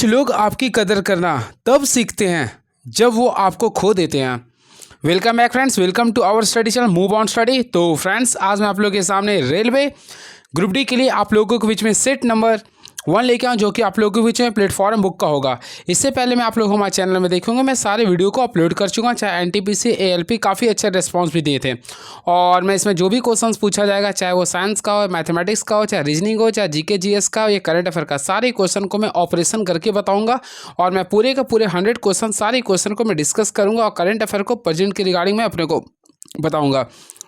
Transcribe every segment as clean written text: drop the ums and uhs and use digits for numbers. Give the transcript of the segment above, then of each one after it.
कुछ लोग आपकी कदर करना तब सीखते हैं जब वो आपको खो देते हैं। Welcome back friends, welcome to our study channel move on study. तो फ्रेंड्स, आज मैं आप लोगों के सामने रेलवे ग्रुप डी के लिए आप लोगों के बीच में सेट नंबर 1 लेके आऊँ, जो कि आप लोगों के बीच में प्लेटफॉर्म बुक का होगा। इससे पहले मैं आप लोगों को हमारे चैनल में देखूंगा, मैं सारे वीडियो को अपलोड कर चुका हूँ, चाहे एनटीपीसी एएलपी काफ़ी अच्छे रिस्पांस भी दिए थे। और मैं इसमें जो भी क्वेश्चंस पूछा जाएगा, चाहे वो साइंस का हो, मैथमेटिक्स का हो, चाहे रीजनिंग हो, चाहे जीके जीएस का हो या करंट अफेयर का, सारे क्वेश्चन को मैं ऑपरेशन करके बताऊँगा। और मैं पूरे का पूरे 100 क्वेश्चन, सारे क्वेश्चन को मैं डिस्कस करूँगा और करंट अफेयर को प्रेजेंट के रिगार्डिंग मैं अपने को बताऊँगा।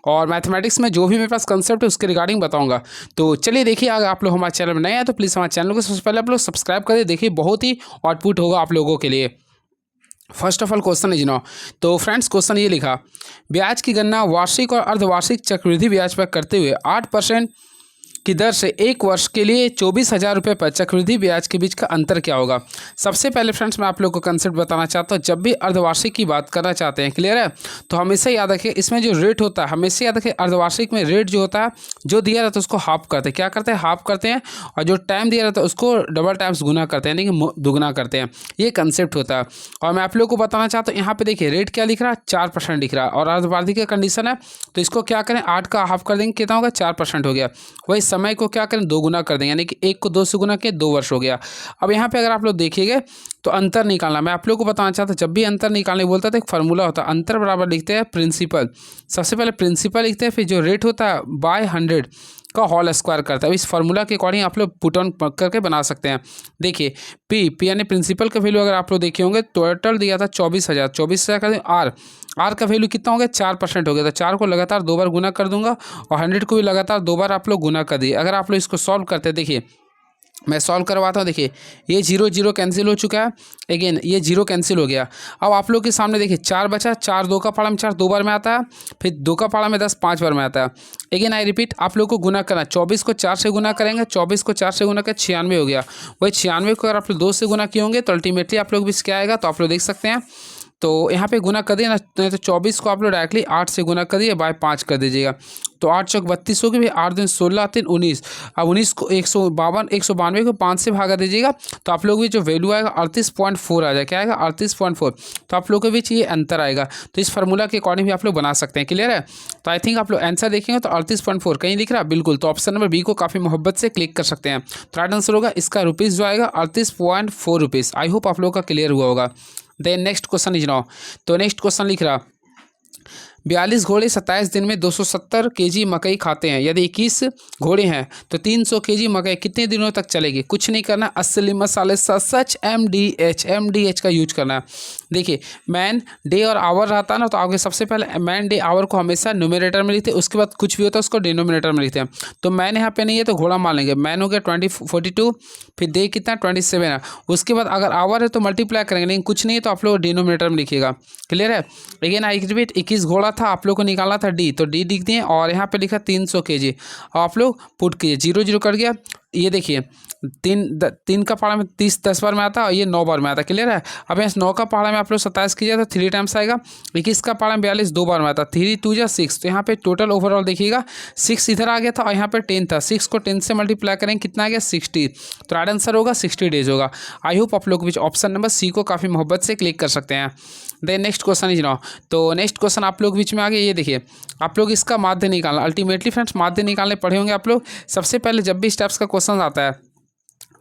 और मैथमेटिक्स में जो भी मेरे पास कंसेप्ट है उसके रिगार्डिंग बताऊंगा। तो चलिए देखिए, अगर आप लोग हमारे चैनल में नए हैं तो प्लीज़ हमारे चैनल को सबसे पहले आप लोग सब्सक्राइब करें। देखिए, बहुत ही आउटपुट होगा आप लोगों के लिए। First of all question is now. तो फ्रेंड्स, क्वेश्चन ये लिखा, ब्याज की गणना वार्षिक और अर्धवार्षिक चक्रवृद्धि ब्याज पर करते हुए 8% की दर से 1 वर्ष के लिए 24,000 रुपये पर चक्रवृद्धि ब्याज के बीच का अंतर क्या होगा। सबसे पहले फ्रेंड्स, मैं आप लोगों को कंसेप्ट बताना चाहता हूँ। जब भी अर्धवार्षिक की बात करना चाहते हैं, क्लियर है, तो हमेशा याद रखिए इसमें जो रेट होता है, हमेशा याद रखिए अर्धवार्षिक में रेट जो होता है, जो दिया रहता है उसको हाफ करते हैं। क्या करते हैं? हाफ करते हैं। और जो टाइम दिया रहता है उसको डबल टाइम्स गुना करते हैं, यानी कि दुगना करते हैं। ये कंसेप्ट होता है। और मैं आप लोगों को बताना चाहता हूँ, यहाँ पे देखिए रेट क्या लिख रहा है, 4% लिख रहा है। और अर्धवार्षिक का कंडीशन है, तो इसको क्या करें, 8 का हाफ कर देंगे, कितना होगा, 4% हो गया। वही समय को क्या करें, 2 गुना कर देंगे, यानी कि 1 को 2 से गुना के 2 वर्ष हो गया। अब यहाँ पे अगर आप लोग देखिएगा तो अंतर निकालना, मैं आप लोगों को बताना चाहता हूँ, जब भी अंतर निकालने बोलता है तो एक फार्मूला होता है, अंतर बराबर लिखते हैं प्रिंसिपल। सबसे पहले प्रिंसिपल लिखते हैं, फिर जो रेट होता है बाय 100 का होल स्क्वायर करता है। इस फार्मूला के अकॉर्डिंग आप लोग पुट ऑन करके बना सकते हैं। देखिए पी यानी प्रिंसिपल का वैल्यू अगर आप लोग देखे होंगे, टोटल दिया था 24,000 का आर का वैल्यू कितना हो गया, 4% हो गया। तो 4 को लगातार 2 बार गुना कर दूंगा और 100 को भी लगातार 2 बार आप लोग गुना कर दिए। अगर आप लोग इसको सॉल्व करते हैं, देखिए मैं सॉल्व करवाता हूँ। देखिए ये 0 0 कैंसिल हो चुका है, अगेन ये 0 कैंसिल हो गया। अब आप लोग के सामने देखिए 4 बचा, 4 2 का पाला में 4 2 बार में आता है, फिर 2 का पाला में 10 5 बार में आता है। अगेन आई रिपीट, आप लोग को गुना करना, 24 को 4 से गुना करेंगे, 24 को 4 से गुना कर 96 हो गया। वही 96 को अगर आप लोग 2 से गुना किए होंगे तो अल्टीमेटली आप लोग भी क्या आएगा, तो आप लोग देख सकते हैं। तो यहाँ पे गुना कर दिए ना, तो 24 को आप लोग डायरेक्टली 8 से गुना कर दिए, बाय 5 कर दीजिएगा। तो 8 चौक 32 होगी, 8 दिन 16 3 19। अब 19 को 192 को 5 से भागा दीजिएगा, तो आप लोग भी जो वैल्यू आएगा 38.4 आ जाएगा। क्या आएगा, 38.4। तो आप लोगों के बीच ये अंतर आएगा। तो इस फार्मूला के अकॉर्डिंग भी आप लोग बना सकते हैं। क्लियर है? तो आई थिंक आप लोग आंसर देखेंगे तो 38.4 कहीं लिख रहा है, बिल्कुल। तो ऑप्शन नंबर बी को काफ़ी मोहब्बत से क्लिक कर सकते हैं। तो राइट आंसर होगा इसका रुपीज़ जो आएगा 38.4 रुपीज़। आई होप आप लोगों का क्लियर हुआ होगा। Then next question is now. तो नेक्स्ट क्वेश्चन लिख रहा, 42 घोड़े 27 दिन में 270 केजी मकई खाते हैं। यदि 21 घोड़े हैं तो 300 केजी मकई कितने दिनों तक चलेगी? कुछ नहीं करना, असली मसाले सच एमडीएच का यूज करना है। देखिए मैन डे और आवर रहता है ना, तो आगे सबसे पहले मैन डे आवर को हमेशा न्यूमरेटर में लिखते हैं, उसके बाद कुछ भी होता है उसको डिनोमिनेटर में लिखते हैं। तो मैन यहाँ पे नहीं है तो घोड़ा मान लेंगे, मैन हो गया 42, फिर डे कितना 27 है। उसके बाद अगर आवर है तो मल्टीप्लाई करेंगे, लेकिन कुछ नहीं है तो आप लोग डिनोमिनेटर में लिखिएगा। क्लियर है? अगेन आई रिपीट, 21 घोड़ा था, आप लोग को निकालना था डी, तो डी लिख दिए और यहाँ पे लिखा 300 केजी। आप लोग पुट कीजिए, 0 0 कट गया। ये देखिए 3 का पहाड़ा में 30 10 बार में आता है और ये 9 बार में आता है। क्लियर है? अब यहाँ 9 का पहाड़ा में आप लोग 27 कीजिए तो 3 टाइम्स आएगा। 21 का पहाड़ा में 42 2 बार में आता है, 3 2 जा 6। तो यहाँ पे टोटल ओवरऑल देखिएगा 6 इधर आ गया था और यहाँ पे 10 था। 6 को 10 से मल्टीप्लाई करेंगे, कितना आ गया 60। तो राइट आंसर होगा 60 डेज होगा। आई होप आप लोग ऑप्शन नंबर सी को काफ़ी मोहब्बत से क्लिक कर सकते हैं। Then next question is now. तो नेक्स्ट क्वेश्चन आप लोग बीच में आ गए, ये देखिए आप लोग इसका माध्य निकालना। अल्टीमेटली फ्रेंड्स माध्य निकालने पढ़े होंगे आप लोग। सबसे पहले जब भी स्टेप्स का क्वेश्चन आता है,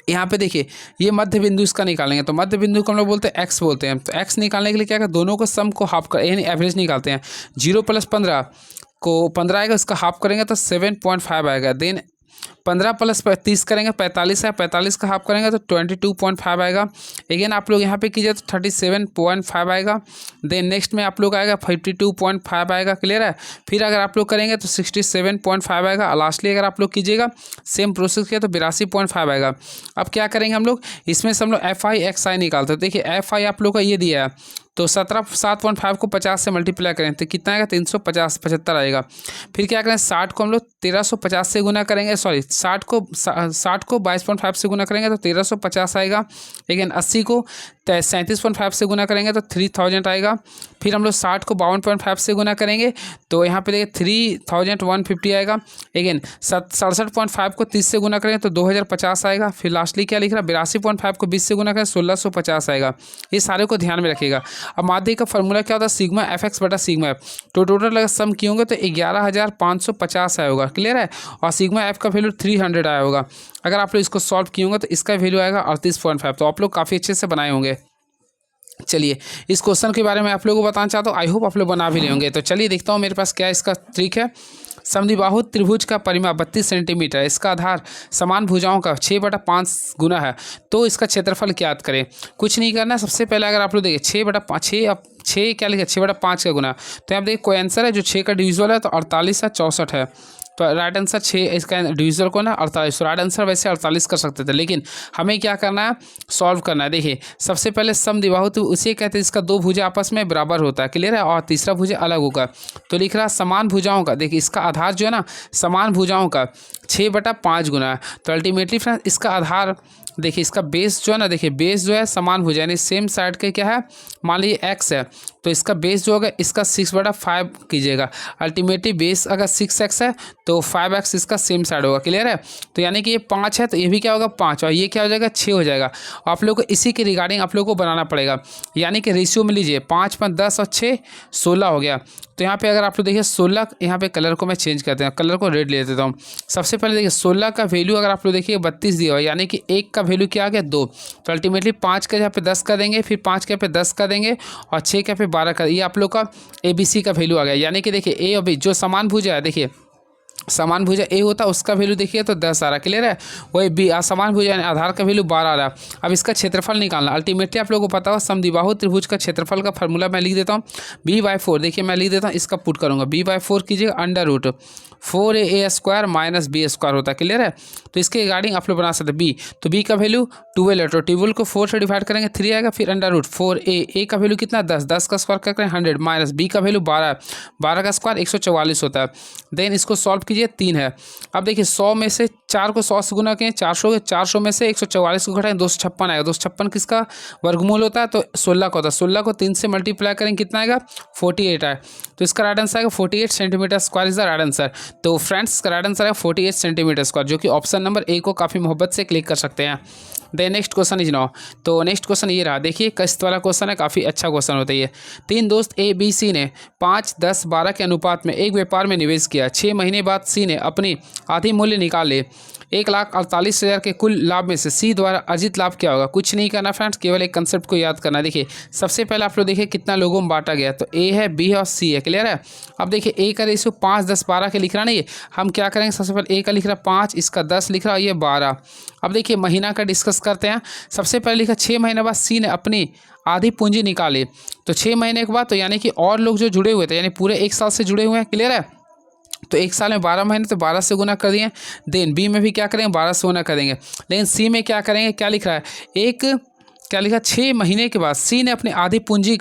यहाँ पे देखिए ये मध्य बिंदु इसका निकालेंगे, तो मध्य बिंदु को हम लोग बोलते हैं एक्स बोलते हैं। तो एक्स निकालने के लिए क्या करें, दोनों को सम को हाफ कर, यानी एवरेज निकालते हैं। 0 + 15 को 15 आएगा, उसका हाफ करेंगे तो 7.5 आएगा। देन 15 + 30 करेंगे 45 है, 45 का हाफ करेंगे तो 22.5 आएगा। अगेन आप लोग यहाँ पे कीजिए तो 37.5 आएगा। देन नेक्स्ट में आप लोग आएगा 52.5 आएगा। क्लियर है? फिर अगर आप लोग करेंगे तो 67.5 आएगा। लास्टली अगर आप लोग कीजिएगा सेम प्रोसेस किया तो 82.5 आएगा। अब क्या करेंगे हम लोग, इसमें से हम लोग FI XI निकालते हैं। देखिए FI आप लोग का ये दिया है तो 7.5 को 50 से मल्टीप्लाई करें तो कितना आएगा 350 75 आएगा। फिर क्या करें 60 को हम लोग 1350 से गुना करेंगे, सॉरी 60 को 22.5 से गुना करेंगे तो 1350 आएगा। लेकिन 80 को 37.5 से गुना करेंगे तो 3000 आएगा। फिर हम लोग 60 को 52.5 से गुना करेंगे तो यहाँ पे देखिए 3150 आएगा। लेकिन 67.5 को 30 से गुना करेंगे तो 2050 आएगा। फिर लास्टली क्या लिख रहा है 82.5 को 20 से गुना करें 1650 आएगा। ये सारे को ध्यान में रखिएगा। अब माध्य का फॉर्मूला क्या होता है सिग्मा एफ एक्स बटा सिग्मा एफ। तो टोटल अगर सम किए होंगे तो 11550 आया होगा, क्लियर है। और सिग्मा एफ का वैल्यू 300 आया होगा। अगर आप लोग इसको सॉल्व किए होंगे तो इसका वैल्यू आएगा 38.5। तो आप लोग काफ़ी अच्छे से बनाए होंगे। चलिए इस क्वेश्चन के बारे में आप लोगों को बताना चाहता हूँ, आई होप आप लोग बना भी लेंगे। तो चलिए देखता हूँ मेरे पास क्या इसका ट्रिक है। समद्विबाहु त्रिभुज का परिमाप 32 सेंटीमीटर, इसका आधार समान भुजाओं का 6/5 गुना है, तो इसका क्षेत्रफल ज्ञात करें। कुछ नहीं करना, सबसे पहले अगर आप लोग देखिए 6/5 अब 6 क्या लिखा 6/5 का गुना, तो यहाँ देखिए कोई आंसर है जो 6 का डिविजल है तो 48 है 64 है। तो राइट आंसर 6 इसका डिविजल को ना 48। तो राइट आंसर वैसे 48 कर सकते थे, लेकिन हमें क्या करना है सॉल्व करना है। देखिए सबसे पहले समद्विबाहु तो उसे कहते हैं इसका दो भुजा आपस में बराबर होता है, क्लियर है, और तीसरा भुजा अलग होगा। तो लिख रहा है समान भुजाओं का, देखिए इसका आधार जो है ना समान भुजाओं का 6/5 गुना है। तो अल्टीमेटली फ्रेंड्स इसका आधार देखिए इसका बेस जो है ना, देखिए बेस जो है समान भुजा यानी सेम साइड के क्या है मान लीजिए एक्स है, तो इसका बेस जो होगा इसका 6/5 कीजिएगा। अल्टीमेटली बेस अगर 6x है तो 5x इसका सेम साइड होगा, क्लियर है। तो यानी कि ये 5 है तो ये भी क्या होगा 5 और ये क्या हो जाएगा 6 हो जाएगा। आप लोग को इसी के रिगार्डिंग आप लोग को बनाना पड़ेगा, यानी कि रेशियो में लीजिए 5 5 10 और 6 16 हो गया। तो यहाँ पे अगर आप लोग देखिए 16, यहाँ पे कलर को मैं चेंज करते हैं, कलर को रेड ले देता हूँ। सबसे पहले देखिए 16 का वैल्यू अगर आप लोग देखिए 32 दिया हुआ, यानी कि 1 का वैल्यू क्या आ गया 2। तो अल्टीमेटली 5 के यहाँ पे 10 का देंगे, फिर 5 के यहाँ पे 10 का देंगे और 6 के यहाँ पे 12 का। ये आप लोग का ABC का वैल्यू आ गया, यानी कि देखिए A और B जो समान भुजा है, देखिए समान भुजा ए होता है उसका वैल्यू देखिए तो 10 आ रहा है, क्लियर है। वही बी असमान भुजा यानी आधार का वैल्यू 12 आ रहा है। अब इसका क्षेत्रफल निकालना, अल्टीमेटली आप लोगों को पता हो समद्विबाहु त्रिभुज का क्षेत्रफल का फॉर्मूला मैं लिख देता हूँ b/4। देखिए मैं लिख देता हूँ, इसका पुट करूँगा b/4 कीजिएगा under root 4a² minus b² होता है, क्लियर है। तो इसके रिगार्डिंग आप लोग बना सकते हैं b, तो b का वैल्यू 12 है, तो 12 को 4 से डिवाइड करेंगे 3 आएगा, फिर अंडर रूट 4a का वैल्यू कितना 10, 10 का स्क्वायर क्या करें 100 माइनस b का वैल्यू 12, 12 का स्क्वायर 144 होता है। देन इसको सॉल्व कीजिए 3 है। अब देखिए 100 में से 4 को 100 से गुना करें 400, 400 में से 144 को घटाएं 256 आएगा। 256 किसका वर्गमूल होता है तो 16 का होता है। 16 को 3 से मल्टीप्लाई करें कितना आएगा 48 आए। तो इसका राइट आंसर आएगा 48 centimetre square is the right answer. तो फ्रेंड्स इसका राइट आंसर है 48 सेंटीमीटर स्क्वायर, जो कि ऑप्शन नंबर ए को काफ़ी मोहब्बत से क्लिक कर सकते हैं। Then next question is now, तो नेक्स्ट क्वेश्चन ये रहा, देखिए किस्त वाला क्वेश्चन है, काफ़ी अच्छा क्वेश्चन होता है ये। 3 दोस्त ए बी सी ने 5 10 12 के अनुपात में एक व्यापार में निवेश किया। 6 महीने बाद सी ने अपनी आधी मूल्य निकाले। 1,48,000 के कुल लाभ में से सी द्वारा अर्जित लाभ क्या होगा। कुछ नहीं करना फ्रेंड्स, केवल एक कंसेप्ट को याद करना। देखिए सबसे पहले आप लोग देखिए कितना लोगों में बांटा गया, तो ए है बी है और सी है, क्लियर है। अब देखिए ए का रेशियो 5 10 12 के लिख रहा नहीं है, हम क्या करेंगे सबसे पहले ए का लिख रहा 5, इसका 10 लिख रहा ये 12। अब देखिए महीना का डिस्कस करते हैं। सबसे पहले लिखा 6 महीने बाद सी ने अपनी आधी पूंजी निकाली। तो 6 महीने के बाद तो यानी कि और लोग जो जुड़े हुए थे यानी पूरे 1 साल से जुड़े हुए हैं, क्लियर है। तो 1 साल में 12 महीने तो 12 से गुना कर दिए। देन बी में भी क्या करेंगे 12 से गुना कर देंगे। लेकिन सी में क्या करेंगे, क्या लिख रहा है एक क्या लिखा 6 महीने के बाद सी ने अपनी आधी पूंजी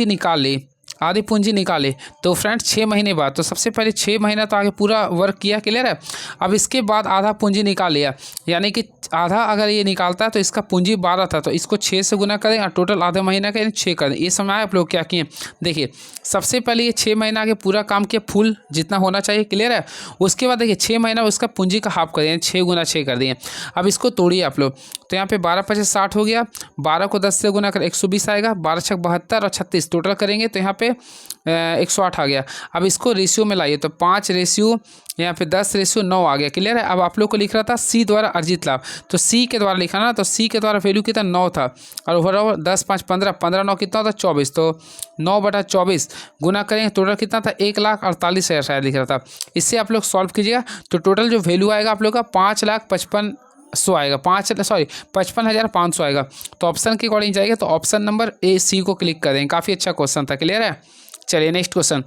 निकाल ली, आधी पूंजी निकाले। तो फ्रेंड्स 6 महीने बाद, तो सबसे पहले 6 महीना तो आगे पूरा वर्क किया, क्लियर है। अब इसके बाद आधा पूंजी निकाल लिया, यानी कि आधा अगर ये निकालता है तो इसका पूंजी 12 था, तो इसको 6 से गुना करें और टोटल आधे महीना का 6 कर दें। ये समझ आए आप लोग क्या किए। देखिए सबसे पहले ये 6 महीना के पूरा काम किया फुल जितना होना चाहिए, क्लियर है। उसके बाद देखिए 6 महीना उसका पूंजी का हाफ कर दिए, 6 गुना 6 कर दिए। अब इसको तोड़िए आप लोग, तो यहाँ पे 12 5 60 हो गया, 12 को 10 से गुना कर 120 आएगा, 12 6 72 और 36 टोटल करेंगे तो यहाँ पे 108 आ गया। अब इसको रेशियो में लाइए, तो 5 रेशियो यहाँ पे 10 रेशियो 9 आ गया, क्लियर है। अब आप लोग को लिख रहा था सी द्वारा अर्जित लाभ, तो सी के द्वारा लिखा ना, तो सी के द्वारा वैल्यू कितना 9 था और ओवरऑल 10 5 15 15 9 कितना होता 24, तो 9/24 गुना करेंगे टोटल कितना था 1,48,000 शायद लिख रहा था। इससे आप लोग सॉल्व कीजिएगा तो टोटल जो वैल्यू आएगा आप लोग का 5,55,000 आएगा, 55,500 आएगा। तो ऑप्शन के अकॉर्डिंग जाएगा तो ऑप्शन नंबर ए सी को क्लिक कर देंगे। काफ़ी अच्छा क्वेश्चन था, क्लियर है। चलिए नेक्स्ट क्वेश्चन,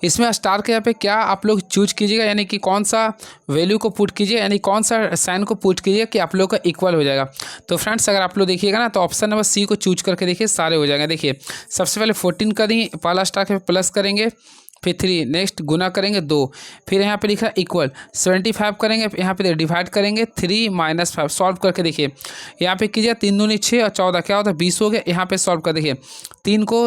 इसमें स्टार के यहाँ पे क्या आप लोग चूज कीजिएगा, यानी कि कौन सा वैल्यू को पुट कीजिए, यानी कौन सा साइन को पुट कीजिए कि आप लोग का इक्वल हो जाएगा। तो फ्रेंड्स अगर आप लोग देखिएगा ना तो ऑप्शन नंबर सी को चूज करके देखिए, सारे हो जाएंगे। देखिए सबसे पहले 14 कर देंगे, पहला स्टार के प्लस करेंगे, फिर 3, नेक्स्ट गुना करेंगे 2, फिर यहाँ पे लिखा है इक्वल 75 करेंगे, यहाँ पे डिवाइड करेंगे 3 - 5, सॉल्व करके देखिए यहाँ पे कीजिए 3 दूनी 6 और 14 क्या होता है 20 हो गया। यहाँ पे सॉल्व कर देखिए 3 को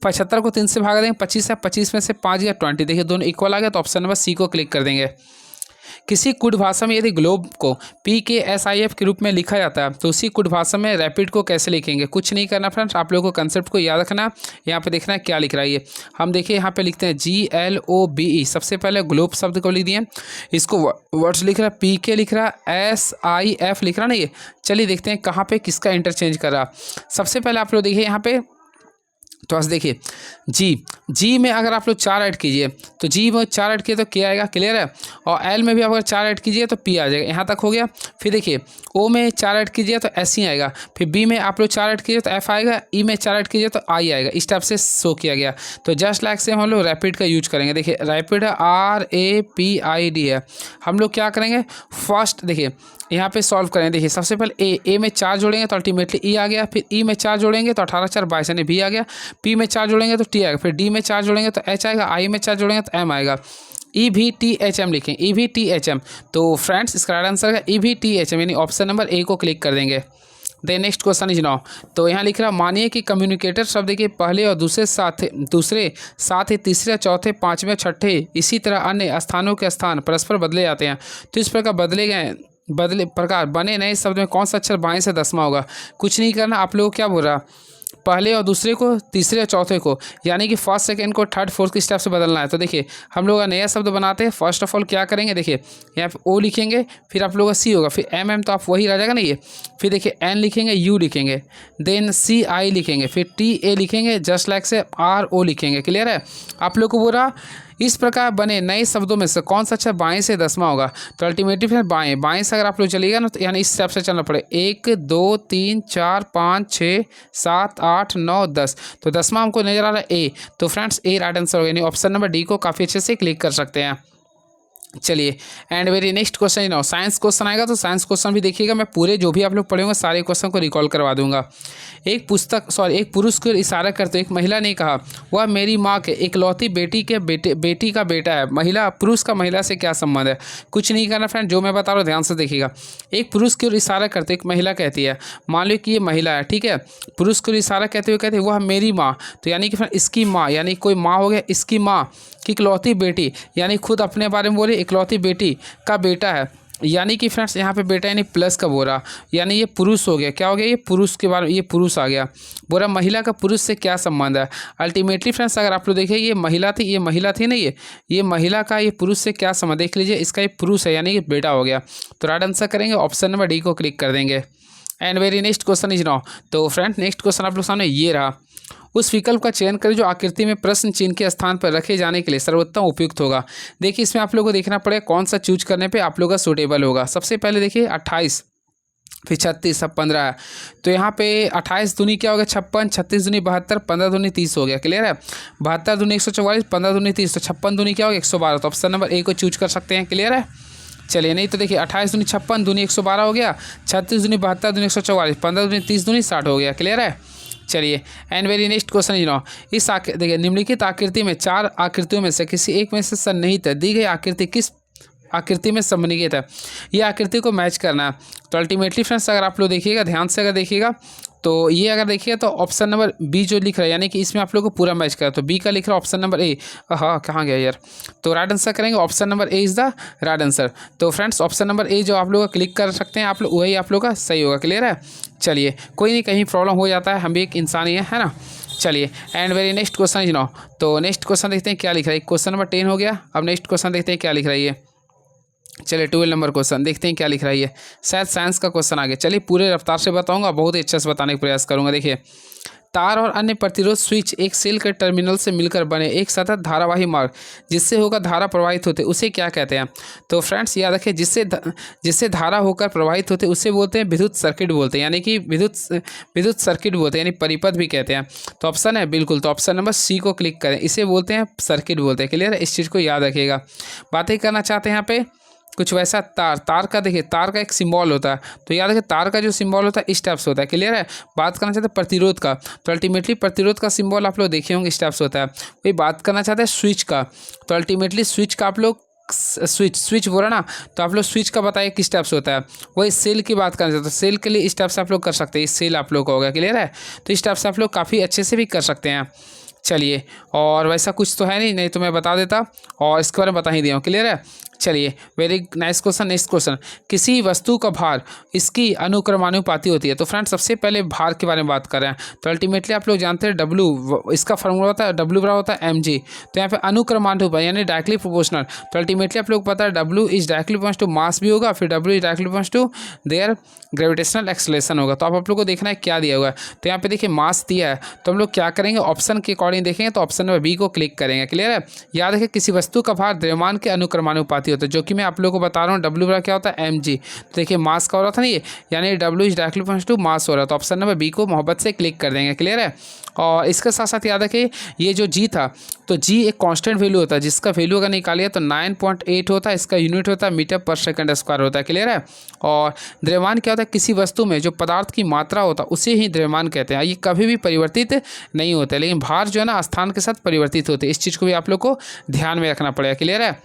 75 को 3 से भागा देंगे 25 है, 25 में से 5 गया 20, देखिए दोनों इक्वल आ गया। तो ऑप्शन नंबर सी को क्लिक कर देंगे। किसी कुड भाषा में यदि ग्लोब को PKSIF के रूप में लिखा जाता है तो उसी कुड भाषा में रैपिड को कैसे लिखेंगे? कुछ नहीं करना फ्रेंड्स, आप लोगों को कंसेप्ट को याद रखना। यहाँ पे देखना है क्या लिख रहा है ये। हम देखिए यहाँ पे लिखते हैं GLOBE, सबसे पहले ग्लोब शब्द को लिख दिए, इसको वर्ड्स लिख रहा है, PK लिख रहा है, SIF लिख रहा ना ये। चलिए देखते हैं कहाँ पे किसका इंटरचेंज कर रहा। सबसे पहले आप लोग देखिए यहाँ पे, तो बस देखिए जी में अगर आप लोग 4 ऐड कीजिए तो जी में 4 ऐड किए तो क्या आएगा, क्लियर है। और एल में भी अगर 4 ऐड कीजिए तो पी आ जाएगा, यहाँ तक हो गया। फिर देखिए ओ में 4 ऐड कीजिए तो एस ही आएगा, फिर बी में आप लोग 4 ऐड कीजिए तो एफ आएगा, ई में 4 ऐड कीजिए तो आई आएगा। इस टाइप से शो किया गया। तो जस्ट लाइक से हम लोग रैपिड का यूज करेंगे। देखिए रैपिड RAPID है। हम लोग क्या करेंगे, फर्स्ट देखिए यहाँ पे सॉल्व करें। देखिए सबसे पहले ए में 4 जोड़ेंगे तो अल्टीमेटली ई आ गया, फिर ई में 4 जोड़ेंगे तो 18 4 22 यानी बी आ गया, पी में 4 जोड़ेंगे तो टी आएगा, फिर डी में 4 जोड़ेंगे तो एच आएगा, आई में 4 जोड़ेंगे तो एम आएगा। EVTHM लिखें, EVTHM। तो फ्रेंड्स इसका राइट आंसर है EVTHM, यानी ऑप्शन नंबर ए को क्लिक कर देंगे। Then next question is now. तो यहाँ लिख रहा, मानिए कि कम्युनिकेटर शब्द देखिए पहले और दूसरे साथ ही तीसरे चौथे पाँचवें छठे इसी तरह अन्य स्थानों के स्थान परस्पर बदले जाते हैं। तो इस प्रकार प्रकार बने नए शब्द में कौन सा अक्षर बाएं से 10वां होगा? कुछ नहीं करना, आप लोगों को क्या बोल रहा, पहले और दूसरे को तीसरे और चौथे को, यानी कि फर्स्ट सेकंड को थर्ड फोर्थ के स्टेप से बदलना है। तो देखिए हम लोग नया शब्द बनाते हैं। फर्स्ट ऑफ ऑल क्या करेंगे, देखिए यहाँ पे ओ लिखेंगे, फिर आप लोग का सी होगा, फिर एम तो आप वही रह जाएगा ना ये, फिर देखिए एन लिखेंगे, यू लिखेंगे, देन CI लिखेंगे, फिर TA लिखेंगे, जस्ट लाइक से RO लिखेंगे। क्लियर है? आप लोग को बोला इस प्रकार बने नए शब्दों में से कौन सा अक्षर बाएं से 10वां होगा? तो अल्टीमेटली फिर बाएं से अगर आप लोग चलिएगा ना तो यानी इस स्टेप से चलना पड़े, 1 2 3 4 5 6 7 8 9 10। तो 10वां हमको नजर आ रहा है ए। तो फ्रेंड्स ए राइट आंसर होगा, यानी ऑप्शन नंबर डी को काफ़ी अच्छे से क्लिक कर सकते हैं। चलिए and very next question now science question आएगा। तो साइंस क्वेश्चन भी देखिएगा, मैं पूरे जो भी आप लोग पढ़े होंगे सारे क्वेश्चन को रिकॉल करवा दूंगा। एक पुरुष को इशारा करते एक महिला ने कहा, वह मेरी माँ के इकलौती बेटी का बेटा है। पुरुष का महिला से क्या संबंध है? कुछ नहीं करना फ्रेंड, जो मैं बता रहा हूँ ध्यान से देखिएगा। एक पुरुष की ओर इशारा करते एक महिला कहती है, मान लो कि ये महिला है, ठीक है, पुरुष को इशारा कहते हुए कहते वह मेरी माँ, तो यानी कि फ्रेंड इसकी माँ, यानी कोई माँ हो गया, इसकी माँ की इकलौती बेटी, यानी खुद अपने बारे में बोले इकलौती बेटी का बेटा है, यानी कि फ्रेंड्स यहाँ पे बेटा यानी प्लस का बोरा, यानी ये पुरुष हो गया। क्या हो गया? ये पुरुष के बारे में, ये पुरुष आ गया। बोरा महिला का पुरुष से क्या संबंध है? अल्टीमेटली फ्रेंड्स अगर आप लोग देखिए ये महिला थी ना, ये महिला का ये पुरुष से क्या संबंध, देख लीजिए इसका ये पुरुष है यानी कि बेटा हो गया। तो राइट आंसर करेंगे ऑप्शन नंबर डी को क्लिक कर देंगे। And very next question is now. तो फ्रेंड नेक्स्ट क्वेश्चन आप लोग सामने ये रहा, उस विकल्प का चयन करें जो आकृति में प्रश्न चिन्ह के स्थान पर रखे जाने के लिए सर्वोत्तम उपयुक्त होगा। देखिए इसमें आप लोगों को देखना पड़ेगा कौन सा चूज करने पे आप लोगों का सूटेबल होगा। सबसे पहले देखिए 28, फिर 36, अब 15 है। तो यहाँ पे 28 दूनी क्या हो गया 56, 36 दूनी 72, 15 दूनी 30 हो गया। क्लियर है? 72 दूनी 144, 15 दूनी 30, तो 56 दूनी क्या हो गया 112। तो ऑप्शन नंबर ए को चूज कर सकते हैं। क्लियर है? चलिए नहीं तो देखिए 28 दूनी 56 दूनी 112 हो गया, 36 दूनी 72 दूनी 144, 15 दूनी 30 दूनी 60 हो गया। क्लियर है? चलिए and very next question is now. देखिए निम्नलिखित आकृति में 4 आकृतियों में से किसी एक में से सन्निहित है, दी गई आकृति किस आकृति में सन्निहित है? ये आकृति को मैच करना है। तो अल्टीमेटली फ्रेंड्स अगर आप लोग देखिएगा ध्यान से, अगर देखिएगा तो ये अगर देखिएगा तो ऑप्शन नंबर बी जो लिख रहा है यानी कि इसमें आप लोग को पूरा मैच करा, तो बी का लिख रहा है ऑप्शन नंबर ए। हाँ कहाँ गया यार? तो राइट आंसर करेंगे option number A is the right answer. तो फ्रेंड्स ऑप्शन नंबर ए जो आप लोग का क्लिक कर सकते हैं आप लोग, वही आप लोग का सही होगा। क्लियर है? चलिए कोई नहीं, कहीं प्रॉब्लम हो जाता है, हम भी एक इंसान ही है ना। चलिए and very next question is now. तो नेक्स्ट क्वेश्चन देखते हैं क्या लिख रहा है। क्वेश्चन नंबर 10 हो गया। अब नेक्स्ट क्वेश्चन देखते हैं क्या लिख रहा है ये। चलिए 12 नंबर क्वेश्चन देखते हैं क्या लिख रहा है ये। शायद साइंस का क्वेश्चन आ गया। चलिए पूरे रफ्तार से बताऊंगा, बहुत ही अच्छे से बताने का प्रयास करूंगा। देखिए तार और अन्य प्रतिरोध स्विच एक सेल के टर्मिनल से मिलकर बने एक सतत धारावाही मार्ग जिससे होकर धारा प्रवाहित होते उसे क्या कहते हैं? तो फ्रेंड्स याद रखें, जिससे धारा होकर प्रवाहित होते उसे बोलते हैं विद्युत सर्किट बोलते हैं, यानी कि विद्युत सर्किट बोलते हैं, यानी परिपथ भी कहते हैं। तो ऑप्शन है बिल्कुल, तो ऑप्शन नंबर सी को क्लिक करें, इसे बोलते हैं सर्किट बोलते हैं। क्लियर है, इस चीज़ को याद रखिएगा। बातें करना चाहते हैं यहाँ पे कुछ वैसा तार का, देखिए तार का एक सिंबल होता है, तो याद रखिए तार का जो सिंबल होता है इस टाइप से होता है। क्लियर है। बात करना चाहते हैं प्रतिरोध का, तो अल्टीमेटली प्रतिरोध का सिंबल आप लोग देखे होंगे इस टाइप से होता है। वही बात करना चाहते हैं स्विच का, तो अल्टीमेटली स्विच का आप लोग स्विच बोला ना, तो आप लोग स्विच का बताइए किस टाइप से होता है। वही सेल की बात करना चाहते हैं, सेल के लिए इस टाइप से आप लोग कर सकते हैं, इस सेल आप लोग का होगा। क्लियर है, तो इस टाइप से आप लोग काफ़ी अच्छे से भी कर सकते हैं। चलिए, और वैसा कुछ तो है नहीं तो मैं बता देता और इसके बारे में बता ही दिया हूँ। क्लियर है। चलिए, very nice question. Next question, किसी वस्तु का भार इसकी अनुक्रमानुपाती होती है। तो फ्रेंड्स सबसे पहले भार के बारे में बात कर रहे हैं, तो अल्टीमेटली आप लोग जानते हैं डब्लू, इसका फॉर्मूला होता है डब्लू बराबर होता है एम जी। तो यहाँ पे अनुक्रमानुपाती यानी डायरेक्टली प्रोपोर्शनल, तो अल्टीमेटली आप लोग पता है W is directly proportional to mass भी होगा, फिर W is directly proportional to their gravitational acceleration होगा। तो आप लोग को देखना है क्या दिया हुआ है। तो यहाँ पे देखिए मास दिया है, तो हम लोग क्या करेंगे ऑप्शन के अकॉर्डिंग देखेंगे, तो ऑप्शन नंबर बी को क्लिक करेंगे। क्लियर है। याद रखिए किसी वस्तु का भार द्रव्यमान के अनुक्रमानुपाती होता है, जो कि मैं आप लोगों को बता रहा हूँ डब्ल्यू बराबर क्या होता है एम जी। तो देखिए मास का हो रहा था ना ये, यानी W is directly proportional to mass हो रहा है, तो ऑप्शन नंबर बी को मोहब्बत से क्लिक कर देंगे। क्लियर है। और इसके साथ साथ याद रखिए ये जो जी था, तो जी एक कांस्टेंट वैल्यू होता है, जिसका वैल्यू अगर निकालिए तो 9.8 होता है, इसका यूनिट होता है मीटर पर सेकंड स्क्वायर होता है। क्लियर है। और द्रव्यमान क्या होता है, किसी वस्तु में जो पदार्थ की मात्रा होता है उसे ही द्रव्यमान कहते हैं। ये कभी भी परिवर्तित नहीं होता है, लेकिन भार जो है ना स्थान के साथ परिवर्तित होते हैं। इस चीज़ को भी आप लोग को ध्यान में रखना पड़ेगा। क्लियर है।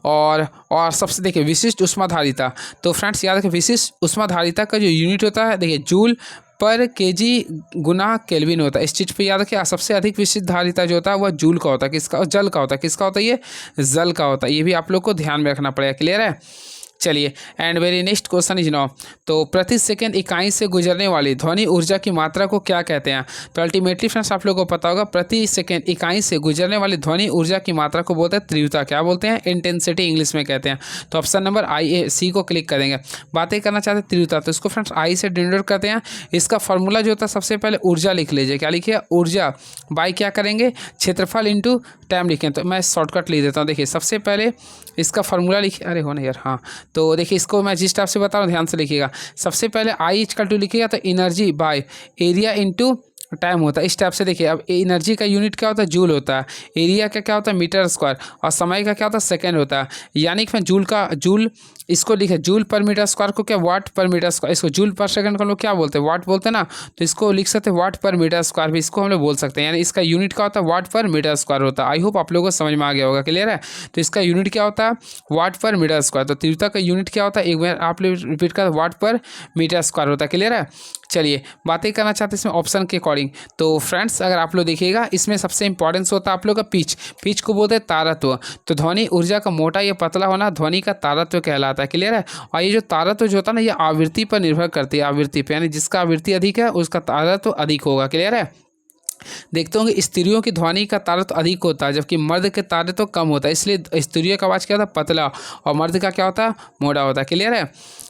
और सबसे देखिए विशिष्ट ऊष्माधारिता, तो फ्रेंड्स याद रखें विशिष्ट ऊष्माधारिता का जो यूनिट होता है देखिए जूल पर केजी गुना केल्विन होता है। इस चीज़ पे याद रखिए सबसे अधिक विशिष्ट धारिता जो होता है वह जूल का होता है, किसका, जल का होता है। किसका होता है ये, जल का होता है। ये भी आप लोग को ध्यान में रखना पड़ेगा। क्लियर है। चलिए, and very next question is now, तो प्रति सेकंड इकाई से गुजरने वाली ध्वनि ऊर्जा की मात्रा को क्या कहते हैं? तो अल्टीमेटली फ्रेंड्स आप लोगों को पता होगा प्रति सेकंड इकाई से गुजरने वाली ध्वनि ऊर्जा की मात्रा को बोलते हैं तीव्रता। क्या बोलते हैं? इंटेंसिटी इंग्लिश में कहते हैं। तो ऑप्शन नंबर आई ए सी को क्लिक करेंगे। बातें करना चाहते हैं तीव्रता, तो इसको फ्रेंड्स आई से डिनोट करते हैं। इसका फॉर्मूला जो होता है सबसे पहले ऊर्जा लिख लीजिए। क्या लिखिए? ऊर्जा बाई क्या करेंगे, क्षेत्रफल इंटू टाइम लिखें। तो मैं शॉर्टकट लिख देता हूँ। देखिए सबसे पहले इसका फॉर्मूला लिखिए, अरे हो ना यार, हाँ, तो देखिए इसको मैं जिस टाइप से बता रहा हूँ ध्यान से लिखिएगा। सबसे पहले आई इक्वल टू लिखिएगा तो energy by area into time होता है। इस टाइप से देखिए, अब एनर्जी का यूनिट क्या होता है, जूल होता है। एरिया का क्या होता है, मीटर स्क्वायर। और समय का क्या होता है, सेकेंड होता है। यानी कि मैं जूल इसको लिखे जूल पर मीटर स्क्वायर को क्या, वाट पर मीटर स्क्वायर। इसको जूल पर सेकंड को लोग क्या बोलते हैं, वाट बोलते हैं ना, तो इसको लिख सकते हैं वाट पर मीटर स्क्वायर भी, इसको हम लोग बोल सकते हैं। यानी इसका यूनिट क्या होता है, वाट पर मीटर स्क्वायर होता है। आई होप आप लोगों को समझ में आ गया होगा। क्लियर है। तो इसका यूनिट क्या होता है, वाट पर मीटर स्क्वायर। तो तीव्रता का यूनिट क्या होता है, एक बार आप लोग रिपीट कर, वाट पर मीटर स्क्वायर होता है। क्लियर है। चलिए, बातें करना चाहते हैं इसमें ऑप्शन के अकॉर्डिंग। तो फ्रेंड्स अगर आप लोग देखिएगा इसमें सबसे इंपॉर्टेंस होता है आप लोग का पिच को बोलते हैं तारत्व। तो ध्वनि ऊर्जा का मोटा या पतला होना ध्वनि का तारत्व कहलाता है। क्लियर है। और ये जो तारत्व जो होता है ना, ये आवृत्ति पर निर्भर करती है, आवृत्ति पे, यानी जिसका आवृत्ति अधिक है उसका तारत्व अधिक होगा। क्लियर है। देखते होंगे स्त्रियों की ध्वनि का तारत्व अधिक होता है, जबकि मर्द के तारत्व कम होता है। इसलिए स्त्रियों का आवाज़ क्या होता है, पतला, और मर्द का क्या होता है, मोटा होता है। क्लियर है।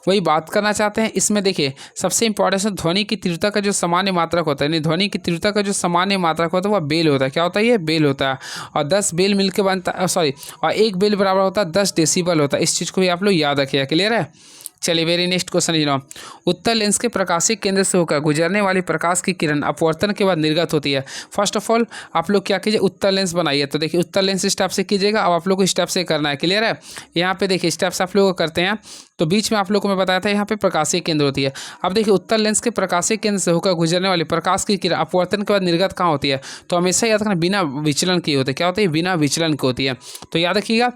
वही बात करना चाहते हैं इसमें। देखिए सबसे इंपॉर्टेंट है ध्वनि की तीव्रता का जो सामान्य मात्रक होता है, यानी ध्वनि की तीव्रता का जो सामान्य मात्रक होता है वह बेल होता है। क्या होता है, ये बेल होता है। और 10 बेल मिलकर बनता है, सॉरी, और 1 बेल बराबर होता है 10 डेसिबल होता है। इस चीज़ को भी आप लोग याद रखिएगा। क्लियर है। चलिए, very next question is now, Uttar lens के प्रकाशीय केंद्र से होकर गुजरने वाली प्रकाश की किरण अपवर्तन के बाद निर्गत होती है। फर्स्ट ऑफ ऑल आप लोग क्या कीजिए, उत्तर लेंस बनाइए। तो देखिए उत्तर लेंस इस टाइप से कीजिएगा। अब आप लोग को इस टाइप से करना है। क्लियर है। यहाँ पे देखिए इस टाइप से आप लोग करते हैं, तो बीच में आप लोग को मैं बताया था यहाँ पे प्रकाशीय केंद्र होती है। अब देखिए उत्तर लेंस के प्रकाशीय केंद्र से होकर गुजरने वाली प्रकाश की किरण अपवर्तन के बाद निर्गत कहाँ होती है? तो हमेशा याद रखना बिना विचलन की होती है। क्या होती है, बिना विचलन की होती है। तो याद रखिएगा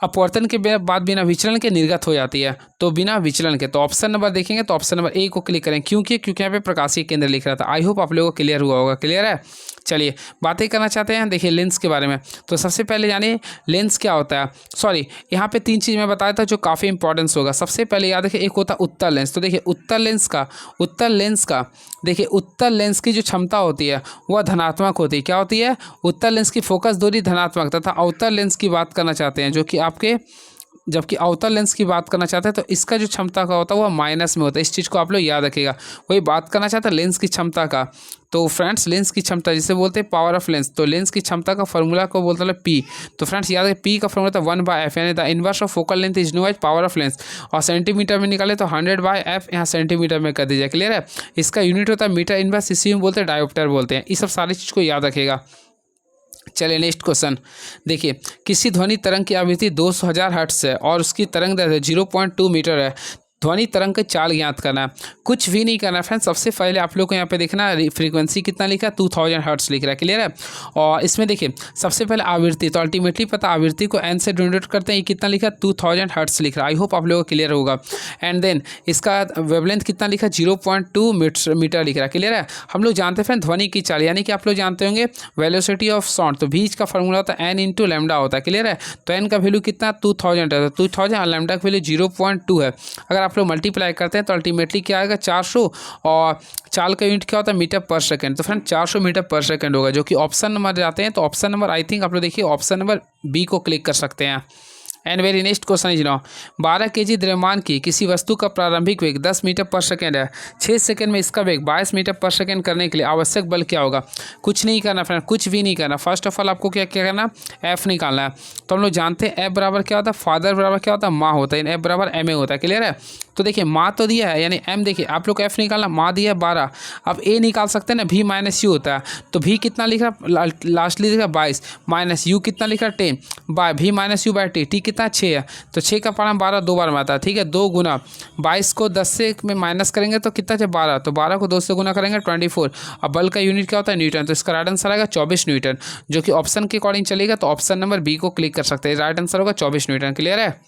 अपवर्तन के बाद बिना विचलन के निर्गत हो जाती है, तो बिना विचलन के। तो ऑप्शन नंबर देखेंगे तो ऑप्शन नंबर ए को क्लिक करें। क्योंकि यहाँ पे प्रकाशीय केंद्र लिख रहा था। आई होप आप लोगों को क्लियर हुआ होगा। क्लियर है। चलिए, बातें करना चाहते हैं देखिए लेंस के बारे में। तो सबसे पहले जानिए लेंस क्या होता है। सॉरी, यहाँ पे 3 चीज़ मैं बताया था जो काफ़ी इंपॉर्टेंस होगा। सबसे पहले याद रखिए एक होता है उत्तर लेंस। तो देखिए उत्तर लेंस का देखिए उत्तर लेंस की जो क्षमता होती है वह धनात्मक होती है। क्या होती है, उत्तर लेंस की फोकस दूरी धनात्मक, तथा अवतर लेंस की बात करना चाहते हैं जो कि आपके जबकि अवतल लेंस की बात करना चाहते हैं तो इसका जो क्षमता का होता है वह माइनस में होता है। इस चीज़ को आप लोग याद रखिएगा। वही बात करना चाहते हैं लेंस की क्षमता का, तो फ्रेंड्स लेंस की क्षमता जिसे बोलते हैं पावर ऑफ लेंस, तो लेंस की क्षमता का फॉर्मूला को बोलते हैं पी। तो फ्रेंड्स याद रखिए पी का फॉर्मूला था 1/f, यानी the inverse of focal length is known as power of lens. और सेंटीमीटर में निकाले तो 100/f, यहाँ सेंटीमीटर में कर दीजिए। क्लियर है। इसका यूनिट होता है मीटर इनवर्स, इसी में बोलते हैं डायोप्टर बोलते हैं। ये सब सारी चीज़ को याद रखिएगा। चलिए नेक्स्ट क्वेश्चन देखिए, किसी ध्वनि तरंग की आवृत्ति 200,000 हर्ट्ज है और उसकी तरंग दैर्ध्य 0.2 मीटर है। ध्वनि तरंग का चाल ज्ञात करना है। कुछ भी नहीं करना फ्रेंड्स, सबसे पहले आप लोग को यहाँ पे देखना है फ्रीक्वेंसी कितना लिखा है, 2000 हर्ट्ज लिख रहा है। क्लियर है। और इसमें देखिए सबसे पहले आवृत्ति, तो अल्टीमेटली पता आवृत्ति को एन से डिनोट करते हैं, ये कितना लिखा है 2000 हर्ट्ज लिख रहा है। आई होप आप लोगों को क्लियर होगा। एंड देन इसका वेवलेंथ कितना लिखा है 0.2 मीटर लिख रहा है। क्लियर है। हम लोग जानते हैं फ्रेंड ध्वनि की चाल, यानी कि आप लोग जानते होंगे वेलोसिटी ऑफ साउंड, तो v का फॉर्मूला होता है n इंटू लैम्डा होता है। क्लियर है। तो n का वैल्यू कितना 2000 है, तो 2000 और लैम्डा का वैल्यू 0.2 है। अगर आप लोग मल्टीप्लाई करते हैं तो अल्टीमेटली क्या आएगा 400, और चाल का यूनिट क्या होता है मीटर पर सेकंड। तो फ्रेंड 400 मीटर पर सेकंड होगा, जो कि ऑप्शन नंबर जाते हैं। तो ऑप्शन नंबर आई थिंक आप लोग देखिए ऑप्शन नंबर बी को क्लिक कर सकते हैं। And very next question is now, 12 kg द्रव्यमान की किसी वस्तु का प्रारंभिक वेग 10 मीटर पर सेकेंड है। 6 सेकंड में इसका वेग 22 मीटर पर सेकेंड करने के लिए आवश्यक बल क्या होगा। कुछ नहीं करना फ्रेंड, कुछ भी नहीं करना। फर्स्ट ऑफ ऑल आपको क्या क्या करना, एफ निकालना है। तो हम लोग जानते हैं एफ बराबर क्या होता है, फादर बराबर क्या होता है, माँ होता है। एफ बराबर एम ए होता है। क्लियर है। तो देखिए माँ तो दिया है, यानी एम देखिए आप लोग को एफ निकालना, माँ दिया है 12। अब ए निकाल सकते हैं ना, भी माइनस यू होता है। तो भी कितना लिख रहा लास्टली लिखा 22 माइनस यू कितना लिख रहा 10 बाय भी minus u by t, t कितना 6 है। तो 6 का पारा 12 दो बार में आता है। ठीक है। 2 गुना 22 को 10 से में माइनस करेंगे तो कितना है 12, तो 12 को 2 से गुना करेंगे 24। अब बल का यूनिट क्या होता है न्यूटन, तो इसका राइट आंसर आएगा 24 न्यूटन, जो कि ऑप्शन के अकॉर्डिंग चलेगा। तो ऑप्शन नंबर बी को क्लिक कर सकते हैं, राइट आंसर होगा 24 न्यूटन। क्लियर है।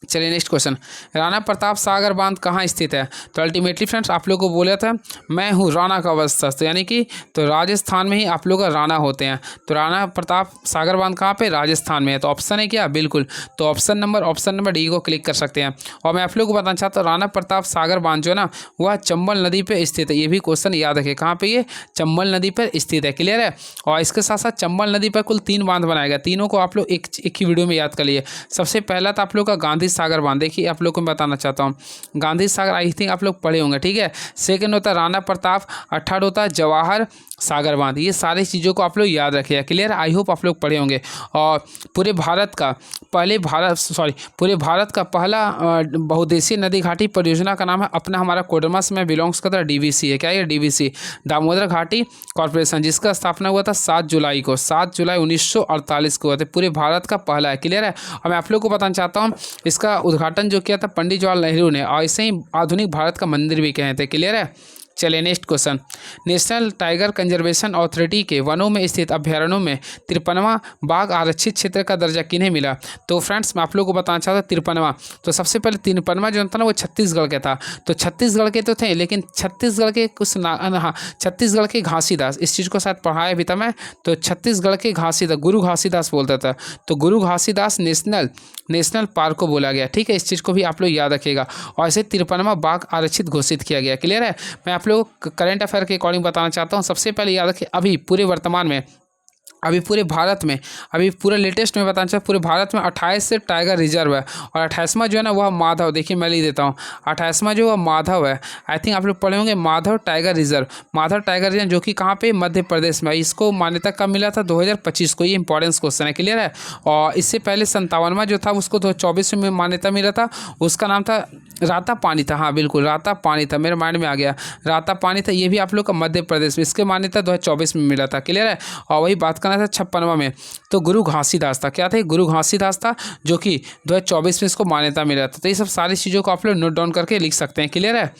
चलिए नेक्स्ट क्वेश्चन, राणा प्रताप सागर बांध कहाँ स्थित है। तो अल्टीमेटली फ्रेंड्स आप लोगों को बोला था मैं हूँ राणा का अवस्था, तो यानी कि तो राजस्थान में ही आप लोग का राणा होते हैं। तो राणा प्रताप सागर बांध कहाँ पे, राजस्थान में है। तो ऑप्शन है क्या, बिल्कुल। तो ऑप्शन नंबर डी को क्लिक कर सकते हैं। और मैं आप लोग को बताना चाहता हूँ राणा प्रताप सागर बांध जो है ना वह चंबल नदी पर स्थित है। ये भी क्वेश्चन याद रखें, कहाँ पे ये चंबल नदी पर स्थित है। क्लियर है। और इसके साथ साथ चंबल नदी पर कुल 3 बांध बनाए गए, तीनों को आप लोग एक ही वीडियो में याद कर लिए। सबसे पहला था आप लोग का गांधी सागर बांध, देखिए आप लोग को मैं बताना चाहता हूँ गांधी सागर आई थिंक आप लोग पढ़े होंगे। ठीक है। सेकंड होता है राणा प्रताप, थर्ड होता है जवाहर सागर बांध। ये सारी चीज़ों को आप लोग याद रखिए। क्लियर। आई होप आप लोग पढ़े होंगे। और पूरे भारत का पहला बहुउद्देशीय नदी घाटी परियोजना का नाम है अपना हमारा कोडरमा से मैं बिलोंग्स करता है डीवीसी है। क्या ये डीवीसी, दामोदर घाटी कॉर्पोरेशन, जिसका स्थापना हुआ था 7 जुलाई 1948 को हुआ था। पूरे भारत का पहला है। क्लियर है। और मैं आप लोग को बताना चाहता हूँ इसका उद्घाटन जो किया था पंडित जवाहरलाल नेहरू ने, और ऐसे ही आधुनिक भारत का मंदिर भी कहे थे। क्लियर है। चलिए next question, national tiger conservation authority के वनों में स्थित अभ्यारण्यों में 53वां बाघ आरक्षित क्षेत्र का दर्जा किन्हें मिला। तो फ्रेंड्स मैं आप लोगों को बताना चाहता हूँ 53वां, तो सबसे पहले 53वां जो था ना वो छत्तीसगढ़ के था। तो छत्तीसगढ़ के तो थे, लेकिन छत्तीसगढ़ के कुछ छत्तीसगढ़ के घासीदास, इस चीज़ को शायद पढ़ाया भी था मैं। तो छत्तीसगढ़ के घासीदास, गुरु घासीदास बोलता था। तो गुरु घासीदास नेशनल पार्क को बोला गया। ठीक है। इस चीज़ को भी आप लोग याद रखिएगा। और ऐसे 53वां बाघ आरक्षित घोषित किया गया। क्लियर है। मैं आप लोग करंट अफेयर के अकॉर्डिंग बताना चाहता हूँ। सबसे पहले याद रखिए अभी पूरे वर्तमान में, अभी पूरे भारत में, अभी पूरे लेटेस्ट में बताना चाहिए, पूरे भारत में 28 से टाइगर रिजर्व है। और 28वां जो है ना वह माधव, देखिए मैं लिख देता हूँ 28वां जो वह माधव है। आई थिंक आप लोग पढ़े होंगे माधव टाइगर रिजर्व, जो कि कहाँ पे, मध्य प्रदेश में। इसको मान्यता कब मिला था 2025 को, ये इंपॉर्टेंस क्वेश्चन है। क्लियर है। और इससे पहले 57वां जो था उसको 2024 में मान्यता मिला था, उसका नाम था राता पानी था। हाँ बिल्कुल राता पानी था, मेरे माइंड में आ गया, राता पानी था। ये भी आप लोग का मध्य प्रदेश में, इसके मान्यता 2024 में मिला था। क्लियर है। और वही बात करना था 56वां में, तो गुरु घासीदास था। क्या था, गुरु घासीदास था, जो कि 2024 में इसको मान्यता मिला था। तो ये सब सारी चीज़ों को आप लोग नोट डाउन करके लिख सकते हैं। क्लियर है।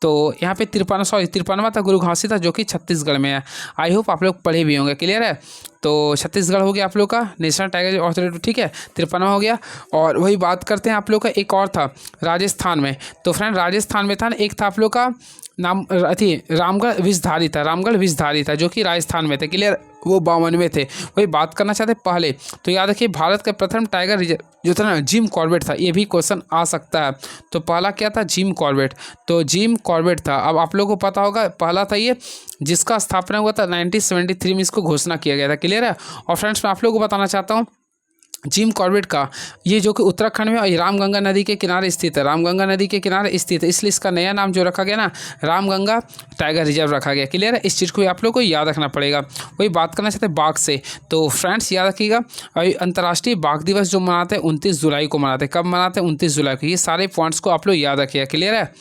तो यहाँ पे 53वां था गुरु घासीदास, जो कि छत्तीसगढ़ में है। आई होप आप लोग पढ़े भी होंगे। क्लियर है। तो छत्तीसगढ़ हो गया आप लोग का नेशनल टाइगर अथॉरिटी। ठीक है। 53वां हो गया। और वही बात करते हैं आप लोग का एक और था राजस्थान में। तो फ्रेंड राजस्थान में था ना, एक था आप लोग का नाम रामगढ़ विषधारी था, जो कि राजस्थान में थे। क्लियर। वो 52 थे। वही बात करना चाहते पहले, तो याद रखिए भारत का प्रथम टाइगर रिजर्व जो था ना जिम कॉर्बेट था। ये भी क्वेश्चन आ सकता है। तो पहला क्या था, जिम कॉर्बेट। तो जिम कॉर्बेट था। अब आप लोगों को पता होगा पहला था ये, जिसका स्थापना हुआ था 1973 में, इसको घोषणा किया गया था। क्लियर है। और फ्रेंड्स मैं आप लोगों को बताना चाहता हूँ जिम कॉर्बेट का, ये जो कि उत्तराखंड में और रामगंगा नदी के किनारे स्थित है, रामगंगा नदी के किनारे स्थित है, इसलिए इसका नया नाम जो रखा गया ना रामगंगा टाइगर रिजर्व रखा गया। क्लियर है, इस चीज़ को आप लोग को याद रखना पड़ेगा। वही बात करना चाहते हैं बाघ से, तो फ्रेंड्स याद रखिएगा अंतर्राष्ट्रीय बाघ दिवस जो मनाते हैं 29 जुलाई को मनाते हैं। कब मनाते हैं? 29 जुलाई को। ये सारे पॉइंट्स को आप लोग याद रखिएगा। क्लियर है,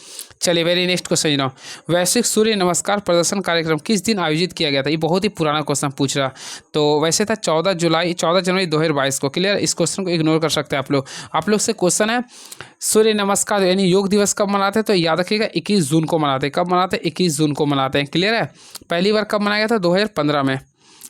चलिए वेरी नेक्स्ट क्वेश्चन जाओ। वैश्विक सूर्य नमस्कार प्रदर्शन कार्यक्रम किस दिन आयोजित किया गया था? ये बहुत ही पुराना क्वेश्चन पूछ रहा, तो वैसे था 14 जनवरी 2022 को। क्लियर, इस क्वेश्चन को इग्नोर कर सकते हैं आप लोग से क्वेश्चन है सूर्य नमस्कार यानी योग दिवस कब मनाते हैं? तो याद रखिएगा 21 जून को मनाते हैं। कब मनाते हैं? 21 जून को मनाते हैं। क्लियर है, पहली बार कब मनाया गया था? 2015 में।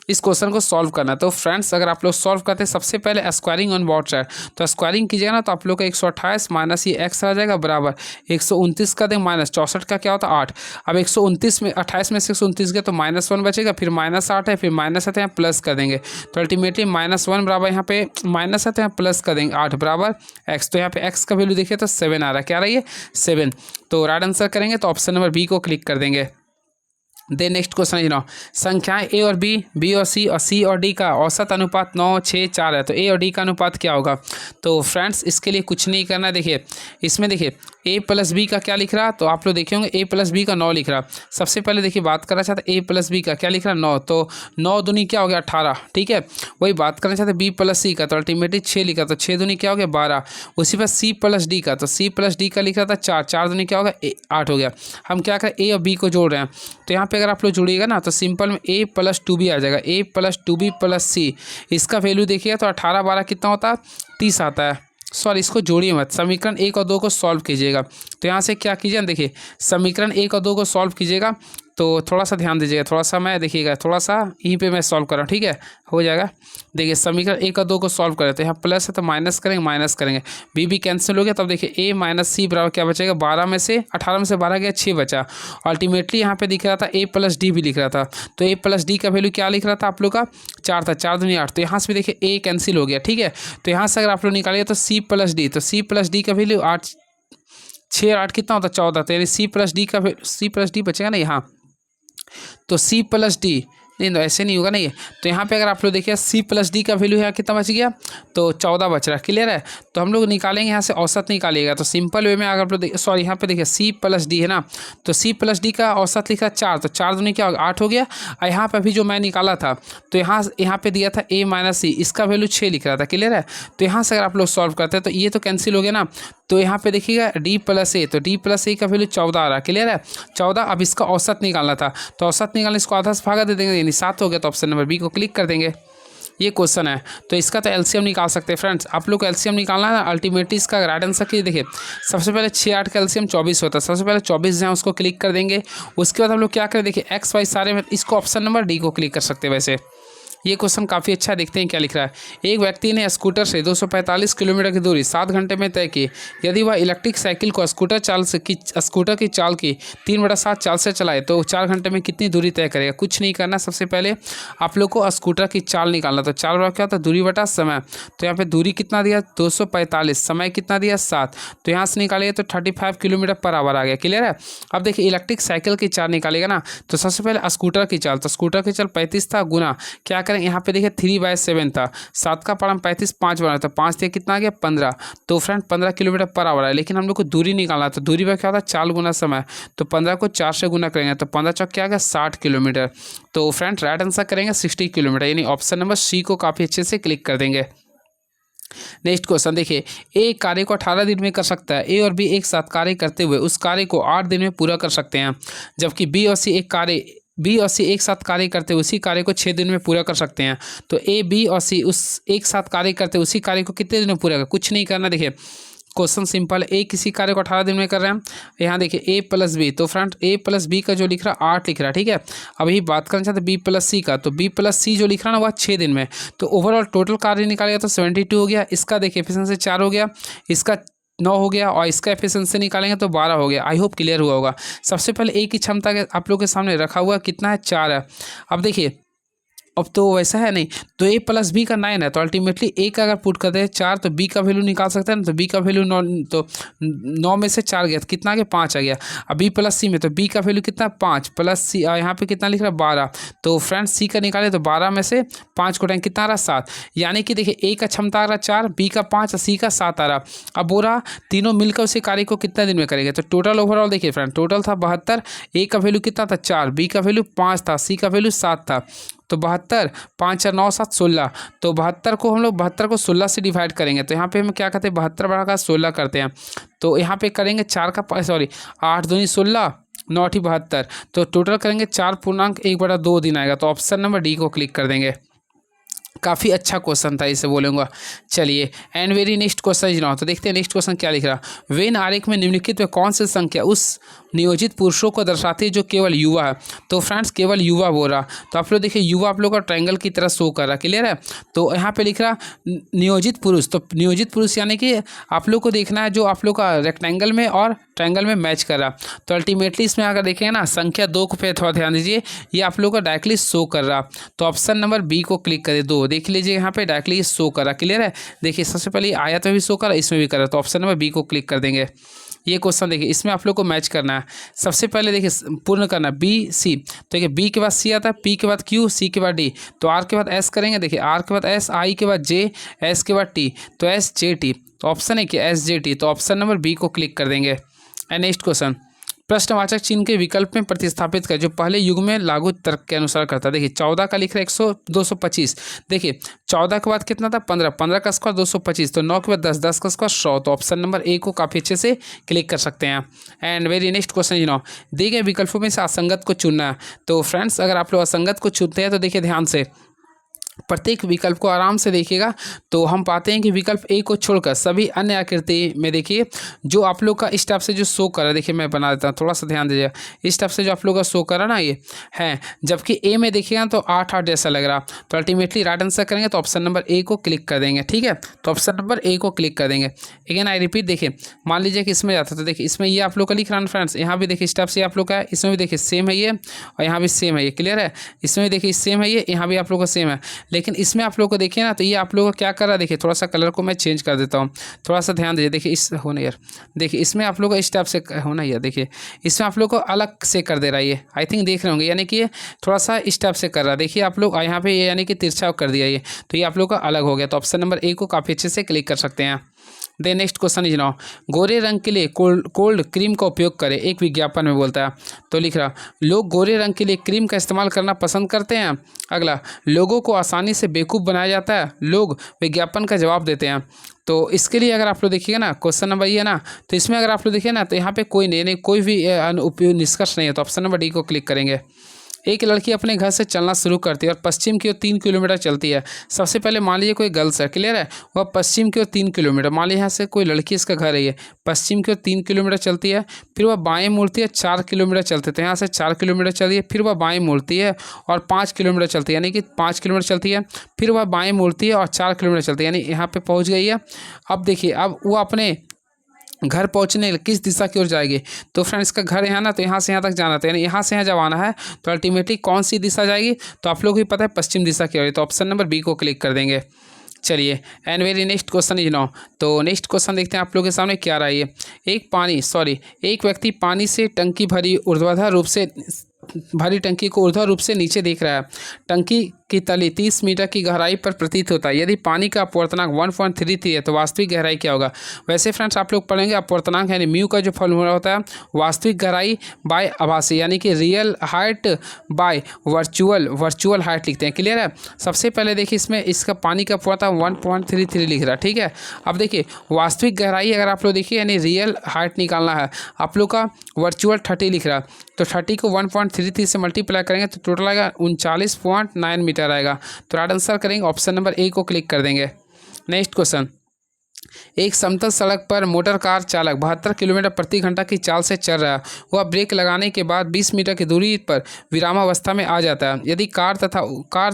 इस क्वेश्चन को सॉल्व करना है। तो फ्रेंड्स अगर आप लोग सॉल्व करते हैं सबसे पहले स्क्वायरिंग ऑन बोथ साइड, तो स्क्वायरिंग कीजिएगा ना तो आप लोग का 128 माइनस ये एक्स आ जाएगा बराबर 129 का दें माइनस 64 का क्या होता है 8। अब 129 में 28 में से 129 गया तो -1 बचेगा, फिर -8 है, फिर माइनस आते हैं प्लस कर देंगे, तो अल्टीमेटली -1 बराबर यहाँ पे माइनस आते हैं प्लस कर देंगे 8 बराबर एक्स। तो यहाँ पे एक्स का वैल्यू देखिए तो 7 आ रहा है। क्या रही है? 7। तो राइट आंसर करेंगे तो ऑप्शन नंबर बी को क्लिक कर देंगे। देन नेक्स्ट क्वेश्चन है संख्याएं ए और बी और सी और डी का औसत अनुपात 9, 6, 4 है, तो ए और डी का अनुपात क्या होगा? तो फ्रेंड्स इसके लिए कुछ नहीं करना। देखिए इसमें देखिए ए प्लस बी का क्या लिख रहा, तो आप लोग देखे होंगे ए प्लस बी का 9 लिख रहा। सबसे पहले देखिए बात करना चाहते ए प्लस बी का क्या लिख रहा 9, तो 9 दूनी क्या हो गया 18। ठीक है, वही बात करना चाहते बी प्लस सी का, तो अल्टीमेटली 6 लिखा, तो 6 दूनी क्या हो गया 12। उसी पर सी प्लस डी का, तो सी प्लस डी का लिख रहा था 4, 4 दूनी क्या होगा 8 हो गया। हम क्या करें ए और बी को जोड़ रहे हैं, तो यहाँ पे अगर आप लोग जोड़िएगा ना तो सिंपल में a प्लस 2b आ जाएगा, a प्लस 2b प्लस सी। इसका वैल्यू देखिएगा तो 18 12 कितना होता है 30 आता है। सॉरी इसको जोड़िए मत, समीकरण 1 और 2 को सॉल्व कीजिएगा। तो यहाँ से क्या कीजिए देखिए समीकरण 1 और 2 को सॉल्व कीजिएगा, तो थोड़ा सा ध्यान दीजिएगा, थोड़ा सा मैं देखिएगा थोड़ा सा यहीं पे मैं सॉल्व कर रहा हूँ। ठीक है, हो जाएगा। देखिए समीकरण 1 और 2 को सॉल्व करें तो यहाँ प्लस है तो माइनस करेंगे, बी कैंसिल हो गया, तब देखिए ए माइनस सी बराबर क्या बचेगा 18 में से 12 गया 6 बचा। अल्टीमेटली यहाँ पे दिख रहा था ए प्लस डी भी लिख रहा था, तो ए प्लस डी का वैल्यू क्या लिख रहा था आप लोग का 4 था, 4 दूनी 8, तो यहाँ से भी देखिए ए कैंसिल हो गया। ठीक है, तो यहाँ से अगर आप लोग निकालिए तो सी प्लस डी, तो सी प्लस डी का वैल्यू 8 6 8 कितना होता है 14, तो यानी सी प्लस डी बचेगा ना यहाँ, तो सी प्लस डी नहीं तो ऐसे नहीं होगा नहीं। तो यहाँ पे अगर आप लोग देखिए सी प्लस डी का वैल्यू है कितना बच गया, तो 14 बच रहा है। क्लियर है, तो हम लोग निकालेंगे यहाँ से औसत निकालिएगा, तो सिंपल वे में अगर आप लोग सॉरी यहाँ पे देखिए सी प्लस डी है ना, तो सी प्लस डी का औसत लिखा 4, तो 4 दूनी क्या होगा 8 हो गया। और यहाँ पे अभी जो मैं निकाला था तो यहाँ पे दिया था ए माइनस सी, इसका वैल्यू 6 लिख रहा था। क्लियर है, तो यहाँ से अगर आप लोग सॉल्व करते हैं तो ये तो कैंसिल हो गया ना, तो यहाँ पे देखिएगा डी प्लस ए, तो डी प्लस ए का वैल्यू 14 आ रहा है। क्लियर है, 14। अब इसका औसत निकालना था, तो औसत निकालने इसको आधा से भागा दे देंगे, यानी 7 हो गया, तो ऑप्शन नंबर बी को क्लिक कर देंगे। ये क्वेश्चन है, तो इसका तो एलसीएम निकाल सकते हैं फ्रेंड्स। आप लोग को एलसीएम निकालना है ना, अल्टीमेटली इसका राइट आंसर की देखिए सबसे पहले 6 8 का एलसीएम 24 होता है। सबसे पहले 24 है उसको क्लिक कर देंगे। उसके बाद हम लोग क्या करें देखिए एक्स वाई सारे में, इसको ऑप्शन नंबर डी को क्लिक कर सकते हैं। वैसे ये क्वेश्चन काफ़ी अच्छा है, देखते हैं क्या लिख रहा है। एक व्यक्ति ने स्कूटर से 245 किलोमीटर की दूरी 7 घंटे में तय की। यदि वह इलेक्ट्रिक साइकिल को स्कूटर की चाल की 3/7 चाल से चलाए तो 4 घंटे में कितनी दूरी तय करेगा? कुछ नहीं करना, सबसे पहले आप लोग को स्कूटर की चाल निकालना। तो चाल बराबर क्या होता है दूरी बटा समय, तो यहाँ पे दूरी कितना दिया 245, समय कितना दिया 7, तो यहाँ से निकालिए तो 35 किलोमीटर पर आवर आ गया। क्लियर है, अब देखिए इलेक्ट्रिक साइकिल की चाल निकालेगा ना, तो सबसे पहले स्कूटर की चाल, तो स्कूटर की चाल 35 था गुना क्या करें यहाँ पे देखिए 3/7 था, 7 का पारा 35 5 बना, तो 5 दिया कितना आ गया 15, तो फ्रेंड 15 किलोमीटर पर आवर है। लेकिन हम लोग को दूरी निकालना, तो दूरी पर क्या होता है चाल गुना समय, तो 15 को 4 से गुना करेंगे तो 15 चौक क्या आ गया 60 किलोमीटर। तो फ्रेंड राइट आंसर करेंगे 60 किलोमीटर, यानी ऑप्शन नंबर सी को काफ़ी अच्छे से क्लिक कर देंगे। नेक्स्ट क्वेश्चन देखिए, ए कार्य को 18 दिन में कर सकता है। ए और बी एक साथ कार्य करते हुए उस कार्य को 8 दिन में पूरा कर सकते हैं, जबकि बी और सी एक साथ कार्य करते हुए उसी कार्य को 6 दिन में पूरा कर सकते हैं। तो ए बी और सी उस एक साथ कार्य करते हुए उसी कार्य को कितने दिन में पूरा कर? कुछ नहीं करना। देखिए क्वेश्चन सिंपल, ए किसी कार्य को 18 दिन में कर रहे हैं। यहाँ देखिए ए प्लस बी, तो फ्रेंड ए प्लस बी का जो लिख रहा है 8 लिख रहा है। ठीक है, अभी बात करना चाहते बी प्लस सी का, तो बी प्लस सी जो लिख रहा है ना वह 6 दिन में, तो ओवरऑल टोटल कार्य निकालेगा तो 72 हो गया। इसका देखिए एफिशिएंसी 4 हो गया, इसका 9 हो गया, और इसका एफिशिएंसी निकालेंगे तो 12 हो गया। आई होप क्लियर हुआ होगा। सबसे पहले ए की क्षमता के आप लोग के सामने रखा हुआ कितना है 4 है। अब देखिए अब तो वैसा है नहीं, तो a प्लस बी का 9 है, तो अल्टीमेटली a का अगर पुट करते हैं 4 तो b का वैल्यू निकाल सकते हैं ना, तो b का वैल्यू 9, तो 9 में से 4 गया तो कितना आ गया 5 आ गया। अब b प्लस सी में तो b का वैल्यू कितना 5 प्लस सी, यहाँ पे कितना लिख रहा है 12, तो फ्रेंड्स c का निकाले तो 12 में से 5 को टाइम कितना आ रहा 7, यानी कि देखिए a का क्षमता आ रहा 4, b का 5 और c का 7 आ रहा। अब बोला तीनों मिलकर उसी कार्य को कितना दिन में करेंगे, तो टोटल ओवरऑल देखिए फ्रेंड टोटल था 72, a का वैल्यू कितना था 4, b का वैल्यू 5 था, c का वैल्यू 7 था, तो 72 5 और 9 7 16, तो 72 को हम लोग 72 को 16 से डिवाइड करेंगे, तो यहाँ पे हम क्या करते हैं 72 बढ़ाकर 16 करते हैं, तो यहाँ पे करेंगे 4 का सॉरी 8 दूनी 16 9 72, तो टोटल करेंगे 4.1/2 दिन आएगा, तो ऑप्शन नंबर डी को क्लिक कर देंगे। काफ़ी अच्छा क्वेश्चन था, इसे बोलूँगा। चलिए एंड वेरी नेक्स्ट क्वेश्चन जनाओ, तो देखते हैं नेक्स्ट क्वेश्चन क्या लिख रहा। वेन आरेख में निम्नलिखित में कौन सी संख्या उस नियोजित पुरुषों को दर्शाती है जो केवल युवा है, तो फ्रेंड्स केवल युवा बोल रहा, तो आप लोग देखिए युवा आप लोग का ट्रायंगल की तरह शो कर रहा, क्लियर है। तो यहाँ पे लिख रहा नियोजित पुरुष, तो नियोजित पुरुष यानी कि आप लोग को देखना है जो आप लोग का रेक्टेंगल में और ट्रायंगल में मैच कर रहा, तो अल्टीमेटली इसमें अगर देखेंगे ना संख्या 2 को पे थोड़ा ध्यान दीजिए, ये आप लोग का डायरेक्टली शो कर रहा, तो ऑप्शन नंबर बी को क्लिक करें। 2 देख लीजिए यहाँ पे डायरेक्टली शो कर रहा, क्लियर है। देखिए सबसे पहले आयत में भी शो कर रहा, इसमें भी कर रहा, तो ऑप्शन नंबर बी को क्लिक कर देंगे। ये क्वेश्चन देखिए इसमें आप लोग को मैच करना है, सबसे पहले देखिए पूर्ण करना बी सी, तो देखिए बी के बाद सी आता है, पी के बाद क्यू, सी के बाद डी, तो आर के बाद एस करेंगे, देखिए आर के बाद एस, आई के बाद जे, एस के बाद टी, तो एस जे टी, तो ऑप्शन है कि एस जे टी, तो ऑप्शन नंबर बी को क्लिक कर देंगे। एंड नेक्स्ट क्वेश्चन, प्रश्नवाचक चिन्ह के विकल्प में प्रतिस्थापित कर जो पहले युग में लागू तर्क के अनुसार करता है। देखिए 14 का लिख रहा है 100 225, देखिए 14 के बाद कितना था 15, 15 का स्क्वायर 225, तो 9 के बाद 10, 10 का स्क्वायर 100, तो ऑप्शन नंबर ए को काफ़ी अच्छे से क्लिक कर सकते हैं। And very next question you know, दिए गए विकल्पों में से असंगत को चुनना है, तो फ्रेंड्स अगर आप लोग असंगत को चुनते हैं तो देखिए ध्यान से प्रत्येक विकल्प को आराम से देखिएगा, तो हम पाते हैं कि विकल्प ए को छोड़कर सभी अन्य आकृति में देखिए जो आप लोग का इस टाइप से जो शो कर रहा है, देखिए मैं बना देता हूँ थोड़ा सा ध्यान दीजिएगा, इस टाइप से जो आप लोग का शो कर रहा है ना ये है, जबकि ए में देखिएगा तो 8 8 जैसा लग रहा, तो अल्टीमेटली राइट आंसर करेंगे तो ऑप्शन नंबर ए को क्लिक कर देंगे, ठीक है। तो ऑप्शन नंबर ए को क्लिक कर देंगे। अगेन आई रिपीट, देखिए मान लीजिए कि इसमें जाता है तो देखिए इसमें ये आप लोग का लिख रहा है फ्रेंड्स, यहाँ भी देखिए इस टाइप से आप लोग का है, इसमें भी देखिए सेम है ये और यहाँ भी सेम है ये, क्लियर है। इसमें भी देखिए सेम है ये, यहाँ भी आप लोग का सेम है, लेकिन इसमें आप लोग को देखिए ना तो ये आप लोगों को क्या कर रहा है, देखिए थोड़ा सा कलर को मैं चेंज कर देता हूँ, थोड़ा सा ध्यान दीजिए। देखिए इस होना यार, देखिए इसमें आप लोग को इस टाइप से होना यार, देखिए इसमें आप लोग को अलग से कर दे रहा है ये, आई थिंक देख रहे होंगे, यानी कि ये थोड़ा सा इस टाइप से कर रहा है, देखिए आप लोग यहाँ पे यानी कि तिरछा कर दिया ये, तो ये आप लोग का अलग हो गया, तो ऑप्शन नंबर ए को काफ़ी अच्छे से क्लिक कर सकते हैं। दे नेक्स्ट क्वेश्चन इज नाउ, गोरे रंग के लिए कोल्ड क्रीम का उपयोग करें एक विज्ञापन में बोलता है, तो लिख रहा लोग गोरे रंग के लिए क्रीम का इस्तेमाल करना पसंद करते हैं। अगला, लोगों को आसानी से बेवकूफ़ बनाया जाता है, लोग विज्ञापन का जवाब देते हैं। तो इसके लिए अगर आप लोग देखिएगा ना क्वेश्चन नंबर ये है ना, तो इसमें अगर आप लोग देखिए ना तो यहाँ पे कोई नहीं कोई भी उपयोग निष्कर्ष नहीं है, तो ऑप्शन नंबर डी को क्लिक करेंगे। एक लड़की अपने घर से चलना शुरू करती है और पश्चिम की ओर 3 किलोमीटर चलती है। सबसे पहले मान लीजिए कोई गर्ल्स है, क्लियर है, वह पश्चिम की ओर 3 किलोमीटर, मान लीजिए यहाँ से कोई लड़की इसका घर है, ये पश्चिम की ओर 3 किलोमीटर चलती है, फिर वह बाएं मुड़ती है 4 किलोमीटर चलते थे, यहाँ से 4 किलोमीटर चलती है, फिर वह बाएं मुड़ती है और 5 किलोमीटर चलती है, यानी कि 5 किलोमीटर चलती है, फिर वह बाएं मुड़ती है और 4 किलोमीटर चलती है, यानी यहाँ पर पहुँच गई है। अब देखिए अब वो अपने घर पहुंचने किस दिशा की ओर जाएगी, तो फ्रेंड्स का घर यहाँ ना, तो यहाँ से यहाँ तक जाना था, यानी यहाँ से यहाँ जब आना है तो अल्टीमेटली कौन सी दिशा जाएगी, तो आप लोग भी पता है पश्चिम दिशा की ओर, तो ऑप्शन नंबर बी को क्लिक कर देंगे। चलिए and very next question is now, तो नेक्स्ट क्वेश्चन देखते हैं आप लोगों के सामने क्या रहा है। एक व्यक्ति पानी से टंकी भरी टंकी को ऊर्ध्वाधर रूप से नीचे देख रहा है। टंकी की तली 30 मीटर की गहराई पर प्रतीत होता है। यदि पानी का अपवर्तनांक 1.33 है तो वास्तविक गहराई क्या होगा। वैसे फ्रेंड्स आप लोग पढ़ेंगे अपवर्तनांक यानी म्यू का जो फॉर्मूला होता है वास्तविक गहराई बाय आभासी, यानी कि real height bye virtual height लिखते हैं, क्लियर है। सबसे पहले देखिए इसमें इसका पानी का अपवर्तनांक 1.33 लिख रहा है, ठीक है। अब देखिए वास्तविक गहराई अगर आप लोग देखिए यानी रियल हाइट निकालना है, आप लोग का वर्चुअल 30 लिख रहा है, तो 30 को 1.33 से मल्टीप्लाई करेंगे तो टोटल आएगा 39.9 मीटर आएगा। तो राइट आंसर करेंगे ऑप्शन नंबर ए को क्लिक कर देंगे। नेक्स्ट क्वेश्चन, एक समतल सड़क पर मोटर कार चालक 72 किलोमीटर प्रति घंटा की चाल से चल रहा है। वह ब्रेक लगाने के बाद 20 मीटर की दूरी पर विरामावस्था में आ जाता है। यदि कार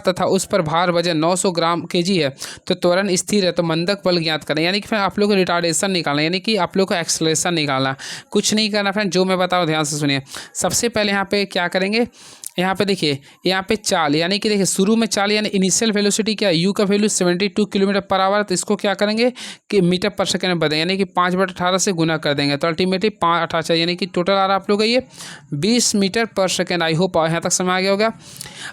तथा उस पर भार वजन 900 ग्राम केजी है तो त्वरण स्थिर है, तो मंदक बल ज्ञात करें, यानी कि फिर आप लोग को रिटार्डेशन निकालना, यानी कि आप लोग को एक्सलेशन निकालना। कुछ नहीं करना फ्रेंड, जो मैं बताऊँ ध्यान से सुनिए। सबसे पहले यहाँ पे क्या करेंगे, यहाँ पे देखिए, यहाँ पे चाल यानी कि देखिए शुरू में चाल यानी इनिशियल वेलोसिटी क्या है, यू का वैल्यू 72 किलोमीटर पर आवर, तो इसको क्या करेंगे कि मीटर पर सेकंड में बदलेंगे यानी कि 5/18 से गुना कर देंगे, तो अल्टीमेटली 5/18 यानी कि टोटल आ रहा है आप लोग का ये 20 मीटर पर सेकंड। आई होप यहाँ तक समझ आ गया होगा।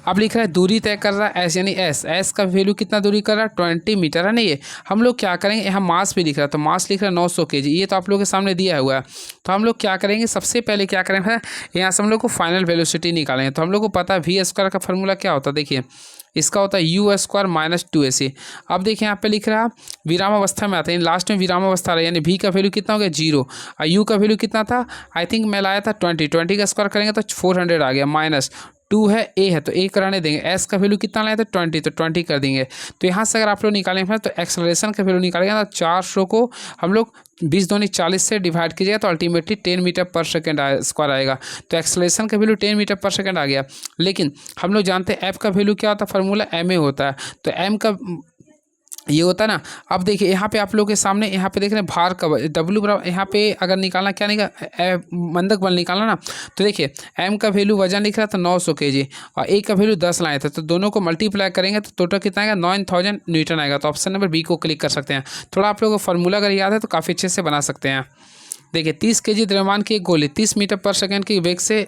अब लिख रहा है दूरी तय कर रहा है एस, यानी एस का वैल्यू कितना दूरी कर रहा है 20 मीटर है ना। ये हम लोग क्या करेंगे, यहाँ मास भी लिख रहा है, तो मास लिख रहा है 900 kg, ये तो आप लोगों के सामने दिया हुआ है। तो हम लोग क्या करेंगे, सबसे पहले क्या करेंगे, यहाँ से हम लोग को फाइनल वेलोसिटी निकालेंगे। तो हम लोग को पता है वी स्क्वायर का फॉर्मूला क्या होता है, देखिए इसका होता है यू स्क्वायर माइनस 2ac। अब देखिए यहाँ पे लिख रहा है विराम अवस्था में आता है, लास्ट में विराम अवस्था रहा, यानी v का वैल्यू कितना हो गया 0 और u का वैल्यू कितना था, आई थिंक मैं लाया था 20 का स्क्वायर करेंगे तो 400 आ गया, माइनस 2 है a है तो a कराने देंगे, s का वैल्यू कितना लाया था 20 तो 20 कर देंगे। तो यहाँ से अगर आप लोग निकालेंगे तो एक्सेलरेशन का वैल्यू निकालेंगे तो 400 को हम लोग 20 दूनी 40 से डिवाइड कीजिएगा तो अल्टीमेटली 10 मीटर पर सेकंड स्क्वायर आएगा। तो एक्सेलरेशन का वैल्यू 10 मीटर पर सेकंड आ गया। लेकिन हम लोग जानते हैं एफ का वैल्यू क्या होता है, फार्मूला ma होता है, तो m का ये होता है ना। अब देखिए यहाँ पे आप लोगों के सामने यहाँ पे देख रहे हैं भार का W बराबर, यहाँ पे अगर निकालना क्या निकाल मंदक बल निकालना ना, तो देखिए m का वैल्यू वजन लिख रहा था 900 kg और a का वैल्यू 10 लाए थे, तो दोनों को मल्टीप्लाई करेंगे तो टोटल कितना आएगा 9000 न्यूटन आएगा। तो ऑप्शन नंबर बी को क्लिक कर सकते हैं। थोड़ा आप लोगों को फार्मूला अगर याद है तो काफ़ी अच्छे से बना सकते हैं। देखिए 30 kg द्रव्यमान की एक गोली 30 मीटर पर सेकंड के वेग से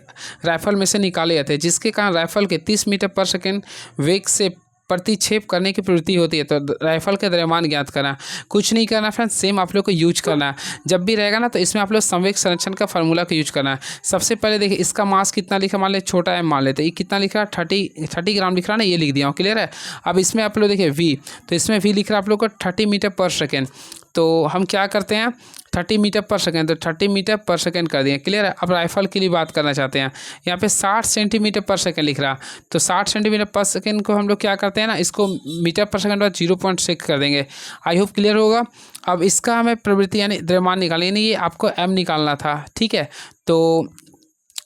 राइफल में से निकाले जाते हैं, जिसके कारण राइफल के 30 मीटर पर सेकंड वेग से प्रतिक्षेप करने की प्रवृत्ति होती है। तो राइफल का द्रव्यमान ज्ञात करना, कुछ नहीं करना फ्रेंड्स, सेम आप लोग को यूज करना है। जब भी रहेगा ना तो इसमें आप लोग संवेग संरक्षण का फार्मूला का यूज करना है। सबसे पहले देखिए इसका मास कितना लिखा, मान ले छोटा m मान लेते, ये कितना लिख रहा है 30 ग्राम लिख रहा है ना, ये लिख दिया हूँ, क्लियर है। अब इसमें आप लोग देखिए v, तो इसमें v लिख रहा है आप लोग को 30 मीटर पर सेकेंड। तो हम क्या करते हैं 30 मीटर पर सेकंड, तो 30 मीटर पर सेकंड कर दिए, क्लियर है। अब राइफल के लिए बात करना चाहते हैं, यहाँ पे 60 सेंटीमीटर पर सेकंड लिख रहा, तो 60 सेंटीमीटर पर सेकंड को हम लोग क्या करते हैं ना, इसको मीटर पर सेकंड बाद 0.6 कर देंगे। आई होप क्लियर होगा। अब इसका हमें प्रवृत्ति यानी द्रव्यमान निकालना, यानी ये आपको m निकालना था, ठीक है। तो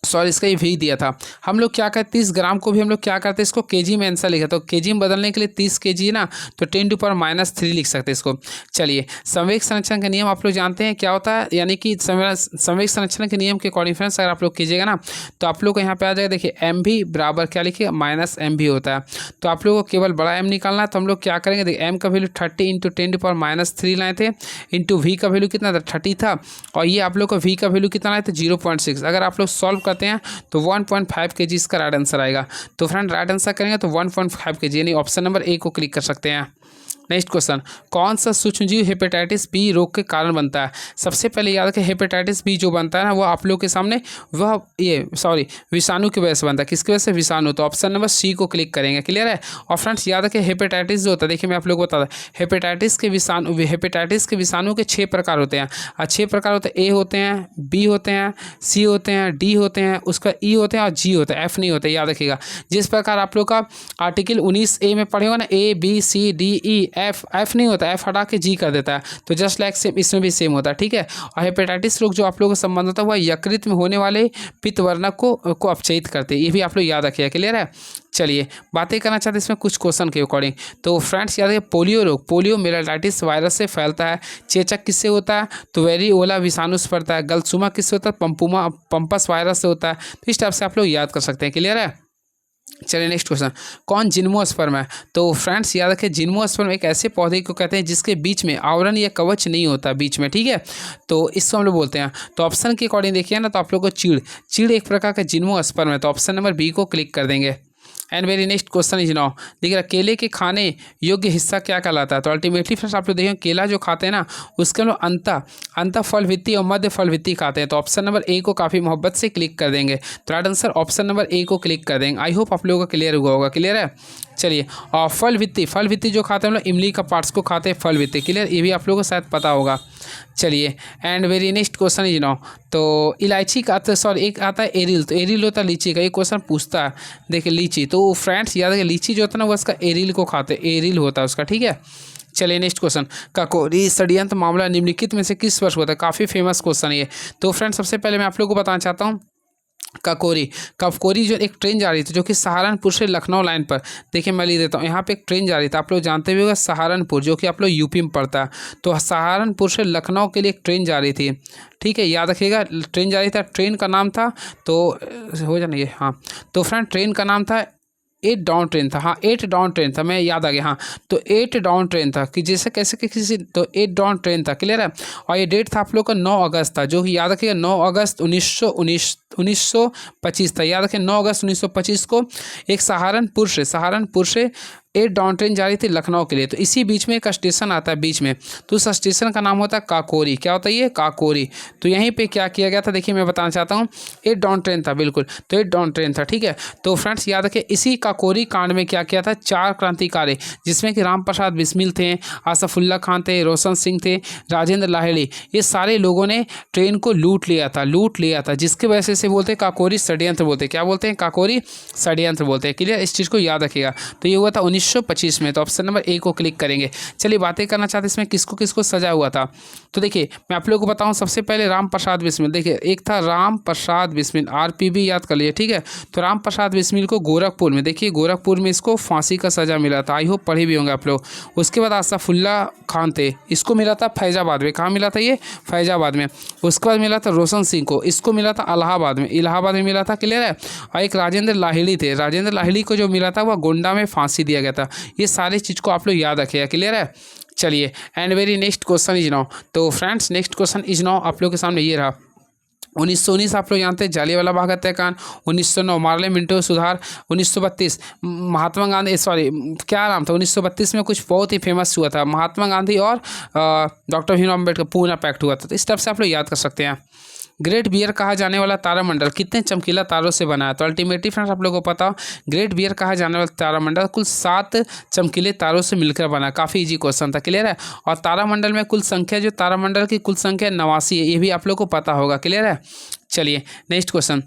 सॉरी इसका ये भी दिया था। हम लोग क्या करते 30 ग्राम को भी हम लोग क्या करते हैं, इसको केजी में आंसर लिखा, तो केजी में बदलने के लिए 30 kg ना, तो 10⁻³ लिख सकते हैं इसको। चलिए संवेग संरक्षण का नियम आप लोग जानते हैं क्या होता है, यानी कि संवेग संरक्षण के नियम के अकॉर्डिंग फ्रेंड्स अगर आप लोग कीजिएगा ना तो आप लोग को यहाँ पे आ जाएगा, देखिए एम भी बराबर क्या लिखिए -mv होता है। तो आप लोगों को केवल बड़ा एम निकालना है, तो हम लोग क्या करेंगे, देखिए एम का वैल्यू 30 × 10⁻³ लाए थे, इंटू वी का वैल्यू कितना था 30 था, और ये आप लोग को वी का वैल्यू कितना लाए थे 0.6। अगर आप लोग सॉल्व करते हैं तो 1.5 kg इसका राइट आंसर आएगा। तो फ्रेंड राइट आंसर करेंगे तो 1.5 kg, यानी ऑप्शन नंबर ए को क्लिक कर सकते हैं। नेक्स्ट क्वेश्चन, कौन सा सूक्ष्मजीव हेपेटाइटिस बी रोग के कारण बनता है। सबसे पहले याद रखें हेपेटाइटिस बी जो बनता है ना वो आप लोग के सामने वह विषाणु की वजह से बनता है। किसकी वजह से, विषाणु। तो ऑप्शन नंबर सी को क्लिक करेंगे, क्लियर है। और फ्रेंड्स याद रखें हेपेटाइटिस जो होता है, देखिए मैं आप लोग को बता दूं हेपेटाइटिस के विषाणु के 6 प्रकार होते हैं, और 6 प्रकार होते हैं, ए होते हैं, बी होते हैं, सी होते हैं, डी होते हैं, उसका ई होते हैं और जी होता है, एफ नहीं होता, याद रखिएगा। जिस प्रकार आप लोग का आर्टिकल 19A में पढ़े होगा ना, A B C D E, F नहीं होता, एफ हटा के जी कर देता है, तो जस्ट लाइक सेम इसमें भी सेम होता है, ठीक है। और हेपेटाइटिस रोग जो आप लोगों का संबंध होता है वह यकृत में होने वाले पित्तवर्णक को अपचयित करते हैं, ये भी आप लोग याद रखिएगा, क्लियर है। चलिए बातें करना चाहते हैं इसमें कुछ क्वेश्चन के अकॉर्डिंग। तो फ्रेंड्स याद रखिए पोलियो रोग, पोलियोमेलाइटिस वायरस से फैलता है। चेचक किससे होता है, तो वेरिओला विषाणु से पड़ता है। गलसुमा किससे होता है, पंपस वायरस से होता है। तो इस टाइप से आप लोग याद कर सकते हैं, क्लियर है। चलिए नेक्स्ट क्वेश्चन, कौन जिम्नोस्पर्म है। तो फ्रेंड्स याद रखें जिम्नोस्पर्म एक ऐसे पौधे को कहते हैं जिसके बीच में आवरण या कवच नहीं होता बीच में, ठीक है। तो इसको हम लोग बोलते हैं। तो ऑप्शन के अकॉर्डिंग देखिए ना, तो आप लोग को चीड़ एक प्रकार का जिम्नोस्पर्म है, तो ऑप्शन नंबर बी को क्लिक कर देंगे। And very next question is now, देखिए केले के खाने योग्य हिस्सा क्या कहलाता है। तो अल्टीमेटली फ्रेंड्स आप लोग देखिए केला जो खाते हैं ना उसके हम लोग अंत फल भित्ति और मध्य फल भित्ति खाते हैं। तो ऑप्शन नंबर ए को काफ़ी मोहब्बत से क्लिक कर देंगे, तो right answer option number A को क्लिक कर देंगे। आई होप आप लोगों का क्लियर हुआ होगा, क्लियर है। चलिए और फल भित्ति जो खाते हैं हम लोग इमली का पार्ट्स को खाते हैं, फल भित्ति, क्लियर, ये भी आप लोगों को शायद पता होगा। चलिए and very next question is now, तो इलायची का एक आता है एरिल, तो एरिल होता है लीची का, ये क्वेश्चन पूछता है। देखिए लीची, तो फ्रेंड्स याद है लीची जो होता है ना वो उसका एरिल को खाते हैं, एरिल होता है उसका, ठीक है। चलिए नेक्स्ट क्वेश्चन, काकोरी षड्यंत्र मामला निम्नलिखित में से किस वर्ष होता है। काफ़ी फेमस क्वेश्चन है ये। तो फ्रेंड्स सबसे पहले मैं आप लोगों को बताना चाहता हूँ काकोरी। काकोरी जो एक ट्रेन जा रही थी जो कि सहारनपुर से लखनऊ लाइन पर, देखिए मैं लिख देता हूँ, यहाँ पे एक ट्रेन जा रही थी, आप लोग जानते भी होगा सहारनपुर, जो कि आप लोग यूपी में पड़ता है। तो सहारनपुर से लखनऊ के लिए एक ट्रेन जा रही थी, ठीक है, याद रखिएगा, ट्रेन जा रही था, ट्रेन का नाम था, तो हो जाना ये, हाँ, तो फ्रेंड ट्रेन का नाम था 8 डाउन ट्रेन था, हाँ 8 डाउन ट्रेन था, मैं याद आ गया, हाँ, तो 8 डाउन ट्रेन था कि जैसे कैसे कि किसी, तो 8 डाउन ट्रेन था, क्लियर है। और ये डेट था आप लोग का 9 अगस्त था, जो कि याद रखिएगा 9 अगस्त 1925 था, याद रखिए 9 अगस्त 1925 को एक सहारनपुर से 8 डाउन ट्रेन जा रही थी लखनऊ के लिए। तो इसी बीच में एक स्टेशन आता है बीच में, तो उस स्टेशन का नाम होता है काकोरी। क्या होता है ये? काकोरी। तो यहीं पे क्या किया गया था, देखिए मैं बताना चाहता हूँ, 8 डाउन ट्रेन था, बिल्कुल, तो 8 डाउन ट्रेन था, ठीक है। तो फ्रेंड्स याद रखिए इसी काकोरी कांड में क्या किया था, 4 क्रांतिकारी, जिसमें कि राम प्रसाद बिस्मिल थे, आसफुल्ला खान थे, रोशन सिंह थे, राजेंद्र लाहिड़ी, ये सारे लोगों ने ट्रेन को लूट लिया था, जिसके वजह से बोलते हैं काकोरी षड्यंत्र बोलते हैं। क्या बोलते हैं? काकोरी षड्यंत्र बोलते हैं, क्लियर, इस चीज़ को याद रखिएगा। तो ये हुआ था 1925 में, तो ऑप्शन नंबर ए को क्लिक करेंगे। चलिए बातें करना चाहते हैं इसमें किसको किसको सजा हुआ था। तो देखिए मैं आप लोगों को बताऊं, सबसे पहले राम प्रसाद बिस्मिल, देखिए एक था राम प्रसाद बिस्मिल, आरपीबी याद कर लिए, ठीक है। तो राम प्रसाद बिस्मिल को गोरखपुर में, देखिए गोरखपुर में इसको फांसी का सजा मिला था, आई होप पढ़े भी होंगे आप लोग। उसके बाद आसफुल्ला खान थे, इसको मिला था फैजाबाद में, कहाँ मिला था ये? फैजाबाद में। उसके बाद मिला था रोशन सिंह को, इसको मिला था इलाहाबाद में मिला था, क्लियर है। और एक राजेंद्र लाहिड़ी थे, राजेंद्र लाहिड़ी को जो मिला था वह गोंडा में फांसी दिया गया था। ये सारी चीज़ को आप लोग याद रखिएगा, क्लियर है। चलिए and very next question is now, तो friends next question is now आप लोग के सामने ये रहा। 1919 आप लोग जानते हैं जालियांवाला बाग हत्याकांड, 1909 मार्ले मिंटो सुधार, 1932 महात्मा गांधी, सॉरी क्या नाम था, 1932 में कुछ बहुत ही फेमस हुआ था, महात्मा गांधी और डॉक्टर भीमराव अम्बेडकर पूना पैक्ट हुआ था। तो इस तरफ से आप लोग याद कर सकते हैं। ग्रेट बियर कहा जाने वाला तारामंडल कितने चमकीला तारों से बना है? तो अल्टीमेटली फ्रेंड्स आप लोगों को पता हो, ग्रेट बियर कहा जाने वाला तारामंडल कुल 7 चमकीले तारों से मिलकर बना। काफ़ी इजी क्वेश्चन था, क्लियर है। और तारामंडल में कुल संख्या, जो तारामंडल की कुल संख्या 89 है, ये भी आप लोग को पता होगा, क्लियर है। चलिए नेक्स्ट क्वेश्चन,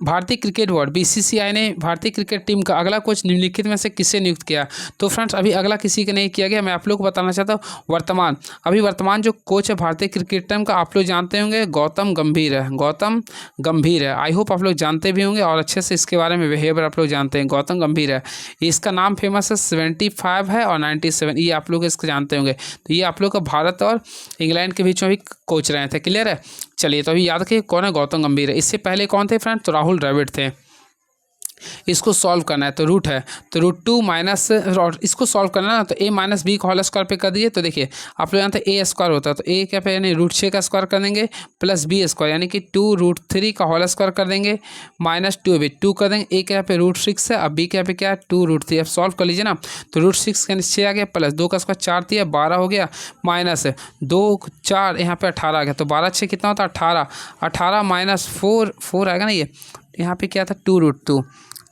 भारतीय क्रिकेट बोर्ड बीसीसीआई ने भारतीय क्रिकेट टीम का अगला कोच निम्नलिखित में से किसे नियुक्त किया? तो फ्रेंड्स अभी अगला किसी का नहीं किया गया, मैं आप लोग को बताना चाहता हूँ वर्तमान जो कोच है भारतीय क्रिकेट टीम का, आप लोग जानते होंगे गौतम गंभीर है। आई होप आप लोग जानते भी होंगे और अच्छे से इसके बारे में बिहेवियर आप लोग जानते हैं, गौतम गंभीर है। इसका नाम फेमस है, 75 है और 97, ये आप लोग इसको जानते होंगे। तो ये आप लोग का भारत और इंग्लैंड के बीच में भी कोच रहे थे, क्लियर है। चलिए तो अभी याद रखिए कौन है, गौतम गंभीर है। इससे पहले कौन थे फ्रेंड? तो राहुल द्रविड़ थे। इसको सॉल्व करना है तो रूट है, तो √2 माइनस, इसको सॉल्व करना है तो a माइनस बी का होल स्क्वायर पे कर दीजिए। तो देखिए आप लोग जानते हैं a स्क्वायर होता है, तो a क्या पे यानी √6 का स्क्वायर कर देंगे प्लस b स्क्वायर यानी कि 2√3 का होल स्क्वायर कर देंगे माइनस 2 कर देंगे। a क्या पे √6 है, अब b क्या पे क्या है 2√3। अब सॉल्व कर लीजिए ना, तो √6 के नीचे 6 आ गया प्लस 2 का स्क्वायर 4 दिया 12 हो गया माइनस 2 4 यहाँ पे 18 आ गया। तो 12 6 कितना होता है 18 माइनस 4 आएगा ना, ये यहाँ पे क्या था 2√2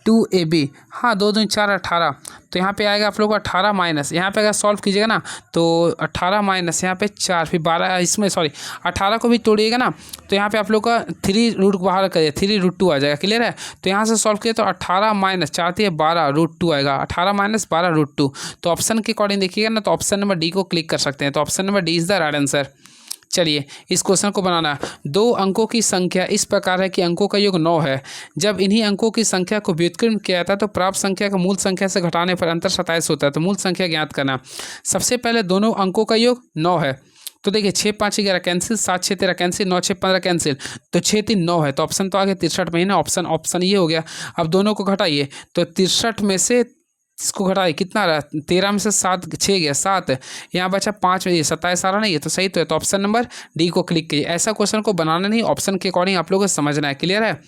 2ab, हाँ 2 2 4 18। तो यहाँ पे आएगा आप लोग को 18 माइनस, यहाँ पे अगर सॉल्व कीजिएगा ना तो 18 माइनस यहाँ पे 4 फिर 12, इसमें सॉरी 18 को भी तोड़िएगा ना तो यहाँ पे आप लोग का 3 रूट बाहर करिए 3√2 आ जाएगा, क्लियर है। तो यहाँ से सॉल्व किए तो 18 माइनस 4 थी 12√2 आएगा, 18 माइनस 12√2। तो ऑप्शन के अकॉर्डिंग देखिएगा ना तो ऑप्शन नंबर डी को क्लिक कर सकते हैं, तो option number D is the right answer. चलिए इस क्वेश्चन को बनाना, 2 अंकों की संख्या इस प्रकार है कि अंकों का योग 9 है। जब इन्हीं अंकों की संख्या को व्युत्क्रम किया जाता है तो प्राप्त संख्या को मूल संख्या से घटाने पर अंतर 27 होता है। तो मूल संख्या ज्ञात करना। सबसे पहले दोनों अंकों का योग 9 है, तो देखिए 6 5 11 कैंसिल, 7 6 13 कैंसिल, 9 6 15 कैंसिल, तो 6 3 9 है। तो ऑप्शन तो आगे 63 में ही ना, ऑप्शन ये हो गया। अब दोनों को घटाइए तो 63 में से इसको घटाइए कितना रहा, 13 में से 7 6 गया 7, यहाँ बचा 5 में 27 आ रहा नहीं है, तो सही तो है। तो ऑप्शन नंबर डी को क्लिक कीजिए। ऐसा क्वेश्चन को बनाना नहीं, ऑप्शन के अकॉर्डिंग आप लोगों को समझना है, क्लियर है।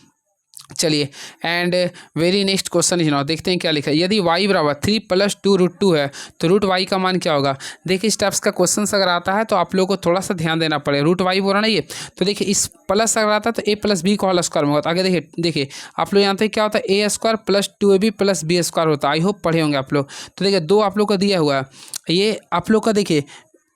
चलिए and very next question is now, देखते हैं क्या लिखा है। यदि y बराबर 3 + 2√2 है तो √y का मान क्या होगा? देखिए इस टाइप्स का क्वेश्चन अगर आता है तो आप लोगों को थोड़ा सा ध्यान देना पड़ेगा। √y बोल रहा ना ये, तो देखिए इस प्लस अगर आता है तो a + b का होल स्क्वायर में होता है। आगे देखिए आप लोग जानते हैं क्या होता है, a² + 2ab + b² होता है। आई होप पढ़े होंगे आप लोग। तो देखिए 2 आप लोग का दिया हुआ है, ये आप लोग का देखिए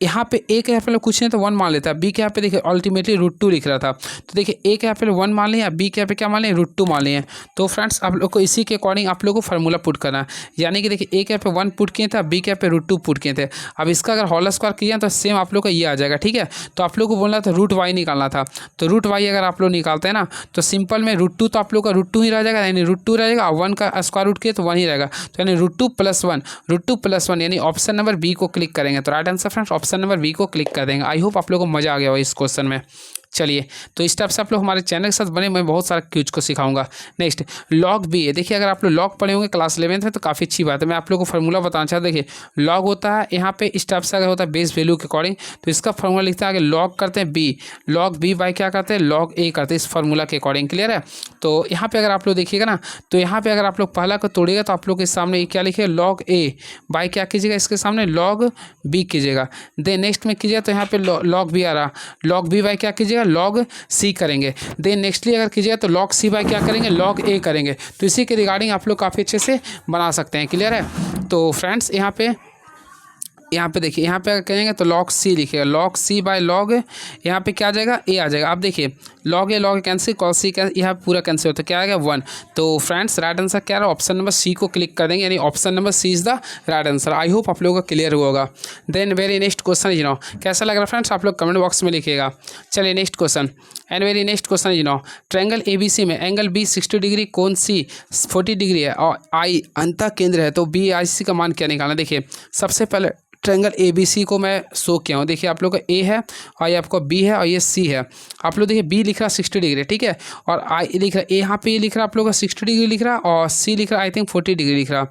यहाँ पे ए के यहाँ पे कुछ नहीं तो 1 मान लेता है, बी के यहाँ पे देखिए अल्टीमेटली √2 लिख रहा था, तो देखिए ए के यहाँ पे 1 मान लिया, बी के यहाँ पे क्या मान लिया √2 मान लिए। तो फ्रेंड्स आप लोग को इसी के अकॉर्डिंग आप लोग को फार्मूला पुट करना है, यानी कि देखिए ए के यहाँ पे 1 पुट किए थे, बी के यहाँ पे √2 पुट किए थे। अब इसका अगर होल स्क्वायर किया तो सेम आप लोग का ये आ जाएगा, ठीक है। तो आप लोग को बोलना था √y निकालना था, तो √y अगर आप लोग निकालते हैं ना तो सिंपल में √2 तो आप लोग का √2 ही रह जाएगा, यानी √2 रहेगा, 1 का स्क्वायर रूट किए तो 1 ही रहेगा, तो यानी √2 + 1 यानी ऑप्शन नंबर बी को क्लिक करेंगे। तो right answer friends option number B को क्लिक कर देंगे। आई होप आप लोगों को मजा आ गया हो इस क्वेश्चन में। चलिए, तो इस टाइप से आप लोग हमारे चैनल के साथ बने, मैं बहुत सारा क्यूज को सिखाऊंगा। नेक्स्ट लॉग बी है, देखिए अगर आप लोग लॉग पढ़े होंगे क्लास 11th में तो काफ़ी अच्छी बात है। मैं आप लोग को फार्मूला बताना चाहता हूँ। देखिए लॉग होता है यहाँ पे इस टाइप से, अगर होता है बेस वैल्यू के अकॉर्डिंग, तो इसका फार्मूला लिखता है आगे लॉग करते हैं बी, लॉग बी बाई क्या करते हैं लॉग ए करते हैं, इस फार्मूला के अकॉर्डिंग। क्लियर है। तो यहाँ पे अगर आप लोग देखिएगा ना, तो यहाँ पे अगर आप लोग पहला को तोड़िएगा तो आप लोग के सामने क्या लिखे लॉग ए बाई क्या कीजिएगा, इसके सामने लॉग बी कीजिएगा। देन नेक्स्ट में कीजिएगा तो यहाँ पे लॉग बी आ रहा, लॉग बी बाई क्या कीजिएगा लॉग सी करेंगे। देन नेक्स्टली अगर कीजिएगा तो लॉग सी बाई क्या करेंगे लॉग ए करेंगे। तो इसी के रिगार्डिंग आप लोग काफ़ी अच्छे से बना सकते हैं। क्लियर है। तो फ्रेंड्स यहाँ पे देखिए, यहाँ पे अगर कहेंगे तो लॉग सी लिखिएगा, लॉग सी बाय लॉग यहाँ पे क्या आ जाएगा ए आ जाएगा। आप देखिए लॉग ए लॉग कैंसिल, कॉस सी कैंसिल, यहाँ पूरा कैंसिल होता है, क्या आएगा 1। तो फ्रेंड्स राइट आंसर क्या रहा, ऑप्शन नंबर सी को क्लिक कर देंगे, यानी option number C is the right answer. I hope आप लोगों को क्लियर हुआ होगा। Then very next question is now, कैसा लग रहा है फ्रेंड्स आप लोग कमेंट बॉक्स में लिखिएगा। चलिए next question, and very next question is now, triangle ABC में एंगल बी 60 डिग्री, कोण सी 40 डिग्री है और आई अंतः केंद्र है, तो BIC का मान क्या निकालना। देखिए सबसे पहले ट्रायंगल ABC को मैं शो किया हूँ। देखिए आप लोग का A है और ये आपका B है और ये C है। आप लोग देखिए B लिख रहा 60 डिग्री, ठीक है, और I लिख रहा A, यहाँ पे ये लिख रहा आप लोग का 60 डिग्री लिख रहा, और C लिख रहा आई थिंक 40 डिग्री लिख रहा,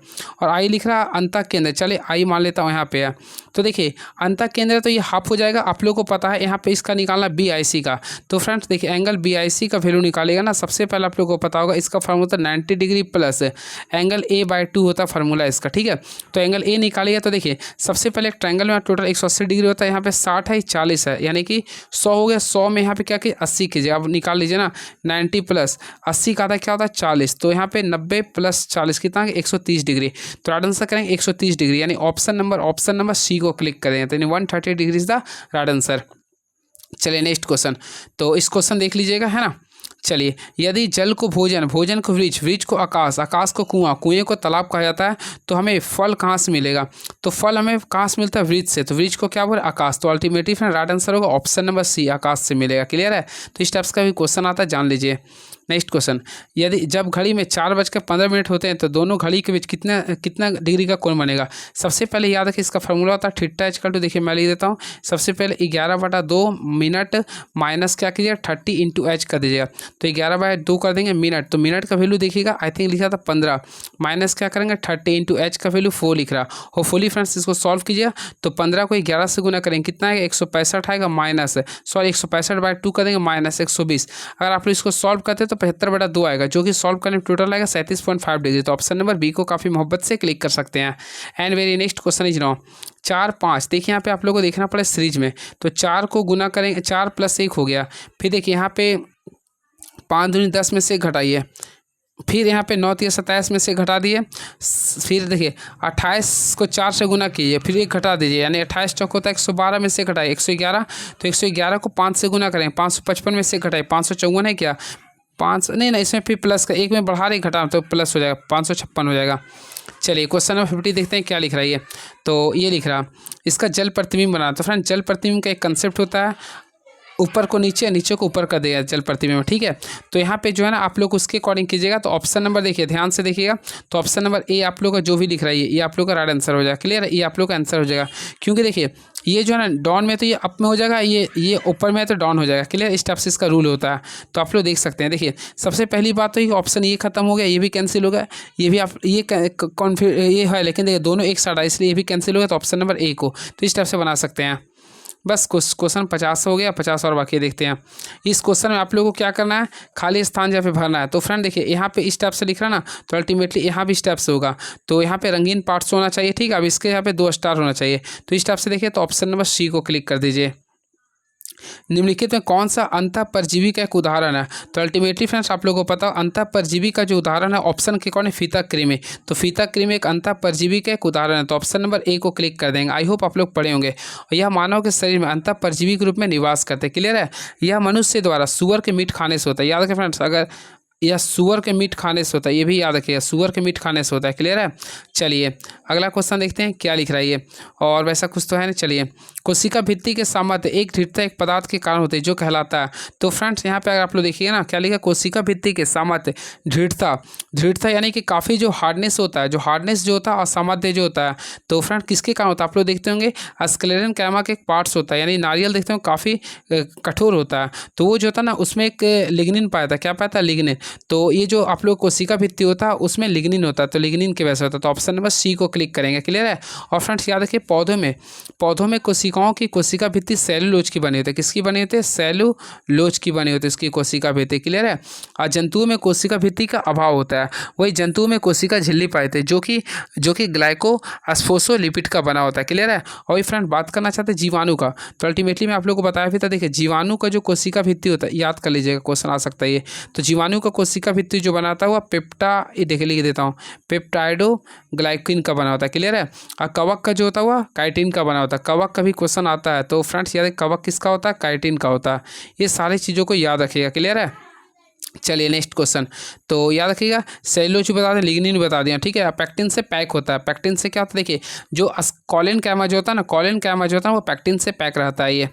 और I लिख रहा अंतः केंद्र। चलिए I मान लेता हूँ यहाँ पे है। तो देखिए अंतः केंद्र तो ये हाफ हो जाएगा, आप लोग को पता है यहाँ पे इसका निकालना BIC का। तो फ्रेंड्स देखिए एंगल BIC का वैल्यू निकालेगा ना, सबसे पहले आप लोग को पता होगा इसका formula 90 degree plus angle A/2 होता है फार्मूला इसका, ठीक है। तो एंगल A निकालिएगा तो देखिए सबसे पहले एक ट्रायंगल में टोटल 180 डिग्री होता है, यहाँ पे 60 है 40 है, यानी कि 100 हो गया। 100 में यहाँ पे क्या कि 80 कीजिए, अब निकाल लीजिए ना, 90 प्लस 80 का आता क्या होता है 40, तो यहाँ पे 90 प्लस 40 कितना 130 डिग्री। तो राइट आंसर करेंगे 130 डिग्री, यानी ऑप्शन नंबर सी को क्लिक करेंगे, तो यानी 130 degree is the right answer. चलिए नेक्स्ट क्वेश्चन, तो इस क्वेश्चन देख लीजिएगा, है ना। चलिए, यदि जल को भोजन, भोजन को वृक्ष, वृक्ष को आकाश, आकाश को कुआं, कुएं को तालाब कहा जाता है, तो हमें फल कहाँ से मिलेगा। तो फल हमें कहाँ से मिलता है वृक्ष से, तो वृक्ष को क्या बोले आकाश। तो अल्टीमेटली राइट आंसर होगा ऑप्शन नंबर सी, आकाश से मिलेगा। क्लियर है। तो इस टाइप्स का भी क्वेश्चन आता है, जान लीजिए। नेक्स्ट क्वेश्चन, यदि जब घड़ी में 4:15 होते हैं तो दोनों घड़ी के बीच कितना डिग्री का कोण बनेगा। सबसे पहले याद रखिए इसका फॉर्मूला होता है थीटा इक्वल टू, देखिए मैं लिख देता हूँ। सबसे पहले 11/2 मिनट माइनस क्या कीजिएगा 30 × h कर दीजिएगा, तो 11/2 कर देंगे मिनट, तो मिनट का वैल्यू देखिएगा आई थिंक लिखा था 15, माइनस क्या करेंगे 30 × h का वैल्यू 4 लिख रहा। होपफुली फ्रेंड्स इसको सॉल्व कीजिए, तो 15 को 11 से गुना करेंगे कितना आएगा 165 आएगा, माइनस 165/2 कर देंगे माइनस 120। अगर आप लोग इसको सॉल्व करते हैं तो 75/2 आएगा, जो कि सॉल्व करने में टोटल आएगा 37.5 डिग्री। तो ऑप्शन नंबर बी को काफ़ी मोहब्बत से क्लिक कर सकते हैं। And very next question is now, 4 5, देखिए यहाँ पे आप लोगों को देखना पड़े सीरीज में, तो 4 को गुना करेंगे, 4 + 1 हो गया, फिर देखिए यहाँ पे 5 दूनी 10 में से घटाइए, फिर यहाँ पे 9 × 27 में से घटा दिए, फिर देखिए 28 को 4 से गुना कीजिए, फिर 1 घटा दीजिए, यानी 28 चौक होता है 112 में से घटाइए 111, तो 111 को 5 से गुना करें 555 में से घटाइए 554 है क्या 5 नहीं इसमें फिर प्लस का 1 में बढ़ा रही घटा तो प्लस हो जाएगा 556 हो जाएगा। चलिए क्वेश्चन नंबर 50 देखते हैं क्या लिख रहा है ये। तो ये लिख रहा इसका जल प्रतिबिंब बनाना। तो फ्रेंड जल प्रतिबिंब का एक कंसेप्ट होता है, ऊपर को नीचे, नीचे को ऊपर कर देगा जल प्रतिबिंब में, ठीक है। तो यहाँ पे जो है ना आप लोग उसके अकॉर्डिंग कीजिएगा। तो ऑप्शन नंबर देखिए ध्यान से देखिएगा, तो ऑप्शन नंबर ए आप लोग का जो भी लिख रहा है ये आप लोग का राइट आंसर हो जाएगा। क्लियर है, ये आप लोग का आंसर हो जाएगा, क्योंकि देखिए ये जो है ना डाउन में तो ये अप में हो जाएगा, ये ऊपर में है तो डाउन हो जाएगा। क्लियर, इस टाइप से इसका रूल होता है। तो आप लोग देख सकते हैं, देखिए सबसे पहली बात तो ये ऑप्शन ये खत्म हो गया, ये भी कैंसिल हो गया, ये भी आप ये है, लेकिन देखिए दोनों एक साइड है इसलिए ये भी कैंसिल हो गया। तो ऑप्शन नंबर ए को तो इस टाइप से बना सकते हैं। बस क्वेश्चन 50 हो गया, 50 और बाकी देखते हैं। इस क्वेश्चन में आप लोगों को क्या करना है, खाली स्थान जहाँ पे भरना है। तो फ्रेंड देखिए यहाँ पे इस टाइप से लिख रहा ना, तो अल्टीमेटली यहाँ भी इस टाइप से होगा। तो यहाँ पे रंगीन पार्ट्स होना चाहिए, ठीक है। अब इसके यहाँ पे 2 स्टार होना चाहिए। तो इस टाइप से देखिए, तो ऑप्शन नंबर सी को क्लिक कर दीजिए। निम्नलिखित में कौन सा अंतः परजीवी का एक उदाहरण है? तो अल्टीमेटली फ्रेंड्स आप लोगों को पता हो अंतः परजीवी का जो उदाहरण है ऑप्शन के कौन है? फीता कृमि। तो फीता कृमि एक अंतः परजीवी का एक उदाहरण है, तो ऑप्शन नंबर ए को क्लिक कर देंगे। आई होप आप लोग पढ़े होंगे। और यह मानव के शरीर में अंतः परजीवी के रूप में निवास करते हैं। क्लियर है? यह मनुष्य द्वारा सुअर के मीट खाने से होता है। याद रखें फ्रेंड्स, अगर यह सुअर के मीट खाने से होता है, ये भी याद रखिएगा, सुअर के मीट खाने से होता है। क्लियर है? चलिए अगला क्वेश्चन देखते हैं क्या लिख रहा है ये, और वैसा कुछ तो है ना। चलिए, कोशिका भित्ति के सामर्थ्य एक दृढ़ता एक पदार्थ के कारण होते हैं जो कहलाता है। तो फ्रेंड्स यहाँ पे अगर आप लोग देखिए ना, क्या लिखा? कोशिका भित्ति के सामर्थ्य दृढ़ता, दृढ़ता यानी कि काफ़ी जो हार्डनेस होता है, जो हार्डनेस जो होता है और सामर्थ्य जो होता है, तो फ्रेंड किसके कारण होता है? आप लोग देखते होंगे स्क्लेरन कैमा के एक पार्ट्स होता है, यानी नारियल देखते हो काफ़ी कठोर होता है, तो वो जो होता है ना उसमें एक लिग्निन पाया था। क्या पाया था? लिग्निन। तो ये जो आप लोग कोशिका भित्ति होता है उसमें लिग्निन होता है, तो लिग्निन की वजह से होता है। तो ऑप्शन नंबर सी को क्लिक करेंगे। क्लियर है? और फ्रेंड्स याद रखिए, पौधों में कोशिकाओं की कोशिका भित्ति सेलुलोज की बनी होती है। किसकी बनी होती है? सेलुलोज की बनी होती है इसकी कोशिका भित्ति। क्लियर है? और जंतुओं में कोशिका भित्ति का अभाव होता है। वही जंतुओं में कोशिका झिल्ली पाए थे जो कि ग्लाइको अस्फोसोलिपिड का बना होता है। क्लियर है? और वही फ्रेंड बात करना चाहते हैं जीवाणु का, तो अल्टीमेटली मैं आप लोग को बताया भी था। देखिए जीवाणु का जो कोशिका भित्ति होता है, याद कर लीजिएगा, क्वेश्चन आ सकता है ये। तो जीवाणु का कोशिका भित्ति जो बनाता है वह लिख देता हूँ, पेप्टाइडो ग्लाइकिन का बना होता है। क्लियर है? और कवक का जो होता है वह काइटिन का बना होता है। कवक का भी क्वेश्चन आता है, तो फ्रेंड्स याद है कवक किसका होता है? काइटिन का होता है। ये सारी चीज़ों को याद रखिएगा। क्लियर है? चलिए नेक्स्ट क्वेश्चन, तो याद रखिएगा सेलुलोज बता दें, लिग्निन बता दिया। ठीक है? पैक्टिन से पैक होता है। पैक्टिन से क्या होता है? देखिए जो कॉलिन कैमा जो होता है ना, कॉलिन कैमा जो होता है वो पैक्टिन से पैक रहता है। ये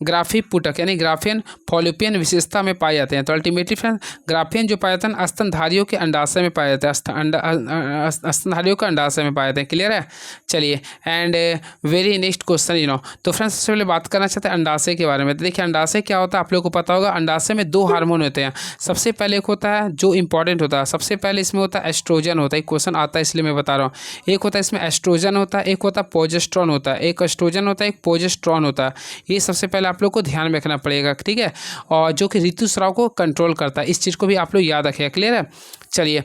ग्राफी पुटक यानी ग्राफियन फॉलोपियन विशेषता में पाए जाते हैं। तो अल्टीमेटली फ्रेंड ग्राफियन जो पाए जाते हैं स्तनधारियों के अंडाशय में पाए जाते हैं, स्तनधारियों के अंडाशय में पाए जाते हैं। क्लियर है? चलिए एंड वेरी नेक्स्ट क्वेश्चन तो फ्रेंड्स सबसे पहले बात करना चाहते हैं अंडाशय के बारे में। तो देखिए अंडाशय क्या होता है आप लोगों को पता होगा। अंडाशय में दो हार्मोन होते हैं। सबसे पहले एक होता है जो इंपॉर्टेंट होता है, सबसे पहले इसमें होता है एस्ट्रोजन होता है। क्वेश्चन आता है इसलिए मैं बता रहा हूँ। एक होता है इसमें एस्ट्रोजन होता है, एक होता है प्रोजेस्टेरॉन होता है। एक एस्ट्रोजन होता है, एक प्रोजेस्टेरॉन होता है। ये सबसे पहले आप लोग को ध्यान में रखना पड़ेगा। ठीक है? और जो कि ऋतुस्राव को कंट्रोल करता है, इस चीज़ को भी आप लोग याद रखिएगा। क्लियर है?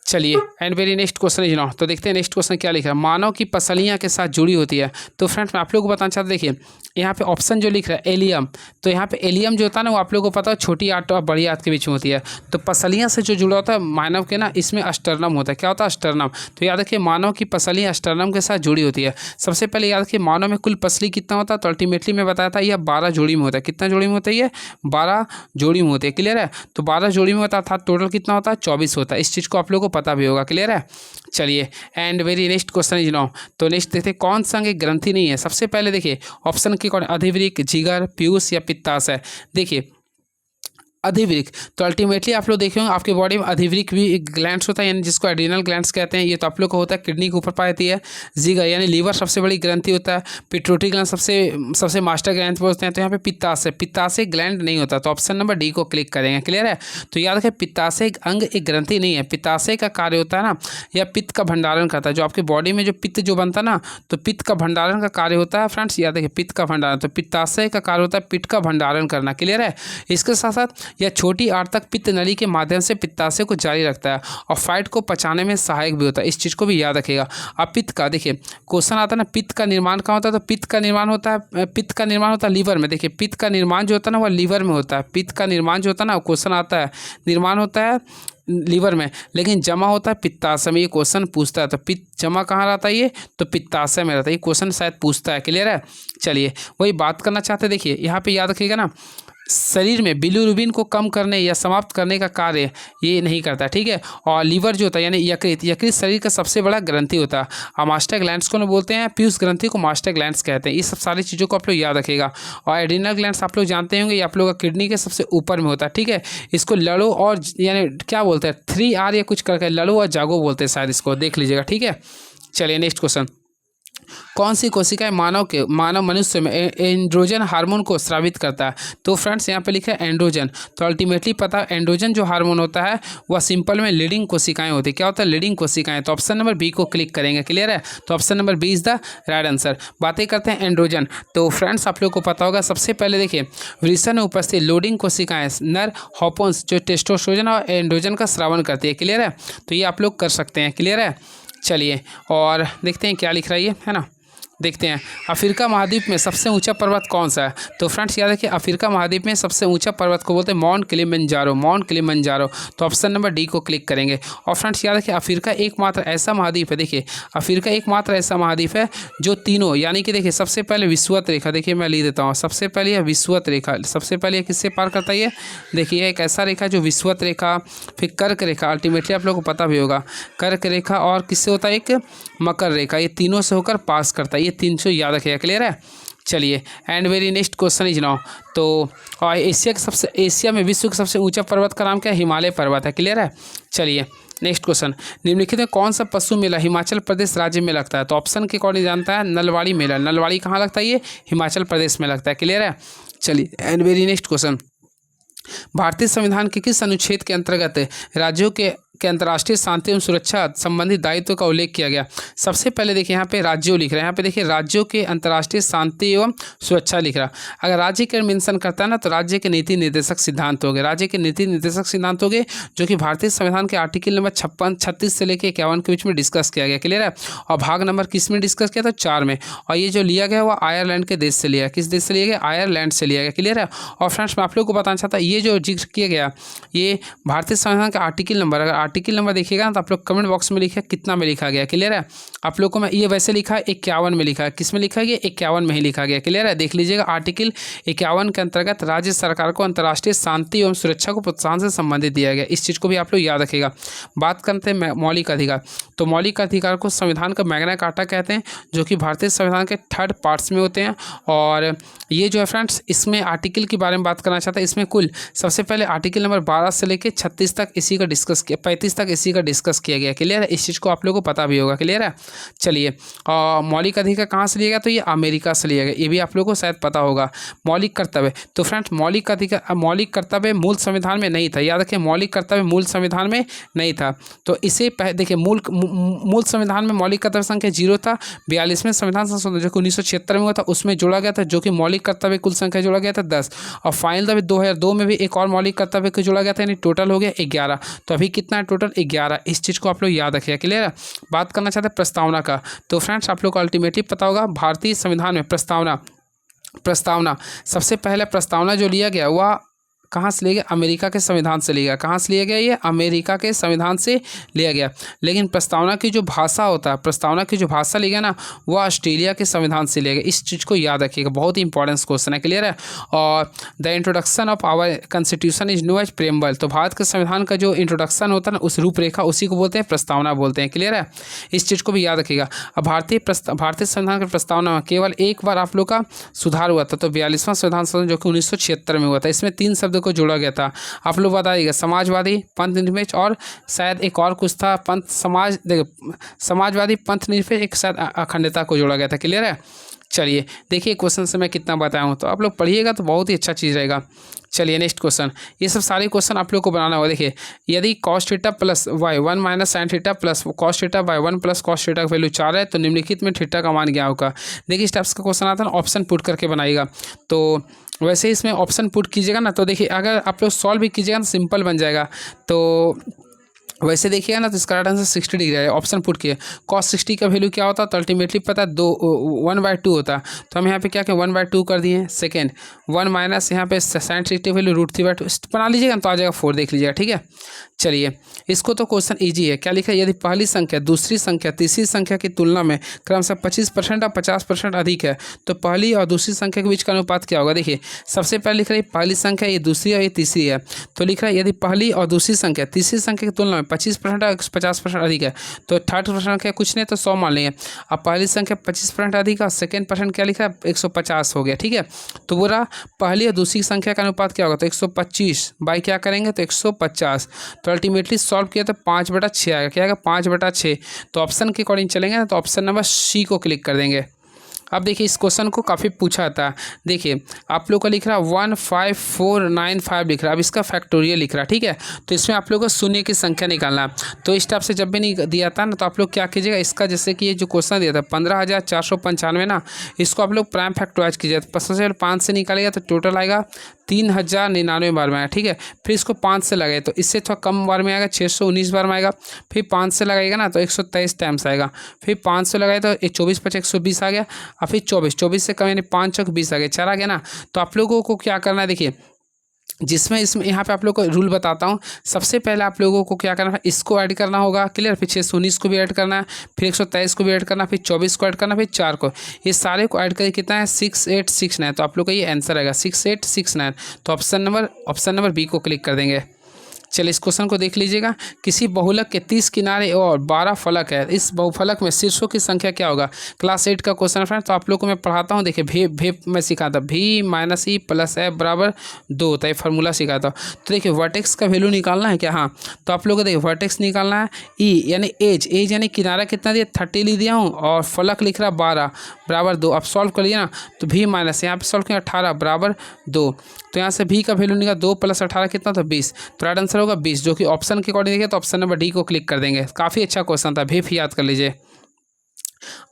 चलिए and very next question is now. तो देखते हैं नेक्स्ट क्वेश्चन क्या लिखा है। मानव की पसलियाँ के साथ जुड़ी होती है। तो फ्रेंड्स मैं आप लोगों को बताना चाहता हूँ, देखिए यहाँ पे ऑप्शन जो लिख रहा है एलियम, तो यहाँ पे एलियम जो होता है ना वो आप लोगों को पता है छोटी आंत और बड़ी आंत के बीच में होती है। तो पसलियाँ से जो जुड़ा होता है मानव के ना, इसमें अस्टर्नम होता है। क्या होता है? अस्टर्नम। तो याद रखिए मानव की पसलियाँ अस्टर्नम के साथ जुड़ी होती है। सबसे पहले याद रखिए मानव में कुल पसली कितना होता है? तो अल्टीमेटली मैं बताया था यह 12 जोड़ी में होता है। कितना जोड़ी में होता है? ये 12 जोड़ी में होती है। क्लियर है? तो 12 जोड़ी में होता था, टोटल कितना होता है? 24 होता है। इस चीज़ को आप लोगों को पता भी होगा। क्लियर है? चलिए and very next question is now. तो नेक्स्ट देखते हैं कौन सा एक ग्रंथि नहीं है। सबसे पहले देखिए ऑप्शन के कौन? अधिवृक्क, जिगर, पीयूष या पित्ताशय। देखिए अधिवृक्क, तो अल्टीमेटली आप लोग देखेंगे आपके बॉडी में अधिवृक्क भी एक ग्लैंड्स होता है, यानी जिसको एड्रिनल ग्लैंड्स कहते हैं। ये तो आप लोग को होता है किडनी के ऊपर पाई जाती है। जिगर यानी लीवर सबसे बड़ी ग्रंथि होता है। पिट्यूटरी ग्लैंड सबसे मास्टर ग्लैंड बोलते हैं। तो यहाँ पे पित्ताशय ग्लैंड नहीं होता। तो ऑप्शन नंबर डी को क्लिक करेंगे। क्लियर है? तो याद रखें पित्ताशय एक अंग एक ग्रंथि नहीं है। पित्ताशय का कार्य होता है ना, यह पित्त का भंडारण करता है। जो आपके बॉडी में जो पित्त जो बनता है ना, तो पित्त का भंडारण का कार्य होता है। फ्रेंड्स याद रखें पित्त का भंडारण, तो पित्ताशय का कार्य होता है पित्त का भंडारण करना। क्लियर है? इसके साथ साथ यह छोटी आंत तक पित्त नली के माध्यम से पित्ताशय को जारी रखता है और फैट को पचाने में सहायक भी होता है। इस चीज़ को भी याद रखिएगा। अब पित्त का देखिए क्वेश्चन आता है ना, पित्त का निर्माण कहाँ होता है? तो पित्त का निर्माण होता है लीवर में। देखिए पित्त का निर्माण जो होता है ना वह लीवर में होता है। पित्त का निर्माण जो होता है ना, क्वेश्चन आता है निर्माण होता है लीवर में, लेकिन जमा होता है पित्ताशय में। ये क्वेश्चन पूछता है, तो पित्त जमा कहाँ रहता है? ये तो पित्ताशय में रहता है। ये क्वेश्चन शायद पूछता है। क्लियर है? चलिए वही बात करना चाहते हैं। देखिए यहाँ पे याद रखिएगा ना, शरीर में बिलिरुबिन को कम करने या समाप्त करने का कार्य ये नहीं करता। ठीक है? और लीवर जो होता है यानी यकृत शरीर का सबसे बड़ा ग्रंथि होता है। और मास्टर ग्लैंड्स को बोलते हैं, पीयूष ग्रंथि को मास्टर ग्लैंड्स कहते हैं। ये सब सारी चीज़ों को आप लोग याद रखिएगा। और एड्रिनल ग्लैंड्स आप लोग जानते होंगे, ये आप लोग का किडनी के सबसे ऊपर में होता है। ठीक है? इसको लड़ो और यानी क्या बोलते हैं 3R या कुछ करके लड़ो और जागो बोलते हैं शायद, इसको देख लीजिएगा। ठीक है? चलिए नेक्स्ट क्वेश्चन, कौन सी कोशिकाएं मानव मनुष्य में एंड्रोजन हार्मोन को स्रावित करता है? तो फ्रेंड्स यहाँ पे लिखा है एंड्रोजन। तो अल्टीमेटली पता है एंड्रोजन जो हार्मोन होता है वह सिंपल में लीडिंग कोशिकाएं होती है। क्या होता है? लीडिंग कोशिकाएं। तो ऑप्शन नंबर बी को क्लिक करेंगे। क्लियर है? तो option number B is the right answer. बातें करते हैं एंड्रोजन। तो फ्रेंड्स आप लोग को पता होगा, सबसे पहले देखिए वृषण में उपस्थित लोडिंग कोशिकाएं नर हॉर्मोन्स जो टेस्टोस्टेरोन और एंड्रोजन का स्रावन करती है। क्लियर है? तो ये आप लोग कर सकते हैं। क्लियर है? चलिए और देखते हैं क्या लिख रहा है ना। देखते हैं अफ्रीका महाद्वीप में सबसे ऊंचा पर्वत कौन सा है। तो फ्रेंड्स याद रखिए अफ्रीका महाद्वीप में सबसे ऊंचा पर्वत को बोलते हैं माउंट किलिमंजारो, माउंट किलिमंजारो। तो ऑप्शन नंबर डी को क्लिक करेंगे। और फ्रेंड्स याद रखिए अफ्रीका एकमात्र ऐसा महाद्वीप है, देखिए अफ्रीका एकमात्र ऐसा महाद्वीप है जो तीनों यानी कि देखिए सबसे पहले विषुवत रेखा, देखिए मैं लिख देता हूँ, सबसे पहले यह विषुवत रेखा, सबसे पहले किससे पार करता है, देखिए एक ऐसा रेखा जो विषुवत रेखा, फिर कर्क रेखा, अल्टीमेटली आप लोगों को पता भी होगा कर्क रेखा, और किससे होता है एक मकर रेखा, ये तीनों से होकर पास करता है। ये 300 याद रखिएगा, क्लियर है। चलिए and very next question is now. तो एशिया में विश्व का सबसे ऊंचा पर्वत का नाम क्या है, हिमालय पर्वत है, क्लियर है। चलिए नेक्स्ट क्वेश्चन, निम्नलिखित में कौन सा पशु मेला हिमाचल प्रदेश राज्य में लगता है। तो ऑप्शन के अकॉर्डिंग जानता है नलवाड़ी मेला, नलवाड़ी कहाँ लगता है, ये हिमाचल प्रदेश में लगता है, क्लियर है। चलिए एंड वेरी नेक्स्ट क्वेश्चन, भारतीय संविधान के किस अनुच्छेद के अंतर्गत राज्यों के अंतर्राष्ट्रीय शांति एवं सुरक्षा संबंधी दायित्व का उल्लेख किया गया। सबसे पहले देखिए यहाँ पे राज्यों लिख रहे हैं, यहाँ पे देखिए राज्यों के अंतर्राष्ट्रीय शांति एवं सुरक्षा लिख रहा। अगर राज्य के मेंशन करता है ना तो राज्य के नीति निर्देशक सिद्धांत हो गए, राज्य के नीति निर्देशक सिद्धांत हो गए, जो कि भारतीय संविधान के आर्टिकल नंबर 36 से लेकर 51 के बीच में डिस्कस किया गया, क्लियर है। और भाग नंबर किस में डिस्कस किया था, 4 में। और ये जो लिया गया वो आयरलैंड के देश से लिया, किस देश से लिया गया, आयरलैंड से लिया गया, क्लियर है। और फ्रेंड्स मैं आप लोग को बताना चाहता ये जो जिक्र किया गया ये भारतीय संविधान का आर्टिकल नंबर, अगर आर्टिकल नंबर देखिएगा तो आप लोग कमेंट बॉक्स में लिखिए कितना में लिखा गया, क्लियर है। आप लोग को मैं ये वैसे लिखा है 51 में लिखा है, किस में लिखा गया, 51 में ही लिखा गया, क्लियर है। देख लीजिएगा आर्टिकल 51 के अंतर्गत राज्य सरकार को अंतर्राष्ट्रीय शांति एवं सुरक्षा को प्रोत्साहन से संबंधित दिया गया। इस चीज़ को भी आप लोग याद रखिएगा। बात करते हैं मौलिक अधिकार, तो मौलिक अधिकार को संविधान का मैग्ना कार्टा कहते हैं, जो कि भारतीय संविधान के 3rd पार्ट्स में होते हैं। और ये जो है फ्रेंड्स इसमें आर्टिकल के बारे में बात करना चाहता है, इसमें कुल सबसे पहले आर्टिकल नंबर 12 से लेकर 36 तक इसी का डिस्कस किया, 35 तक इसी का डिस्कस किया गया, क्लियर है। इस चीज़ को आप लोगों को पता भी होगा, क्लियर है। चलिए मौलिक अधिकार कहाँ से लिया गया, तो ये अमेरिका से लिया गया, ये भी आप लोगों को शायद पता होगा। मौलिक कर्तव्य, तो फ्रेंड्स मौलिक अधिकार, मौलिक कर्तव्य मूल संविधान में नहीं था, याद रखिए मौलिक कर्तव्य मूल संविधान में नहीं था। तो इसे देखिए मूल संविधान में मौलिक कर्तव्य संख्या 0 था। 42वें संविधान संशोधन जो कि 1976 में हुआ था उसमें जोड़ा गया था, जो कि मौलिक कर्तव्य कुल संख्या जोड़ा गया था 10। और फाइनल 2002 में भी एक और मौलिक कर्तव्य को जोड़ा गया था, यानी टोटल हो गया 11। तो अभी कितना है टोटल, 11। इस चीज़ को आप लोग याद रखिए, क्लियर है। बात करना चाहते हैं प्रस्तावना का, तो फ्रेंड्स आप लोग को अल्टीमेटली पता होगा भारतीय संविधान में प्रस्तावना सबसे पहले प्रस्तावना जो लिया गया वह कहाँ से लिया गया, अमेरिका के संविधान से लिया गया। कहाँ से लिया गया, ये अमेरिका के संविधान से लिया गया। लेकिन प्रस्तावना की जो भाषा होता है, प्रस्तावना की जो भाषा लिया गया ना वो ऑस्ट्रेलिया के संविधान से लिया गया। इस चीज़ को याद रखिएगा, बहुत ही इंपॉर्टेंट क्वेश्चन है, क्लियर है। और the introduction of our constitution is known as preamble, तो भारत के संविधान का जो इंट्रोडक्शन होता है ना उस रूपरेखा उसी को बोलते हैं प्रस्तावना बोलते हैं, क्लियर है। इस चीज़ को भी याद रखिएगा। अब भारतीय संविधान की प्रस्तावना में केवल एक बार आप लोग का सुधार हुआ था, तो 42वां संविधान संशोधन जो कि 1976 में हुआ था। इसमें 3 शब्द को जोड़ा गया था, आप लोग बताइएगा, समाजवादी, पंथ निरपेक्ष और शायद एक और कुछ था, समाजवादी, पंथ निरपेक्ष, एक शायद अखंडता को जोड़ा गया था, क्लियर है। चलिए देखिए क्वेश्चन से मैं कितना बताया हूँ, तो आप लोग पढ़िएगा तो बहुत ही अच्छा चीज़ रहेगा। चलिए नेक्स्ट क्वेश्चन, ये सब सारे क्वेश्चन आप लोग को बनाना होगा। देखिए यदि cos theta plus y 1 minus sine theta plus cos theta by 1 plus cos theta का वैल्यू 4 है तो निम्नलिखित में थीटा का मान क्या होगा। देखिए इस टाइप्स का क्वेश्चन आता है ना, ऑप्शन पुट करके बनाइएगा। तो वैसे इसमें ऑप्शन पुट कीजिएगा ना तो देखिए अगर आप लोग सॉल्व भी कीजिएगा ना सिंपल बन जाएगा। तो वैसे देखिएगा ना तो इसका राइट आंसर 60 डिग्री है। ऑप्शन पुट किए cos 60 का वैल्यू क्या होता है, तो अल्टीमेटली पता है 1/2 होता है। तो हम यहाँ पे क्या करें 1/2 कर दिए। सेकेंड 1 माइनस यहाँ पे साइन 60 वैल्यू √3/2 बना लीजिएगा तो आ जाएगा 4, देख लीजिएगा, ठीक है। चलिए इसको तो क्वेश्चन इजी है। क्या लिखा है, यदि पहली संख्या दूसरी संख्या तीसरी संख्या की तुलना में क्रमशः 25% और 50% अधिक है तो पहली और दूसरी संख्या के बीच का अनुपात क्या होगा। देखिए सबसे पहले लिख रहा है पहली संख्या, ये दूसरी और ये तीसरी है, तो लिख रहा है यदि पहली और दूसरी संख्या तीसरी संख्या की तुलना में 25% और 50% अधिक है तो थर्ड संख्या कुछ नहीं तो 100 मान लेंगे। अब पहली संख्या 25% अधिक है, सेकेंड परसेंट क्या लिखा है 150 हो गया, ठीक है। तो बोला पहली और दूसरी संख्या का अनुपात क्या होगा, तो 125 बाई क्या करेंगे तो 150। तो अल्टीमेटली सॉल्व किया तो 5/6 आएगा। क्या आएगा 5/6। तो ऑप्शन के अकॉर्डिंग चलेंगे ना तो ऑप्शन नंबर सी को क्लिक कर देंगे। अब देखिए इस क्वेश्चन को काफ़ी पूछा था। देखिए आप लोग का लिख रहा 15495 लिख रहा है। अब इसका फैक्टोरियल लिख रहा है, ठीक है। तो इसमें आप लोग को शून्य की संख्या निकालना है। तो इस टाइप से जब भी नहीं दिया था ना, तो आप लोग क्या कीजिएगा, इसका जैसे कि ये जो क्वेश्चन दिया था 15,495 ना, इसको आप लोग प्राइम फैक्टराइज कीजिए। तो सबसे 5 से निकालेगा तो टोटल आएगा 3099 बार में आएगा, ठीक है। फिर इसको 5 से लगाए तो इससे थोड़ा कम बार में आएगा, 619 बार में आएगा। फिर 5 से लगाएगा ना तो 123 टाइम्स आएगा। फिर 5 से लगाए तो 24 5 120 आ गया। और फिर 24 से कम यानी 5 चौक 20 आ गया, 4 आ गया ना। तो आप लोगों को क्या करना है, देखिए जिसमें इसमें यहाँ पे आप लोगों को रूल बताता हूँ। सबसे पहले आप लोगों को क्या करना है, इसको ऐड करना होगा, क्लियर। फिर 619 को भी ऐड करना है, फिर 123 को भी ऐड करना, फिर 24 को ऐड करना, फिर 4 को। ये सारे को ऐड करके कितना है 6869। तो आप लोग का ये आंसर आएगा 6869। तो ऑप्शन नंबर बी को क्लिक कर देंगे। चलिए इस क्वेश्चन को देख लीजिएगा। किसी बहुलक के 30 किनारे और 12 फलक है, इस बहुफलक में शीर्षों की संख्या क्या होगा। क्लास 8 का क्वेश्चन है फ्रेंड। तो आप लोग को मैं पढ़ाता हूँ। देखिए भी मैं सिखाता भी माइनस ई प्लस एफ बराबर 2 होता है, फार्मूला सिखाता हूँ। तो देखिए वर्टेक्स का वैल्यू निकालना है क्या, हाँ। तो आप लोग को देखिए वर्टेक्स निकालना है। ई यानी एज यानी किनारा कितना दिया 30 लिख दिया हूँ, और फलक लिख रहा 12 बराबर 2। अब सॉल्व कर लिया ना, तो भी माइनस यहाँ पे सॉल्व किया 18 बराबर 2। तो यहाँ से भी का वैल्यू निकाला 2 + 18 कितना, तो 20। तो राइट आंसर होगा 20, जो कि ऑप्शन के अकॉर्डिंग देखिए तो ऑप्शन नंबर डी को क्लिक कर देंगे। काफ़ी अच्छा क्वेश्चन था, भी याद कर लीजिए।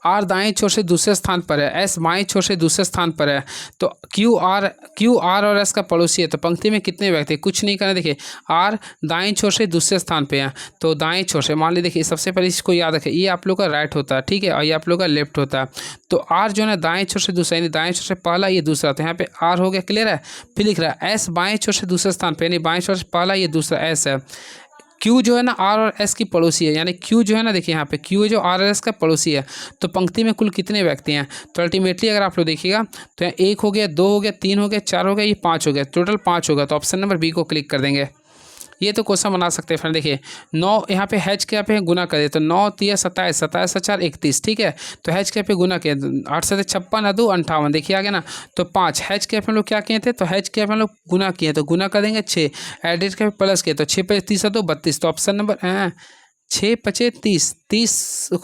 आर दाएं छोर से दूसरे स्थान पर है, एस बाएं छोर से दूसरे स्थान पर है। तो क्यू आर और एस का पड़ोसी है। तो पंक्ति में कितने व्यक्ति, कुछ नहीं करना। देखिए आर दाएं छोर से दूसरे स्थान पे है, तो दाएं छोर से मान लीजिए। देखिए सबसे पहले इसको याद रखें, ये आप लोग का राइट होता है, ठीक है, और ये आप लोग का लेफ्ट होता है। तो आर जो है दाएं छोर से दूसरा, यानी दाएं छोर से पहला, ये दूसरा। तो यहाँ पे आर हो गया, क्लियर है। फिर लिख रहा है एस बाएं छोर से दूसरे स्थान पे, यानी बाएं छोर से पहला, ये दूसरा एस है। क्यू जो है ना आर और एस की पड़ोसी है, यानी क्यू जो है ना, देखिए यहाँ पे क्यू जो आर और एस का पड़ोसी है। तो पंक्ति में कुल कितने व्यक्ति हैं, तो अल्टीमेटली अगर आप लोग देखिएगा तो यहाँ 1 हो गया, 2 हो गया, 3 हो गया, 4 हो गया, ये 5 हो गया, टोटल 5 होगा। तो ऑप्शन नंबर बी को क्लिक कर देंगे। ये तो क्वेश्चन बना सकते हैं फ्रेंड। देखिए 9 यहाँ पे हैच के यहाँ पे गुना कर दे, तो 9 3 27, 27 4 31, ठीक है। तो हैच के यहाँ पे गुना किया, 8 से 56 2 58, देखिए आ गया ना। तो 5 हैच के यहाँ पे हम लोग क्या किए थे, तो हैच के यहाँ पे हम लोग गुना किए, तो गुना कर देंगे 6, एडिट के प्लस किए, तो 6 × 30 2 32। तो ऑप्शन नंबर 6 × 30 30,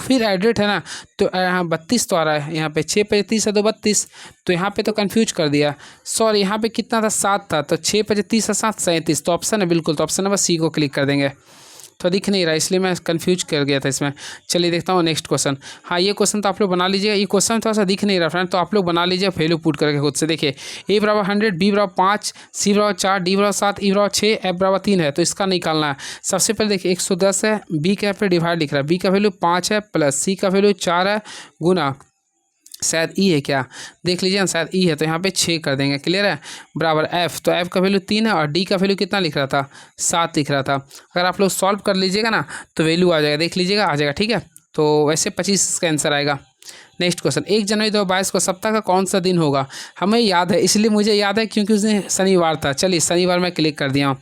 फिर एडिट है ना, तो यहाँ 32 तो आ रहा है यहाँ पे, 6 × 30 2 32। तो यहाँ पे तो कंफ्यूज कर दिया, सॉरी यहाँ पे कितना था 7 था, तो 6 × 30 7 37। तो ऑप्शन है बिल्कुल, तो ऑप्शन नंबर सी को क्लिक कर देंगे। तो दिख नहीं रहा इसलिए मैं कंफ्यूज कर गया था इसमें। चलिए देखता हूँ नेक्स्ट क्वेश्चन। हाँ ये क्वेश्चन तो आप लोग बना लीजिएगा। ये क्वेश्चन थोड़ा सा दिख नहीं रहा फ्रेंड, तो आप लोग बना लीजिए वैल्यू पुट करके खुद से। देखिए ए बराबर 100, बी बराबर 5, सी बराबर 4, डी बराबर 7, ई बराबर 6, एफ बराबर 3 है। तो इसका निकालना है। सबसे पहले देखिए 110 है, बी के यहाँ पे डिवाइड लिख रहा है, बी का वैल्यू 5 है, प्लस सी का वैल्यू 4 है, गुना शायद ई है क्या, देख लीजिए शायद ई है, तो यहाँ पे 6 कर देंगे, क्लियर है, बराबर एफ। तो एफ का वैल्यू 3 है, और डी का वैल्यू कितना लिख रहा था 7 लिख रहा था। अगर आप लोग सॉल्व कर लीजिएगा ना तो वैल्यू आ जाएगा, देख लीजिएगा आ जाएगा, ठीक है। तो वैसे 25 का आंसर आएगा। नेक्स्ट क्वेश्चन, 1 जनवरी 2022 को सप्ताह का कौन सा दिन होगा। हमें याद है, इसलिए मुझे याद है क्योंकि उस दिन शनिवार था। चलिए शनिवार में क्लिक कर दिया हूँ।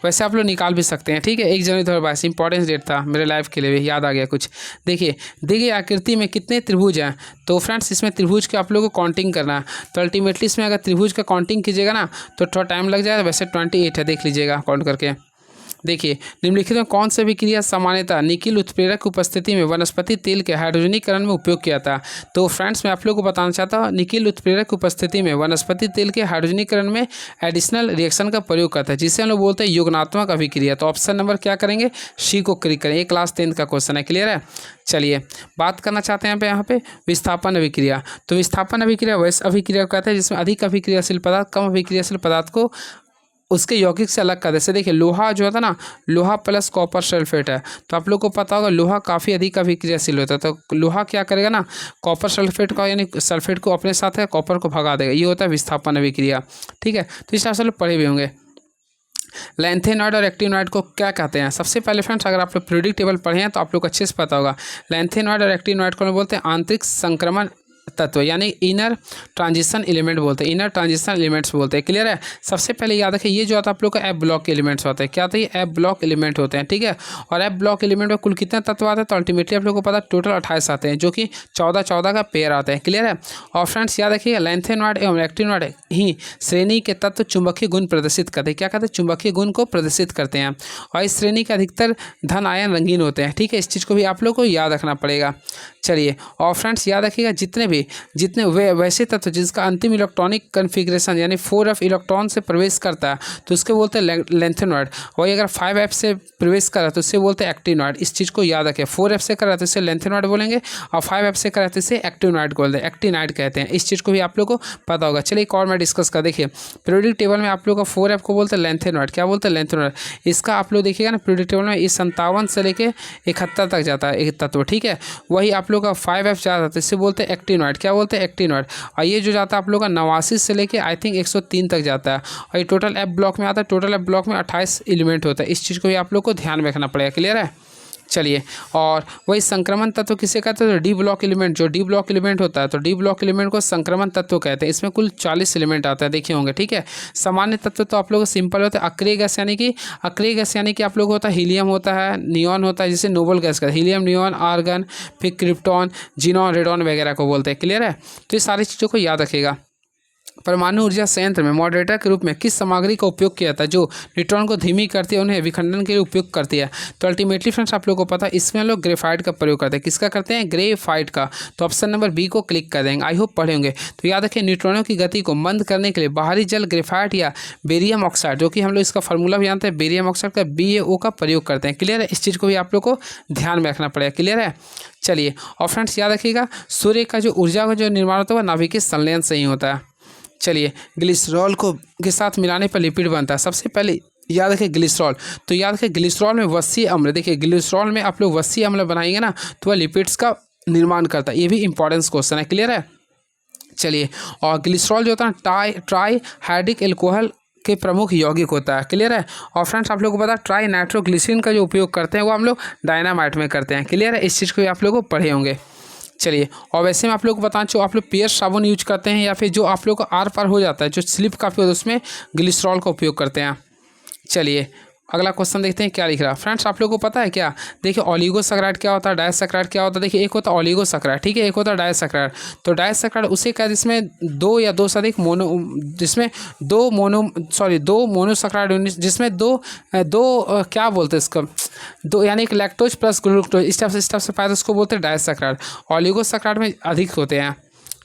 वैसे आप लोग निकाल भी सकते हैं, ठीक है। 1 जनवरी 2022 इंपॉर्टेंस डेट था मेरे लाइफ के लिए भी, याद आ गया कुछ। देखिए देखिए आकृति में कितने त्रिभुज हैं। तो फ्रेंड्स इसमें त्रिभुज के आप लोगों को काउंटिंग करना है। तो अल्टीमेटली इसमें अगर त्रिभुज का काउंटिंग कीजिएगा ना तो थोड़ा टाइम लग जाएगा। वैसे 28 है, देख लीजिएगा काउंट करके। देखिए निम्नलिखित में कौन सा विक्रिया सामान्यतः निकिल उत्प्रेरक उपस्थिति में वनस्पति तेल के हाइड्रोजनीकरण में उपयोग किया था। तो फ्रेंड्स मैं आप लोगों को बताना चाहता हूँ, निकिल उत्प्रेरक उपस्थिति में वनस्पति तेल के हाइड्रोजनीकरण में एडिशनल रिएक्शन का प्रयोग करता है, जिसे हम लोग बोलते हैं युग्मनात्मक अभिक्रिया। तो ऑप्शन नंबर क्या करेंगे, सी को क्लिक करें। ये क्लास 10 का क्वेश्चन है, क्लियर है। चलिए बात करना चाहते हैं यहाँ पे विस्थापन अभिक्रिया। तो विस्थापन अभिक्रिया वैसे अभिक्रिया कहते हैं जिसमें अधिक अभिक्रियाशील पदार्थ कम अभिक्रियाशील पदार्थ को उसके यौगिक से अलग कर दे। जैसे देखिए लोहा जो होता है ना, लोहा प्लस कॉपर सल्फेट है। तो आप लोग को पता होगा लोहा काफ़ी अधिक अभिक्रियाशील होता है। तो लोहा क्या करेगा ना, कॉपर सल्फेट का यानी सल्फेट को अपने साथ है, कॉपर को भगा देगा। ये होता है विस्थापन अभिक्रिया, ठीक है। तो इस तरह से लोग पढ़े भी होंगे। लैंथेनॉइड और एक्टिनॉइड को क्या कहते हैं। सबसे पहले फ्रेंड्स अगर आप लोग पीरियोडिक टेबल पढ़े हैं तो आप लोग को अच्छे से पता होगा। लैंथेनॉइड और एक्टिनॉइड को बोलते हैं आंतरिक संक्रमण तत्व, यानी इनर ट्रांजिशन एलिमेंट बोलते हैं, इनर ट्रांजिशन एलिमेंट्स बोलते हैं, क्लियर है। सबसे पहले याद रखिए ये जो आता है आप लोग का एफ ब्लॉक एलिमेंट्स होते हैं। क्या होता है, एफ ब्लॉक एलिमेंट होते हैं, ठीक है। और एफ ब्लॉक एलिमेंट में कुल कितने तत्व आते हैं, तो अल्टीमेटली आप लोग को पता है टोटल 28 आते हैं, जो कि 14 का पेयर आते हैं, क्लियर है। और फ्रेंड्स याद रखिए लैंथेनॉइड एवं एक्टिनॉइड ही श्रेणी के तत्व चुंबकीय गुण प्रदर्शित करते हैं। क्या कहते हैं, चुंबकीय गुण को प्रदर्शित करते हैं। और इस श्रेणी के अधिकतर धन आयन रंगीन होते हैं, ठीक है। इस चीज़ को भी आप लोग को याद रखना पड़ेगा। चलिए और फ्रेंड्स याद रखिएगा जितने भी भी जितने वैसे तत्व जिसका अंतिम इलेक्ट्रॉनिक कन्फिग्रेशन यानी 4f इलेक्ट्रॉन से प्रवेश करता है तो उसके बोलते हैं लेंथेनॉइड। वही अगर 5f से प्रवेश करा तो उससे बोलते हैं एक्टिनॉइड। इस चीज़ को याद रखें, 4f से करा तो इसे लेंथेनॉइड बोलेंगे और 5f से करा तो इसे एक्टिनॉइड बोलते हैं, एक्टिनाइड कहते हैं। इस चीज़ को भी आप लोग को पता होगा। चलिए एक और मैं डिस्कस कर, देखिए पीरियोडिक टेबल में आप लोग का 4f को बोलते हैं लेंथेनॉइड। क्या बोलते हैं? लेंथेनॉइड। इसका आप लोग देखिएगा ना पीरियोडिक टेबल में इस 57 से लेके 71 तक जाता है एक तत्व, ठीक है। वही आप लोग का 5f जाता है तो इससे बोलते हैं एक्टिनॉइड। क्या बोलते हैं? एक्टिनॉइड। और ये जो जाता है आप लोग का 89 से लेके आई थिंक 103 तक जाता है और ये टोटल एफ ब्लॉक में आता है। टोटल एफ ब्लॉक में 28 एलिमेंट होता है। इस चीज़ को भी आप लोग को ध्यान में रखना पड़ेगा। क्लियर है? चलिए, और वही संक्रमण तत्व किसे कहते हैं? तो डी ब्लॉक एलिमेंट, जो डी ब्लॉक एलिमेंट होता है तो डी ब्लॉक एलिमेंट को संक्रमण तत्व कहते हैं। इसमें कुल 40 एलिमेंट आता है, देखे होंगे, ठीक है। सामान्य तत्व तो आप लोग सिंपल होता है। अक्रिय गैस यानी कि आप लोग होता है हीलियम होता है, नियॉन होता है, जिसे नोबल गैस कहते हैं। हीलियम, नियॉन, आर्गन, फिर क्रिप्टॉन, जीनॉन, रेडॉन वगैरह को बोलते हैं। क्लियर है? तो ये सारी चीज़ों को याद रखिएगा। परमाणु ऊर्जा संयंत्र में मॉडरेटर के रूप में किस सामग्री का उपयोग किया जाता है जो न्यूट्रॉन को धीमी करती है, उन्हें विखंडन के लिए उपयोग करती है? तो अल्टीमेटली फ्रेंड्स आप लोगों को पता है इसमें लोग ग्रेफाइट का प्रयोग करते हैं। किसका करते हैं? ग्रेफाइट का। तो ऑप्शन नंबर बी को क्लिक कर देंगे। आई होप पढ़े होंगे। तो याद रखें न्यूट्रॉनों की गति को मंद करने के लिए बाहरी जल, ग्रेफाइट या बेरियम ऑक्साइड, जो कि हम लोग इसका फॉर्मूला भी जानते हैं, बेरियम ऑक्साइड का BaO का प्रयोग करते हैं। क्लियर है? इस चीज़ को भी आप लोग को ध्यान में रखना पड़ेगा। क्लियर है? चलिए, और फ्रेंड्स याद रखिएगा सूर्य का जो ऊर्जा का जो निर्माण होता है वह नाभिकीय संलयन से ही होता है। चलिए, ग्लिसरॉल को के साथ मिलाने पर लिपिड बनता है। सबसे पहले याद रखें ग्लिसरॉल। तो याद रखें ग्लिसरॉल में वसीय अम्ल, देखिए ग्लिसरॉल में आप लोग वसीय अम्ल बनाएंगे ना तो वह लिपिड्स का निर्माण करता है। ये भी इंपॉर्टेंस क्वेश्चन है। क्लियर है? चलिए, और ग्लिसरॉल जो होता है ट्राई हाइड्रिक एल्कोहल के प्रमुख यौगिक होता है। क्लियर है? और फ्रेंड्स आप लोग को पता है ट्राई नाइट्रोग्लिसरीन का जो उपयोग करते हैं वो हम लोग डायनामाइट में करते हैं। क्लियर है? इस चीज़ को भी आप लोग को पढ़े होंगे। चलिए, और वैसे में आप लोग को बताएं जो आप लोग पियर्स साबुन यूज करते हैं या फिर जो आप लोग को आर पार हो जाता है, जो स्लिप काफ़ी होता है, उसमें ग्लिसरॉल का उपयोग करते हैं। चलिए, अगला क्वेश्चन देखते हैं क्या लिख रहा है। फ्रेंड्स आप लोग को पता है क्या? देखिए ओलिगोसैकेराइड क्या होता है, डायसैकेराइड क्या होता है। देखिए एक होता है ओलिगोसैकेराइड, ठीक है, एक होता है डायसैकेराइड। तो डायसैकेराइड उसे क्या जिसमें दो या दो से अधिक दो मोनोसैकेराइड, जिसमें दो क्या बोलते हैं इसका, दो यानी एक लैक्टोज प्लस ग्लूकोज, इस टाइप से पाया, उसको बोलते हैं डायसैकेराइड। ओलिगोसैकेराइड में अधिक होते हैं।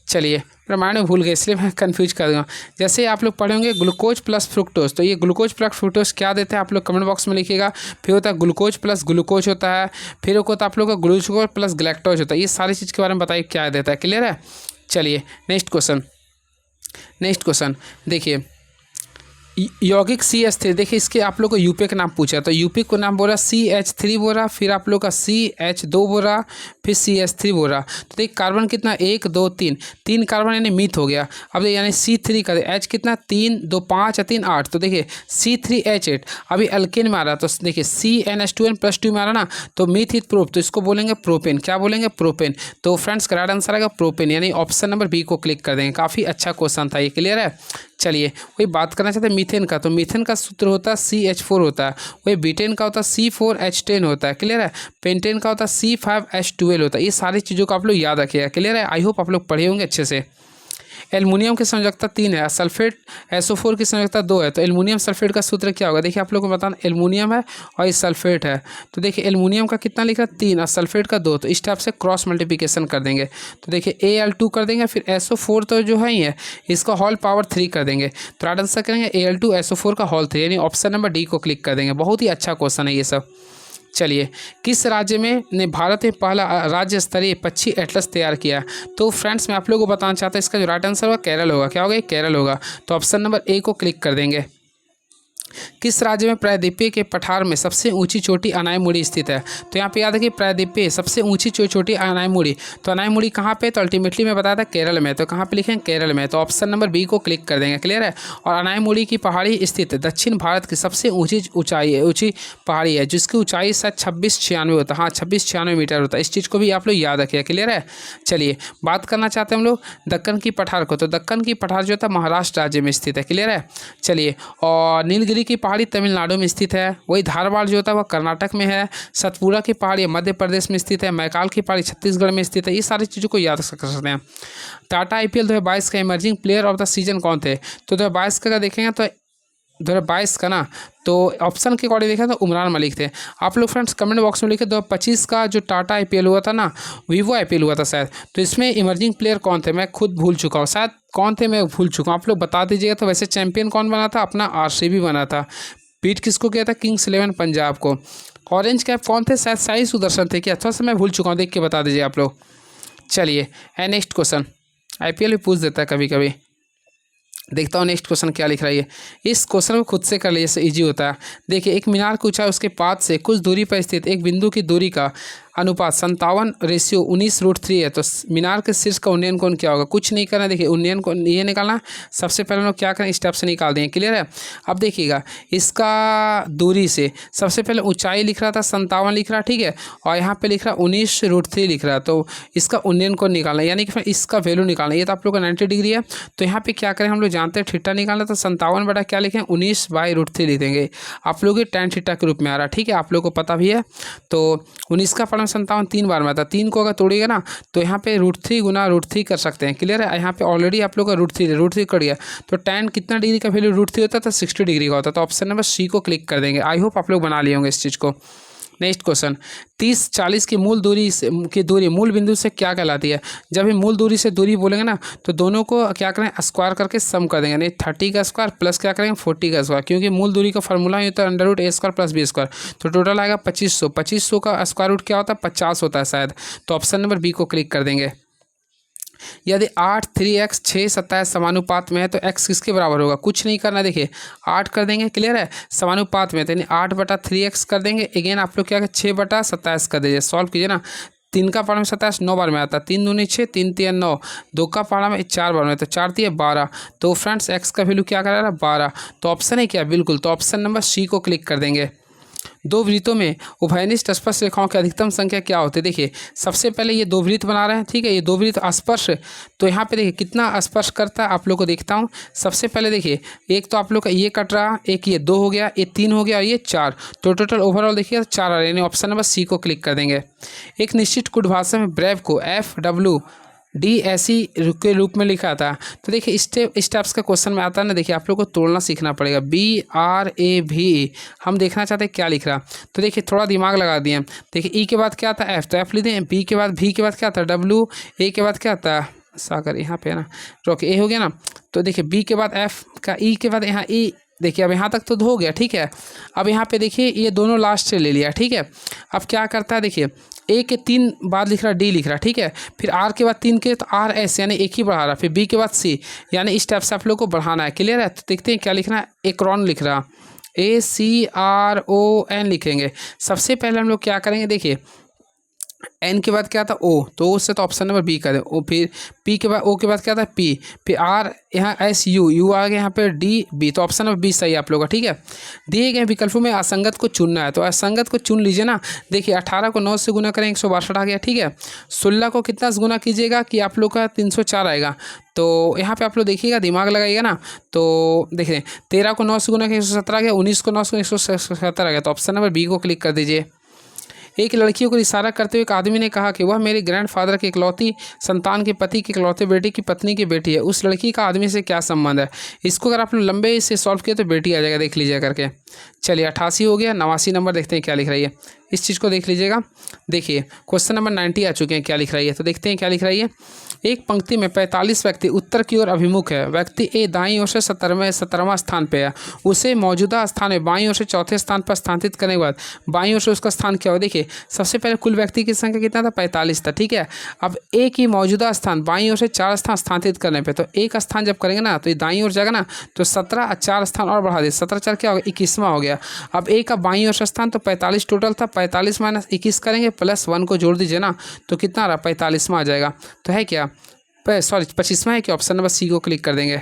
चलिए, प्रमाण में भूल गए इसलिए मैं कंफ्यूज कर दूँगा। जैसे आप लोग पढ़ेंगे ग्लूकोज प्लस फ्रुक्टोज, तो ये ग्लूकोज प्लस फ्रुक्टोज क्या देते हैं आप लोग कमेंट बॉक्स में लिखिएगा। फिर होता है ग्लूकोज प्लस ग्लूकोज होता है, फिर होता है आप लोग का ग्लूकोज प्लस ग्लैक्टोज होता है। ये सारी चीज़ के बारे में बताइए क्या देता है। क्लियर है? चलिए नेक्स्ट क्वेश्चन देखिए, यौगिक CH3, देखिए इसके आप लोग को यूपी का नाम पूछा, तो यूपी को नाम बोला CH3 बोला, फिर आप लोग का CH2 बोला, फिर CH3 बोला। तो देखिए कार्बन कितना 1 2 3 कार्बन यानी मीथ हो गया। अब यानी C3 का H कितना 3 2 5 या 3 8, तो देखिए C3H8 अभी अल्केन में आ रहा, तो देखिए CnH2n+2 में आ रहा ना, तो मीथ इथ प्रोप, तो इसको बोलेंगे प्रोपेन। क्या बोलेंगे? प्रोपेन। तो फ्रेंड्स करेक्ट आंसर आएगा प्रोपेन, यानी ऑप्शन नंबर बी को क्लिक कर देंगे। काफ़ी अच्छा क्वेश्चन था ये। क्लियर है? चलिए, वही बात करना चाहते हैं मीथेन का, तो मीथेन का सूत्र होता है CH4 होता है। वही बीटेन का होता है C4H10 होता है। क्लियर है? पेंटेन का होता है C5H12 होता है। ये सारी चीज़ों को आप लोग याद रखिएगा। क्लियर है? आई होप आप लोग पढ़े होंगे अच्छे से। एल्युमिनियम की संयोजकता 3 है, सल्फेट SO4 की संयोजकता 2 है, तो एल्युमिनियम सल्फेट का सूत्र क्या होगा? देखिए आप लोग को बताना, एल्युमिनियम है और ये सल्फेट है, तो देखिए एल्युमिनियम का कितना लिखा 3 और सल्फेट का 2, तो इस टाइप से क्रॉस मल्टीप्लिकेशन कर देंगे। तो देखिए Al2 कर देंगे, फिर SO4 तो जो है ही है इसका होल पावर 3 कर देंगे, तो राइट आंसर करेंगे Al2 SO4 का होल 3, यानी ऑप्शन नंबर डी को क्लिक कर देंगे। बहुत ही अच्छा क्वेश्चन है ये सब। चलिए, किस राज्य में ने भारत में पहला राज्य स्तरीय पक्षी एटलस तैयार किया? तो फ्रेंड्स मैं आप लोगों को बताना चाहता हूँ इसका जो राइट आंसर होगा केरल होगा। क्या होगा? केरल होगा। तो ऑप्शन नंबर ए को क्लिक कर देंगे। किस राज्य में प्रायद्वीपीय के पठार में सबसे ऊंची चोटी अनायमुड़ी स्थित है? तो यहाँ पे याद रखिए प्रायद्वीपीय सबसे ऊंची चोटी अनायमुड़ी, तो अनायमुड़ी कहाँ पे? तो अल्टीमेटली मैं बताया था केरल में, तो कहाँ पे लिखें? केरल में। तो ऑप्शन नंबर बी को क्लिक कर देंगे। क्लियर है? और अनायमुड़ी की पहाड़ी स्थित दक्षिण भारत की सबसे ऊंची पहाड़ी है, जिसकी ऊंचाई शायद 2696 होता है। हाँ, 2696 मीटर होता है। इस चीज़ को भी आप लोग याद रखिए। क्लियर है? चलिए, बात करना चाहते हैं हम लोग दक्कन की पठार को, तो दक्कन की पठार जो था महाराष्ट्र राज्य में स्थित है। क्लियर है? चलिए, और नीलगिरी की पहाड़ी तमिलनाडु में स्थित है। वही धारवाड़ जो होता है वह कर्नाटक में है। सतपुड़ा की पहाड़ी मध्य प्रदेश में स्थित है। मैकाल की पहाड़ी छत्तीसगढ़ में स्थित है। ये सारी चीज़ों को याद कर सकते हैं। टाटा IPL 2022 का emerging player of the season कौन थे? तो 2022 का देखेंगे तो 2022 का ना, तो ऑप्शन के अकॉर्डिंग देखा तो उमरान मलिक थे। आप लोग फ्रेंड्स कमेंट बॉक्स में लिखे 2025 का जो टाटा IPL हुआ था ना, वीवो IPL हुआ था शायद, तो इसमें इमर्जिंग प्लेयर कौन थे, मैं खुद भूल चुका हूँ, शायद कौन थे मैं भूल चुका हूँ, आप लोग बता दीजिएगा। तो वैसे चैंपियन कौन बना था, अपना RCB बना था। बीट किसको किया था, किंग्स 11 पंजाब को। ऑरेंज कैप कौन थे, शायद साई सुदर्शन थे क्या, थोड़ा सा मैं भूल चुका हूँ, देख के बता दीजिए आप लोग। चलिए नेक्स्ट क्वेश्चन, IPL भी पूछ देता है कभी कभी। देखता हूँ नेक्स्ट क्वेश्चन क्या लिख रहा है ये। इस क्वेश्चन को खुद से कर लीजिए, इजी होता है। देखिए, एक मीनार की ऊंचाई उसके पाद से कुछ दूरी पर स्थित एक बिंदु की दूरी का अनुपात 57:19√3 है। तो मीनार के शीर्ष का उन्नयन कोण क्या होगा, कुछ नहीं करना। देखिए, उन्नयन कोण ये निकालना, सबसे पहले हम लोग क्या करें, स्टेप से निकाल देंगे। क्लियर है। अब देखिएगा, इसका दूरी से सबसे पहले ऊंचाई लिख रहा था 57 लिख रहा, ठीक है, और यहाँ पे लिख रहा 19√3 लिख रहा, तो इसका उन्नयन कोण निकालना, यानी कि फिर इसका वैल्यू निकालना। ये तो आप लोग का 90 डिग्री है, तो यहाँ पे क्या करें, हम लोग जानते हैं थीटा निकालना, तो 57 बटा क्या लिखें, 19/√3 लिख देंगे। आप लोग ये tan थीटा के रूप में आ रहा है, ठीक है, आप लोग को पता भी है। तो 19 का पढ़ा 57 3 बार में आता है, 3 को अगर तोड़िएगा ना, तो यहाँ पे √3 गुना √3 कर सकते हैं। क्लियर है। यहाँ पे ऑलरेडी आप लोग का √3 कट गया, तो tan कितना डिग्री का वैल्यू √3 होता है, तो 60 डिग्री का होता है। तो ऑप्शन नंबर C को क्लिक कर देंगे। आई होप आप लोग बना लिए होंगे इस चीज़ को। नेक्स्ट क्वेश्चन, 30-40 की मूल दूरी मूल बिंदु से क्या कहलाती है। जब हम मूल दूरी से दूरी बोलेंगे ना, तो दोनों को क्या करें, स्क्वायर करके सम कर देंगे। नहीं, 30 का स्क्वायर प्लस क्या करेंगे, 40 का स्क्वायर, क्योंकि मूल दूरी का फॉर्मूला ही होता है √a² + b²। तो टोटल आएगा 2500। 2500 का स्क्वायर रूट क्या होता है, 50 होता है शायद। तो ऑप्शन नंबर B को क्लिक कर देंगे। यदि 8 3x 6 27 समानुपात में है, तो x किसके बराबर होगा, कुछ नहीं करना। देखिए, 8 कर देंगे। क्लियर है। समानुपात में, तो यानी 8/3x कर देंगे। अगेन आप लोग क्या 6/27 कर दीजिए। सॉल्व कीजिए ना, 3 का पारा में 27 9 बार में आता है, 3 दूनी 6 3 3 9, 2 का पारा में 4 बार में, तो 4 3 12। तो फ्रेंड्स x का वैल्यू क्या कर रहा है, 12। तो ऑप्शन है क्या, बिल्कुल। तो ऑप्शन नंबर C को क्लिक कर देंगे। दो वृत्तों में उभयनिष्ठ स्पर्श रेखाओं की अधिकतम संख्या क्या होती है। देखिए, सबसे पहले ये दो वृत्त बना रहे हैं, ठीक है, ये दो वृत्त स्पर्श, तो यहाँ पे देखिए कितना स्पर्श करता है, आप लोग को देखता हूँ। सबसे पहले देखिए, एक तो आप लोग का ये कट रहा, एक ये 2 हो गया, ये 3 हो गया और ये 4, तो टोटल ओवरऑल देखिए 4 आ रहे, यानी ऑप्शन नंबर C को क्लिक कर देंगे। एक निश्चित कुट भाषा में ब्रेव को FWD ऐसी के रूप में लिखा था। तो देखिए, स्टेप्स का क्वेश्चन में आता है ना, देखिए आप लोग को तोड़ना सीखना पड़ेगा। BRAVE हम देखना चाहते हैं क्या लिख रहा। तो देखिए, थोड़ा दिमाग लगा दिए। देखिए, E के बाद क्या आता है, F, तो F लिख दें। B के बाद V के बाद क्या आता है, W, A के बाद क्या आता है, सागर, यहाँ पे है ना, रोक, A हो गया ना। तो देखिए, B के बाद F का, E के बाद यहाँ E। देखिए, अब यहाँ तक तो हो गया, ठीक है। अब यहाँ पे देखिए, ये दोनों लास्ट से ले लिया, ठीक है। अब क्या करता है, देखिए, A के 3 बाद लिख रहा, D लिख रहा, ठीक है, फिर R के बाद 3 के, तो RS यानी एक ही बढ़ा रहा, फिर B के बाद C, यानी इस टाइप से आप लोग को बढ़ाना है। क्लियर है। तो देखते हैं क्या लिखना है, एक्रोन लिख रहा, ACRON लिखेंगे। सबसे पहले हम लोग क्या करेंगे, देखिए, N के बाद क्या था, O, तो उससे तो ऑप्शन नंबर B कर दे। ओ, फिर P के बाद, O के बाद क्या था, P, फिर R, यहाँ SU आ गया, यहाँ पे D B, तो ऑप्शन नंबर B सही है आप लोगों का, ठीक है। दिए गए विकल्पों में असंगत को चुनना है, तो असंगत को चुन लीजिए ना। देखिए, 18 को 9 से गुना करें 162 आ गया, ठीक है। 16 को कितना से गुना कीजिएगा कि आप लोग का 304 आएगा। तो यहाँ पे आप लोग देखिएगा, दिमाग लगाइएगा ना। तो देखिए, 13 को 9 से गुना के 117 आ गया, 19 को 9 से 177 आ गया। तो ऑप्शन नंबर B को क्लिक कर दीजिए। एक लड़कियों को इशारा करते हुए एक आदमी ने कहा कि वह मेरे ग्रैंडफादर के इकलौती संतान के पति के इकलौते बेटे की पत्नी की बेटी है। उस लड़की का आदमी से क्या संबंध है। इसको अगर आप लोग लंबे से सॉल्व किए तो बेटी आ जाएगा, देख लीजिए करके। चलिए, 88 हो गया। 89 नंबर देखते हैं क्या लिख रही है, इस चीज़ को देख लीजिएगा। देखिए, क्वेश्चन नंबर 90 आ चुके हैं, क्या लिख रही है, तो देखते हैं क्या लिख रही है। एक पंक्ति में 45 व्यक्ति उत्तर की ओर अभिमुख है। व्यक्ति ए दाईं ओर से 17वां स्थान पे है। उसे मौजूदा स्थान में बाईं ओर से चौथे स्थान पर स्थानांतरित करने के बाद बाईं ओर से उसका स्थान क्या हो। देखिए, सबसे पहले कुल व्यक्ति की संख्या कितना था, 45 था, ठीक है। अब ए की मौजूदा स्थान बाईं ओर से 4 स्थान स्थानांतरित करने पे, तो एक स्थान जब करेंगे ना, तो ये दाईं ओर जाएगा ना, तो 17 और 4 स्थान और बढ़ा दे, 17 4 क्या होगा, 21वां हो गया। अब ए का बाईं ओर से स्थान तो 45 टोटल था, 45 - 21 करेंगे, प्लस 1 को जोड़ दीजिए ना, तो कितना आ रहा, 45वां आ जाएगा। तो है क्या, सॉरी 25वां है कि ऑप्शन नंबर C को क्लिक कर देंगे।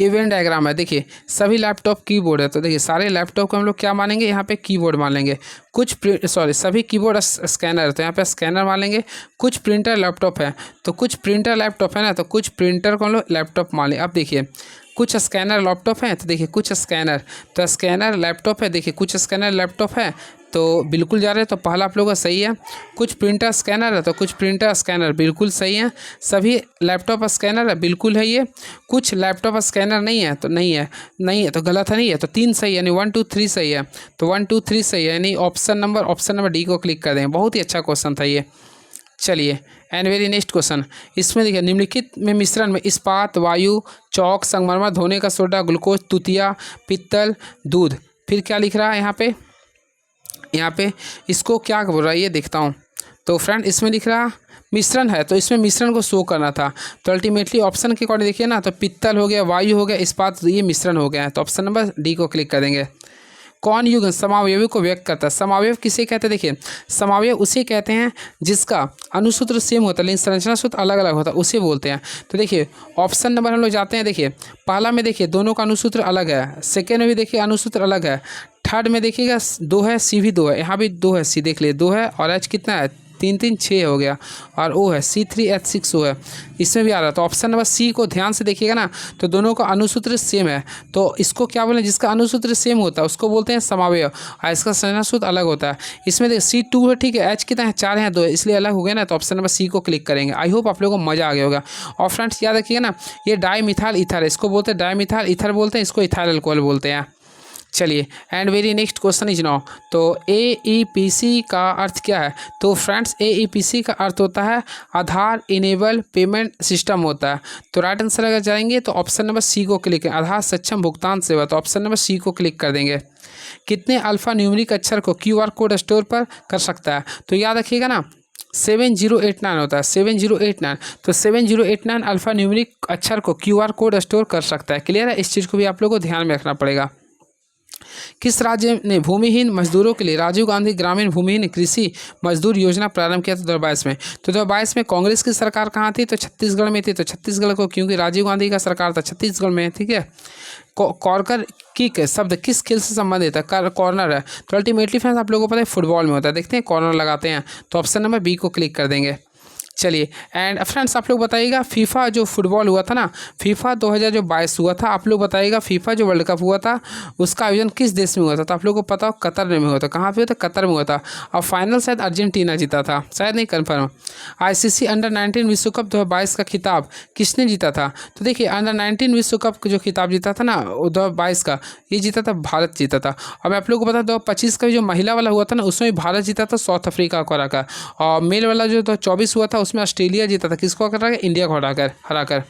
ये वेन डायग्राम है। देखिए, सभी लैपटॉप कीबोर्ड है, तो देखिए सारे लैपटॉप को हम लोग क्या मानेंगे, यहाँ पे कीबोर्ड मान लेंगे। कुछ सभी कीबोर्ड स्कैनर है, तो यहाँ पे स्कैनर मान लेंगे। कुछ प्रिंटर लैपटॉप है, तो कुछ प्रिंटर लैपटॉप है ना, तो कुछ प्रिंटर को हम लोग लैपटॉप मान लें। अब देखिए, कुछ स्कैनर लैपटॉप है, तो देखिए कुछ स्कैनर, तो स्कैनर लैपटॉप है। देखिए, कुछ स्कैनर लैपटॉप है, तो बिल्कुल जा रहे हैं। तो पहला आप लोगों का सही है। कुछ प्रिंटर स्कैनर है तो कुछ प्रिंटर स्कैनर बिल्कुल सही है। सभी लैपटॉप स्कैनर है बिल्कुल है ये। कुछ लैपटॉप स्कैनर नहीं है तो नहीं है तो गलत है, नहीं है तो 3 सही है, यानी 1 2 3 सही है। तो 1 2 3 सही है, यानी ऑप्शन नंबर डी को क्लिक कर देंगे। बहुत ही अच्छा क्वेश्चन था ये। चलिए एंड वेरी नेक्स्ट क्वेश्चन। इसमें देखिए निम्नलिखित में मिश्रण में इस्पात, वायु, चौक, संगमरमर, धोने का सोडा, ग्लूकोज, तुतिया, पित्तल, दूध। फिर क्या लिख रहा है यहाँ पे इसको क्या बोल रहा है ये देखता हूँ। तो फ्रेंड इसमें लिख रहा मिश्रण है तो इसमें मिश्रण को शो करना था। तो अल्टीमेटली ऑप्शन के अकॉर्डिंग देखिए ना, तो पित्तल हो गया, वायु हो गया, इस्पात, ये मिश्रण हो गया है। तो ऑप्शन नंबर डी को क्लिक कर देंगे। कौन युग्म समावयवी को व्यक्त करता है? समावयव किसे कहते हैं? देखिए समावयव उसे कहते हैं जिसका अनुसूत्र सेम होता है लेकिन संरचना सूत्र अलग अलग होता है, उसे बोलते हैं। तो देखिए ऑप्शन नंबर हम लोग जाते हैं। देखिए पहला में देखिए दोनों का अनुसूत्र अलग है, सेकेंड में भी देखिए अनुसूत्र अलग है, थर्ड में देखिएगा 2 है, सी भी 2 है, यहाँ भी 2 है, सी देख लिए 2 है, और एच कितना है 3 3 6 हो गया, और ओ है C3H6O है, इसमें भी आ रहा है। तो ऑप्शन नंबर सी को ध्यान से देखिएगा ना, तो दोनों का अनुसूत्र सेम है। तो इसको क्या बोलें? जिसका अनुसूत्र सेम होता है उसको बोलते हैं समावयव, और इसका संरचना सूत्र अलग होता है। इसमें देखिए C2 है, ठीक है, एच कितना है 4 है 2 है, इसलिए अलग हो गया ना। तो ऑप्शन नंबर सी को क्लिक करेंगे। आई होप आप लोगों को मजा आ गया होगा। और फ्रेंड्स याद रखिएगा ना, ये डाईमिथाइल ईथर है, इसको बोलते हैं डाईमिथाइल ईथर बोलते हैं, इसको इथाइल अल्कोहल बोलते हैं। चलिए and very next question is now. तो AEPC का अर्थ क्या है? तो फ्रेंड्स AEPC का अर्थ होता है आधार इनेबल पेमेंट सिस्टम होता है। तो राइट आंसर अगर जाएंगे तो ऑप्शन नंबर सी को क्लिक करें, आधार सक्षम भुगतान सेवा। तो ऑप्शन नंबर सी को क्लिक कर देंगे। कितने अल्फा न्यूमेरिक अक्षर को QR कोड स्टोर पर कर सकता है? तो याद रखिएगा ना 7089 होता है, 7089। तो 7089 अल्फा न्यूमेरिक अक्षर को QR कोड स्टोर कर सकता है। क्लियर है? इस चीज़ को भी आप लोगों को ध्यान में रखना पड़ेगा। किस राज्य ने भूमिहीन मजदूरों के लिए राजीव गांधी ग्रामीण भूमिहीन कृषि मजदूर योजना प्रारंभ किया था 2022 में? तो 2022 में कांग्रेस की सरकार कहाँ थी? तो छत्तीसगढ़ में थी। तो छत्तीसगढ़ को, क्योंकि राजीव गांधी का सरकार था छत्तीसगढ़ में, ठीक है। कॉर्कर किक शब्द किस खेल से संबंधित है? कॉर्नर है। तो अल्टीमेटली फ्रेंड्स आप लोगों को पता है फुटबॉल में होता है, देखते हैं कॉर्नर लगाते हैं। तो ऑप्शन नंबर बी को क्लिक कर देंगे। चलिए एंड फ्रेंड्स आप लोग बताइएगा फीफा जो फुटबॉल हुआ था ना, फीफा 2022 हुआ था, आप लोग बताइएगा फीफा जो वर्ल्ड कप हुआ था उसका आयोजन किस देश में हुआ था? तो आप लोग को पता हो कतर में हुआ था। कहाँ पे हुआ था? कतर में हुआ था। और फाइनल शायद अर्जेंटीना जीता था, शायद नहीं कन्फर्म। ICC अंडर-19 विश्व कप 2022 का खिताब किसने जीता था? तो देखिए अंडर-19 विश्व कप जो खिताब जीता था ना 2022 का, ये जीता था भारत जीता था। और मैं आप लोग को बता 2025 का जो महिला वाला हुआ था ना उसमें भारत जीता था साउथ अफ्रीका को हराकर। और मेल वाला जो 2024 हुआ था उसमें ऑस्ट्रेलिया जीता था, किसको हराकर? इंडिया को हराकर।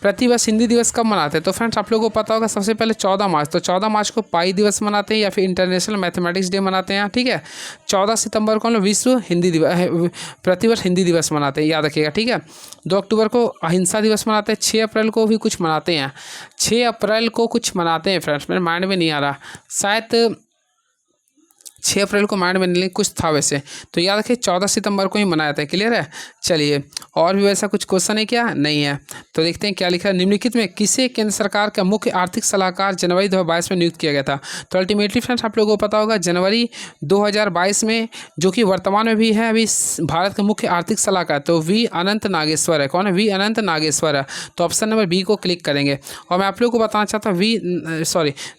प्रतिवर्ष हिंदी दिवस कब मनाते हैं? तो फ्रेंड्स आप लोगों को पता होगा सबसे पहले 14 मार्च। तो 14 मार्च को पाई दिवस मनाते हैं या फिर इंटरनेशनल मैथमेटिक्स डे मनाते हैं, ठीक है। 14 सितंबर को हम लोग विश्व हिंदी दिवस प्रतिवर्ष हिंदी दिवस मनाते हैं, याद रखिएगा, ठीक है। 2 अक्टूबर को अहिंसा दिवस मनाते हैं। 6 अप्रैल को भी कुछ मनाते हैं, 6 अप्रैल को कुछ मनाते हैं फ्रेंड्स, मेरे माइंड में नहीं आ रहा, शायद 6 अप्रैल को माइंड में नहीं, कुछ था वैसे। तो याद रखिए 14 सितंबर को ही मनाया था। क्लियर है? चलिए और भी वैसा कुछ क्वेश्चन है क्या? नहीं है। तो देखते हैं क्या लिखा है। निम्नलिखित में किसे केंद्र सरकार का मुख्य आर्थिक सलाहकार जनवरी 2022 में नियुक्त किया गया था? तो अल्टीमेटली फ्रेंड्स आप लोगों को पता होगा जनवरी 2022 में, जो कि वर्तमान में भी है अभी भारत का मुख्य आर्थिक सलाहकार, तो वी अनंत नागेश्वर है। कौन है? वी अनंत नागेश्वर है। तो ऑप्शन नंबर बी को क्लिक करेंगे। और मैं आप लोगों को बताना चाहता हूँ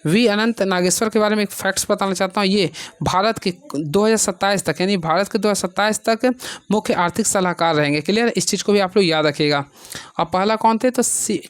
वी अनंत नागेश्वर के बारे में एक फैक्ट्स बताना चाहता हूँ। ये भारत के 2027 तक, यानी भारत के 2027 तक मुख्य आर्थिक सलाहकार रहेंगे। क्लियर? इस चीज़ को भी आप लोग याद रखिएगा। और पहला कौन थे? तो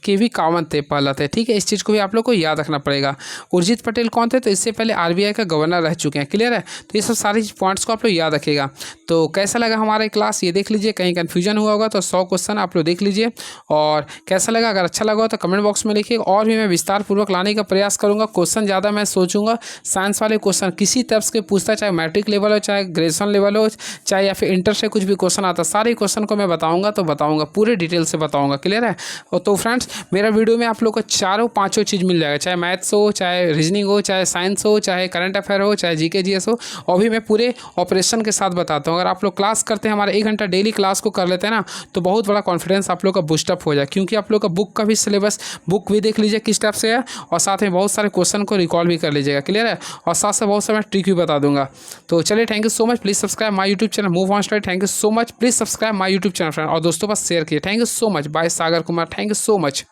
KV कामत थे, पहला थे, ठीक है। इस चीज़ को भी आप लोग को याद रखना पड़ेगा। उर्जित पटेल कौन थे? तो इससे पहले RBI का गवर्नर रह चुके हैं। क्लियर है? तो ये सब सारी पॉइंट्स को आप लोग याद रखिएगा। तो कैसा लगा हमारा क्लास ये देख लीजिए, कहीं कन्फ्यूजन हुआ होगा तो 100 क्वेश्चन आप लोग देख लीजिए। और कैसा लगा, अगर अच्छा लगा तो कमेंट बॉक्स में लिखिएगा, और भी मैं विस्तार पूर्वक लाने का प्रयास करूँगा। क्वेश्चन ज़्यादा मैं सोचूंगा, साइंस वाले क्वेश्चन किसी तरफ के पूछता, चाहे मैट्रिक लेवल हो, चाहे ग्रेजुएशन लेवल हो, चाहे या फिर इंटर से कुछ भी क्वेश्चन आता, सारे क्वेश्चन को मैं बताऊंगा, तो बताऊंगा पूरे डिटेल से बताऊंगा। क्लियर है? और तो फ्रेंड्स मेरा वीडियो में आप लोग को चारों पांचों चीज़ मिल जाएगा, चाहे मैथ्स हो, चाहे रीजनिंग हो, चाहे साइंस हो, चाहे करंट अफेयर हो, चाहे GK GS हो, और भी मैं पूरे ऑपरेशन के साथ बताता हूँ। अगर आप लोग क्लास करते हैं, हमारा 1 घंटा डेली क्लास को कर लेते हैं ना, तो बहुत बड़ा कॉन्फिडेंस आप लोग का बूस्टअप हो जाए, क्योंकि आप लोग का बुक का भी सिलेबस, बुक भी देख लीजिए किस टाइप से है, और साथ में बहुत सारे क्वेश्चन को रिकॉल भी कर लीजिएगा। क्लियर है? और साथ साथ बहुत सारे ट्रिक भी बता दूंगा। तो चलिए, thank you so much. Please subscribe my YouTube channel move on study. Thank you so much. Please subscribe my YouTube channel friend, और दोस्तों पास शेयर किए। Thank you so much. Bye Sagar Kumar. Thank you so much.